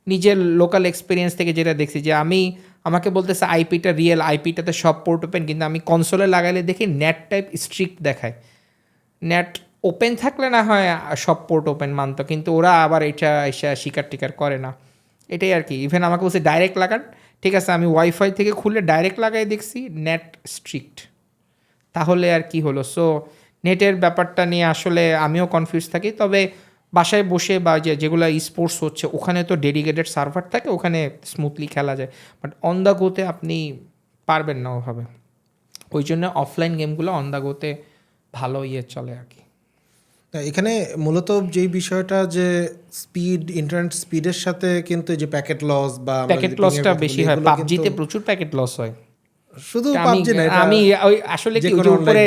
নিজের লোকাল এক্সপিরিয়েন্স থেকে যেটা দেখছি যে আমাকে বলতেছে আইপিটা রিয়েল, আইপিটাতে সব পোর্ট ওপেন, কিন্তু আমি কনসোলে লাগালে দেখি নেট টাইপ স্ট্রিক্ট দেখায়, নেট ওপেন থাকলে না হয় সব পোর্ট ওপেন মানতো, কিন্তু ওরা আবার এটা এসে স্বীকার টিকার করে না, এটাই আর কি। ইভেন আমাকে বলছে ডাইরেক্ট লাগান, ঠিক আছে আমি ওয়াইফাই থেকে খুলে ডাইরেক্ট লাগাই দেখছি নেট স্ট্রিক্ট, তাহলে আর কি হলো। সো নেটের ব্যাপারটা নিয়ে আসলে আমিও কনফিউজ থাকি, তবে বাসায় বসে বা যেগুলো স্পোর্টস হচ্ছে ওখানে তো ডেডিকেটেড সার্ভার থাকে, ওখানে স্মুথলি খেলা যায়, বাট অন দ্য গোতে আপনি পারবেন না ওভাবে, ওই জন্য অফলাইন গেমগুলো অন দ্য গোতে ভালো ইয়ে চলে আর কি। এখানে মূলত যেই বিষয়টা যে স্পিড, ইন্টারনেট স্পিডের সাথে কিন্তু এই যে প্যাকেট লস বা প্যাকেট লসটা বেশি হয়, পাবজিতে প্রচুর প্যাকেট লস হয়। শুধু পাবজি না, আমি ওই আসলে কি উপরে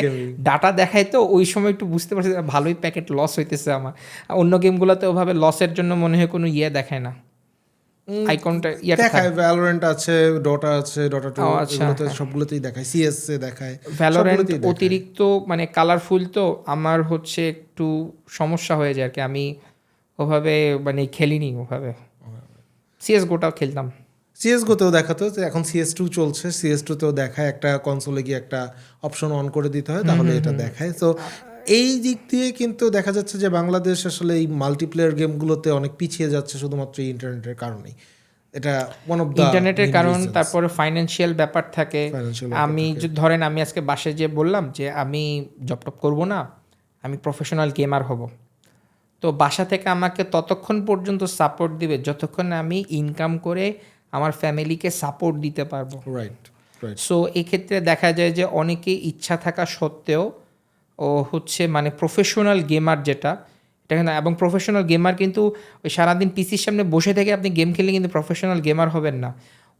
ডাটা দেখাই তো ওই সময় একটু বুঝতে পারছি ভালোই প্যাকেট লস হইতেছে আমার, অন্য গেমগুলোতে ওভাবে লসের জন্য মনে হয় কোনো ইয়ে দেখায় না। আইকনটা ইয়াটা দেখায় ভ্যালোরেন্ট আছে, ডটা আছে, ডটা 2 আচ্ছা, এগুলোতে সবগুলোতেই দেখায়, সিএস এ দেখায়, ভ্যালোরেন্ট সবগুলোতেই দেখায়। অতিরিক্ত মানে কালারফুল, তো আমার হচ্ছে একটু সমস্যা হয়ে যায় আর কি, আমি ওভাবে মানে খেলিনি ওভাবে। সিএস গোটাও খেলতাম। CS:GO তেও দেখাতো, যে এখন CS2 চলছে, CS2 তেও দেখায়, একটা কনসোলে গিয়ে একটা অপশন অন করে দিতে হয়, তাহলে এটা দেখায়। তো এই দিক দিয়ে কিন্তু দেখা যাচ্ছে যে বাংলাদেশ আসলে এই মাল্টিপ্লেয়ার গেমগুলোতে অনেক পিছিয়ে যাচ্ছে শুধুমাত্র এই ইন্টারনেটের কারণেই। এটা ওয়ান অফ দ্য ইন্টারনেটের কারণ, তারপরে ফাইন্যান্সিয়াল ব্যাপার থাকে। ফাইন্যান্সিয়াল। আমি ধরেন আমি আজকে বাসায় যে বললাম যে আমি জব টপ করবো না, আমি প্রফেশনাল গেমার হব, তো বাসা থেকে আমাকে ততক্ষণ পর্যন্ত সাপোর্ট দিবে যতক্ষণ না আমি ইনকাম করে আমার ফ্যামিলিকে সাপোর্ট দিতে পারবো। Right, right. সো এক্ষেত্রে দেখা যায় যে অনেকে ইচ্ছা থাকা সত্ত্বেও ও হচ্ছে মানে প্রফেশনাল গেমার যেটা, এটা কিন্তু, এবং প্রফেশনাল গেমার কিন্তু ওই সারাদিন পিসির সামনে বসে থেকে আপনি গেম খেলে কিন্তু প্রফেশনাল গেমার হবেন না।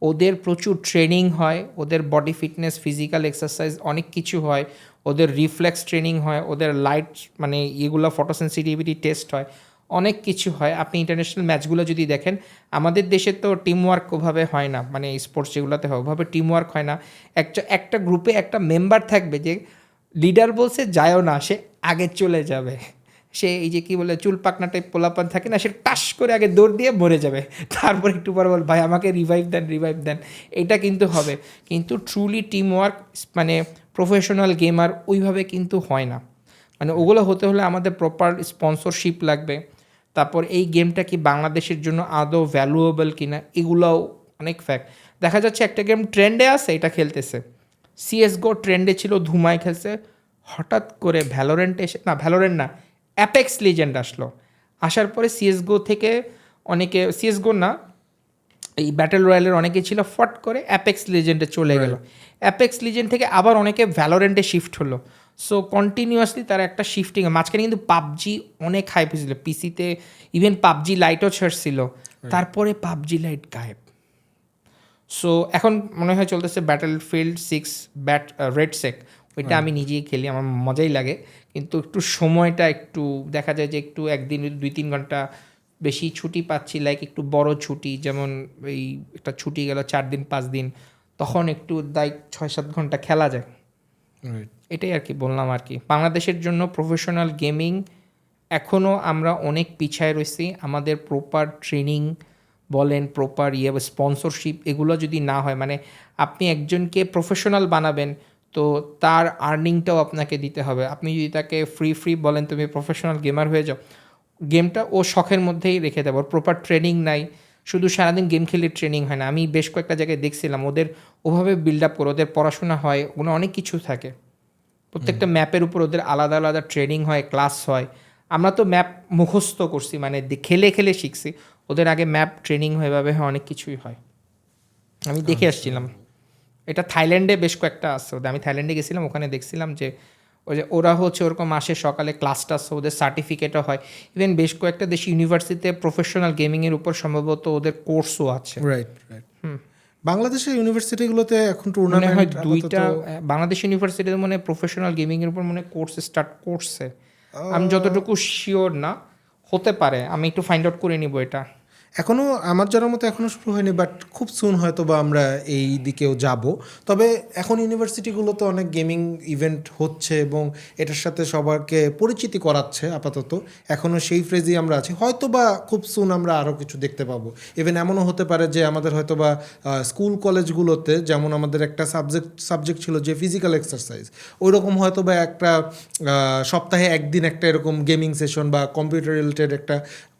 ওদের প্রচুর ট্রেনিং হয়, ওদের বডি ফিটনেস, ফিজিক্যাল এক্সারসাইজ অনেক কিছু হয়, ওদের রিফ্লেক্স ট্রেনিং হয়, ওদের লাইট মানে এগুলো ফটোসেন্সিটিভিটি টেস্ট হয়, অনেক কিছু হয়। আপনি ইন্টারন্যাশনাল ম্যাচগুলো যদি দেখেন, আমাদের দেশে তো টিম ওয়ার্ক ওভাবে হয় না, মানে স্পোর্টস যেগুলোতে হয় ওভাবে টিম ওয়ার্ক হয় না। একটা গ্রুপে একটা মেম্বার থাকবে যে লিডার বলছে যায়ও না, সে আগে চলে যাবে, সে এই যে কি বলে চুল পাকনা টাইপ পোলাপান থাকে না, সে টাস করে আগে দৌড় দিয়ে মরে যাবে, তারপর একটু পর বল ভাই আমাকে রিভাইভ দেন। এটা কিন্তু হবে, কিন্তু ট্রুলি টিম ওয়ার্ক মানে প্রফেশনাল গেমার ওইভাবে কিন্তু হয় না। মানে ওগুলো হতে হলে আমাদের প্রপার স্পন্সরশিপ লাগবে, তারপর এই গেমটা কি বাংলাদেশের জন্য আদৌ ভ্যালুয়েবল কিনা, এগুলোও অনেক ফ্যাক্ট। দেখা যাচ্ছে একটা গেম ট্রেন্ডে আছে, এটা খেলতেছে, CS:GO ট্রেন্ডে ছিল, ধুমায় খেলছে, হঠাৎ করে ভ্যালোরেন্ট এসে, না ভ্যালোরেন্ট না, অ্যাপেক্স লিজেন্ড আসলো, আসার পরে CS:GO থেকে অনেকে, CS:GO না এই ব্যাটেল রয়্যালের অনেকে ছিল, ফট করে অ্যাপেক্স লিজেন্ডে চলে গেল, অ্যাপেক্স লিজেন্ড থেকে আবার অনেকে ভ্যালোরেন্টে শিফট হলো। সো কন্টিনিউয়াসলি তারা একটা শিফটিং, মাঝখানে কিন্তু পাবজি অনেক হাইপ হয়েছিল পিসিতে, ইভেন পাবজি লাইটও ছাড়ছিল, তারপরে পাবজি লাইট গায়েব। সো এখন মনে হয় চলতেছে ব্যাটেলফিল্ড 6 রেড সেক, ওইটা আমি নিজেই খেলি, আমার মজাই লাগে, কিন্তু একটু সময়টা একটু দেখা যায় যে একটু একদিন 2-3 ঘন্টা বেশি ছুটি পাচ্ছি, লাইক একটু বড় ছুটি, যেমন এই একটা ছুটি গেল 4 দিন 5 দিন, তখন একটু 6-7 ঘন্টা খেলা যায়। রাইট। এটাই আর কি বললাম আর কি, বাংলাদেশের জন্য প্রফেশনাল গেমিং এখনও আমরা অনেক পিছায় রয়েছি। আমাদের প্রপার ট্রেনিং বলেন, প্রপার স্পন্সরশিপ, এগুলো যদি না হয়, মানে আপনি একজনকে প্রফেশনাল বানাবেন তো তার আর্নিংটাও আপনাকে দিতে হবে। আপনি যদি তাকে ফ্রি বলেন তুমি প্রফেশনাল গেমার হয়ে যাও, গেমটা ও শখের মধ্যেই রেখে দেবো, প্রপার ট্রেনিং নাই, শুধু সারাদিন গেম খেলে ট্রেনিং হয় না। আমি বেশ কয়েকটা জায়গায় দেখছিলাম ওদের ওভাবে বিল্ড আপ করে, ওদের পড়াশোনা হয়, ওগুলো অনেক কিছু থাকে, প্রত্যেকটা ম্যাপের উপর ওদের আলাদা আলাদা ট্রেনিং হয়, ক্লাস হয়। আমরা তো ম্যাপ মুখস্থ করছি, মানে খেলে খেলে শিখছি, ওদের আগে ম্যাপ ট্রেনিং হয়, এভাবে হয়, অনেক কিছুই হয়। আমি দেখে আসছিলাম, এটা থাইল্যান্ডে বেশ কয়েকটা আছে ওদের, আমি থাইল্যান্ডে গেছিলাম, ওখানে দেখছিলাম যে ওই যে ওরা হচ্ছে ওরকম আসে সকালে, ক্লাস টাস ওদের সার্টিফিকেটও হয়, ইভেন বেশ কয়েকটা দেশি ইউনিভার্সিটিতে প্রফেশনাল গেমিংয়ের উপর সম্ভবত ওদের কোর্সও আছে। Right, right. বাংলাদেশের ইউনিভার্সিটিগুলোতে এখন মনে টুর্নামেন্ট হয় 2টা বাংলাদেশ ইউনিভার্সিটিতে মানে প্রফেশনাল গেমিংয়ের উপর মানে কোর্স স্টার্ট করছে, আমি যতটুকু শিওর না, হতে পারে, আমি একটু ফাইন্ড আউট করে নিব এটা। এখনও আমার জানার মতো এখনও শুরু হয়নি, বাট খুব সুন হয়তো বা আমরা এই দিকেও যাব। তবে এখন ইউনিভার্সিটিগুলোতে অনেক গেমিং ইভেন্ট হচ্ছে এবং এটার সাথে সবাইকে পরিচিতি করাচ্ছে। আপাতত এখনও সেই ফ্রেজই আমরা আছি, হয়তো বা খুব সুন আমরা আরও কিছু দেখতে পাবো। ইভেন এমনও হতে পারে যে আমাদের হয়তো বা স্কুল কলেজগুলোতে, যেমন আমাদের একটা সাবজেক্ট ছিল যে ফিজিক্যাল এক্সারসাইজ, ওই রকম হয়তো বা একটা সপ্তাহে একদিন একটা এরকম গেমিং সেশন বা কম্পিউটার রিলেটেড একটা,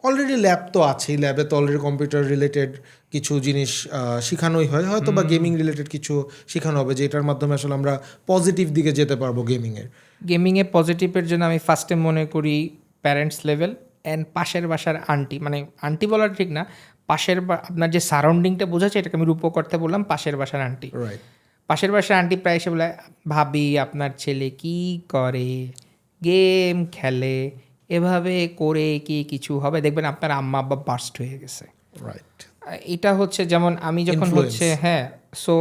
অলরেডি ল্যাব তো আছেই, ল্যাবে তো অলরেডি কম্পিউটার রিলেটেড কিছু জিনিস শেখানোই হয়, হয়তো বা গেমিং রিলেটেড কিছু শেখানো হবে, যেটার মাধ্যমে আসলে আমরা পজিটিভ দিকে যেতে পারবো গেমিংয়ের। গেমিংয়ে পজিটিভের জন্য আমি ফার্স্টে মনে করি প্যারেন্টস লেভেল অ্যান্ড পাশের বাসার আন্টি, মানে আন্টি বলার ঠিক না, আপনার যে সারাউন্ডিংটা বোঝাচ্ছে, এটাকে আমি রূপকর্তে বললাম পাশের বাসার আন্টি। রাইট। পাশের বাসার আন্টি প্রায় এসে বলে, ভাবি আপনার ছেলে কি করে, গেম খেলে, এভাবে করে কি কিছু হবে, দেখবেন আপনার আম্মা আব্বা বার্স্ট হয়ে গেছে। রাইট। এটা হচ্ছে যেমন আমি যখন হচ্ছে হ্যাঁ, সো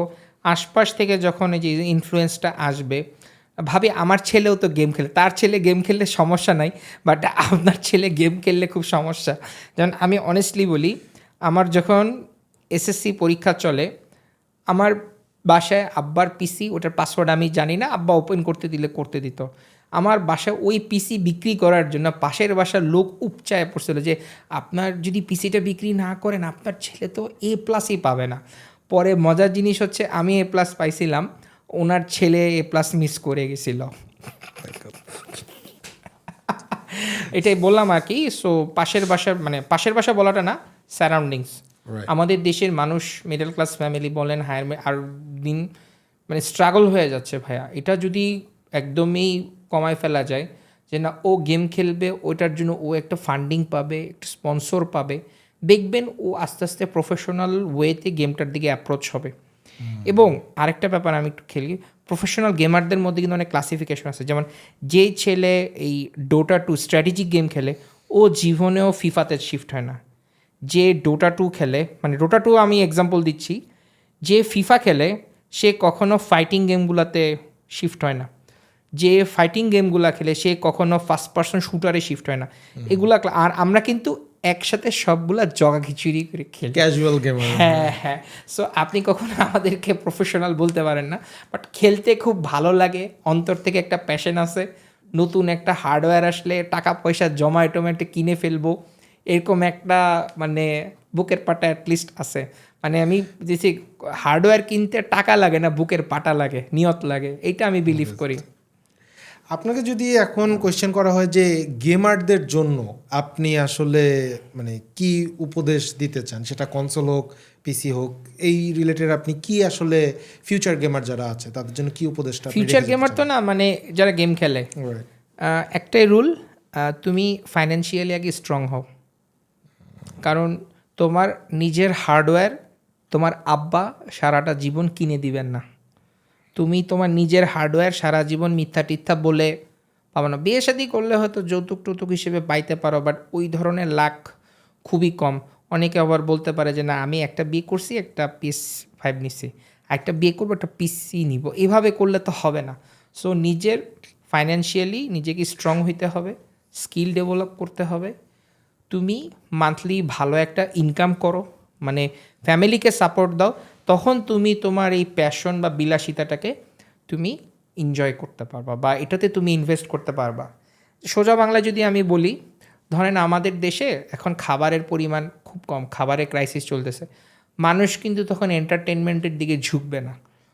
আশপাশ থেকে যখন এই যে ইনফ্লুয়েন্সটা আসবে, ভাবি আমার ছেলেও তো গেম খেলে, তার ছেলে গেম খেললে সমস্যা নাই, বাট আপনার ছেলে গেম খেললে খুব সমস্যা। যেমন আমি অনেস্টলি বলি, আমার যখন এসএসসি পরীক্ষা চলে, আমার বাসায় আব্বার পিসি, ওটার পাসওয়ার্ড আমি জানি না, আব্বা ওপেন করতে দিলে করতে দিত। আমার বাসায় ওই পিসি বিক্রি করার জন্য পাশের বাসার লোক উপচায় পড়ছিল যে আপনার যদি পিসিটা বিক্রি না করেন আপনার ছেলে তো A+ই পাবে না। পরে মজার জিনিস হচ্ছে আমি A+ পাইছিলাম, ওনার ছেলে A+ মিস করে গেছিল। এটাই বললাম আর কি। সো পাশের বাসা বলাটা না, সারাউন্ডিংস। Right. আমাদের দেশের মানুষ, মিডল ক্লাস ফ্যামিলি বলেন, হায়ার আর দিন স্ট্রাগল হয়ে যাচ্ছে ভাইয়া। এটা যদি একদমই কমায় ফেলা যায় যে না ও গেম খেলবে, ওটার জন্য ও একটা ফান্ডিং পাবে, একটা স্পন্সর পাবে, দেখবেন ও আস্তে আস্তে প্রফেশনাল ওয়েতে গেমটার দিকে অ্যাপ্রোচ হবে। এবং আরেকটা ব্যাপার আমি একটু খেলি, প্রফেশনাল গেমারদের মধ্যে কিন্তু অনেক ক্লাসিফিকেশন আছে। যেমন যে ছেলে এই ডোটা 2 স্ট্র্যাটেজিক গেম খেলে, ও জীবনেও ফিফাতে শিফট হয় না। যে ডোটা 2 খেলে, ডোটা 2 আমি এক্সাম্পল দিচ্ছি, যে ফিফা খেলে সে কখনো ফাইটিং গেমগুলোতে শিফট হয় না। যে ফাইটিং গেমগুলো খেলে সে কখনো ফার্স্ট পার্সন শুটারে শিফট হয় না। এগুলা আর আমরা কিন্তু একসাথে সবগুলা জগা খিচুড়ি করে খেলি, ক্যাজুয়াল গেমার। হ্যাঁ। সো আপনি কখনো আমাদেরকে প্রফেশনাল বলতে পারেন না, বাট খেলতে খুব ভালো লাগে, অন্তর থেকে একটা প্যাশন আছে। নতুন একটা হার্ডওয়্যার আসলে টাকা পয়সা জমায় টমেটো কিনে ফেলবো, এরকম একটা বুকের পাটা অ্যাটলিস্ট আছে। আমি দেখছি হার্ডওয়্যার কিনতে টাকা লাগে না, বুকের পাটা লাগে, নিয়ত লাগে, এইটা আমি বিলিভ করি। আপনাকে যদি এখন কোয়েশ্চেন করা হয় যে গেমারদের জন্য আপনি আসলে কি উপদেশ দিতে চান, সেটা কনসোল হোক পিসি হোক, এই রিলেটেড আপনি কি আসলে ফিউচার গেমার যারা আছে তাদের জন্য কি উপদেশটা আপনি ফিউচার রেখে গেমার যেতে তো না, যারা গেম খেলে, চান? Right. একটাই রুল, তুমি ফাইন্যান্সিয়ালি আগে স্ট্রং হও। কারণ তোমার নিজের হার্ডওয়্যার তোমার আব্বা সারাটা জীবন কিনে দিবেন না। তুমি তোমার নিজের হার্ডওয়্যার সারা জীবন মিথ্যা টিথ্যা বলে পাবো না। বিয়ে শাদী করলে হয়তো যৌতুক টৌতুক হিসেবে পাইতে পারো, বাট ওই ধরনের লাখ খুবই কম। অনেকে আবার বলতে পারে যে না আমি একটা বিয়ে করছি, একটা PS5 নিছি, একটা বিয়ে করবো, একটা পিসি নিব, এভাবে করলে তো হবে না। সো নিজের ফাইন্যান্সিয়ালি নিজেকে স্ট্রং হইতে হবে, স্কিল ডেভেলপ করতে হবে। তুমি মান্থলি ভালো একটা ইনকাম করো, ফ্যামিলিকে সাপোর্ট দাও, তখন তুমি তোমার এই প্যাশন বা বিলাসিতাটাকে তুমি এনজয় করতে পারবা, বা এটাতে তুমি ইনভেস্ট করতে পারবা। সোজা বাংলায় যদি আমি বলি, ধরেন আমাদের দেশে এখন খাবারের পরিমাণ খুব কম, খাবারের ক্রাইসিস চলতেছে, মানুষ কিন্তু তখন এন্টারটেনমেন্টের দিকে ঝুঁকবে না।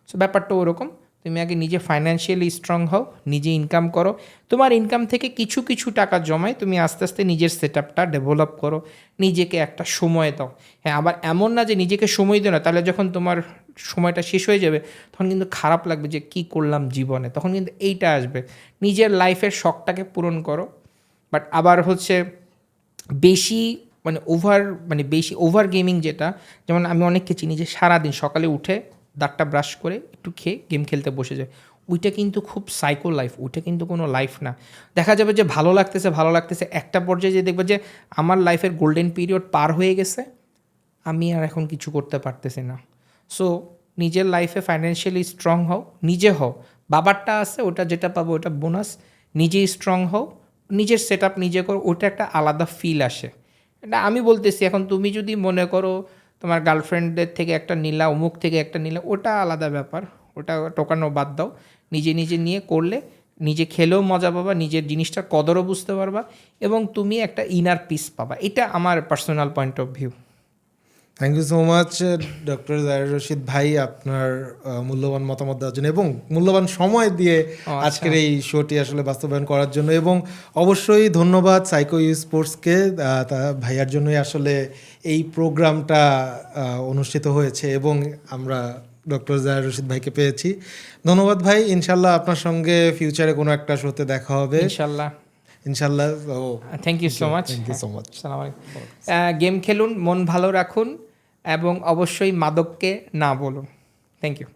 সো ব্যাপারটা ওরকম, তুমি আগে নিজে ফাইন্যান্সিয়ালি স্ট্রং হও, নিজে ইনকাম করো, তোমার ইনকাম থেকে কিছু কিছু টাকা জমায় তুমি আস্তে আস্তে নিজের সেট আপটা ডেভেলপ করো, নিজেকে একটা সময় দাও। হ্যাঁ, আবার এমন না যে নিজেকে সময় দিও না, তাহলে যখন তোমার সময়টা শেষ হয়ে যাবে তখন কিন্তু খারাপ লাগবে যে কি করলাম জীবনে, তখন কিন্তু এইটা আসবে। নিজের লাইফের শখটাকে পূরণ করো, বাট আবার হচ্ছে বেশি ওভার গেমিং, যেটা যেমন আমি অনেককে চিনি যে সারাদিন সকালে উঠে দাঁতটা ব্রাশ করে একটু খেয়ে গেম খেলতে বসে যায়, ওইটা কিন্তু খুব সাইকো লাইফ, ওইটা কিন্তু কোনো লাইফ না। দেখা যাবে যে ভালো লাগতেছে, একটা পর্যায়ে যে দেখবে যে আমার লাইফের গোল্ডেন পিরিয়ড পার হয়ে গেছে, আমি আর এখন কিছু করতে পারতেছি না। সো নিজের লাইফে ফাইন্যান্সিয়ালি স্ট্রং হও, নিজে হও, বাবারটা আছে ওটা যেটা পাবো ওটা বোনাস, নিজেই স্ট্রং হও, নিজের সেট আপ নিজে করো, ওটা একটা আলাদা ফিল আসে। এটা আমি বলতেছি, এখন তুমি যদি মনে করো তোমার গার্লফ্রেন্ডদের থেকে একটা নিলা, অমুক থেকে একটা নিলা, ওটা আলাদা ব্যাপার, ওটা টোকানো বাদ দাও। নিজে নিয়ে করলে নিজে খেলেও মজা পাবা, নিজের জিনিসটার কদরও বুঝতে পারবা, এবং তুমি একটা ইনার পিস পাবা। এটা আমার personal point of view. Thank you so much doctor Zahir Rashid ভাই, আপনার মূল্যবান মতামত দেওয়ার জন্য এবং মূল্যবান সময় দিয়ে আজকের এই শোটি আসলে বাস্তবায়ন করার জন্য। এবং অবশ্যই ধন্যবাদ সাইকো ইউ স্পোর্টসকে, ভাইয়ার জন্যই আসলে এই প্রোগ্রামটা অনুষ্ঠিত হয়েছে এবং আমরা ডক্টর জাহির রশিদ ভাইকে পেয়েছি। ধন্যবাদ ভাই, ইনশাল্লাহ আপনার সঙ্গে ফিউচারে কোনো একটা শোতে দেখা হবে ইনশাল্লাহ। Thank you so much. আসসালামু আলাইকুম। গেম খেলুন, মন ভালো রাখুন, এবং অবশ্যই মাদককে না বলুন। Thank you.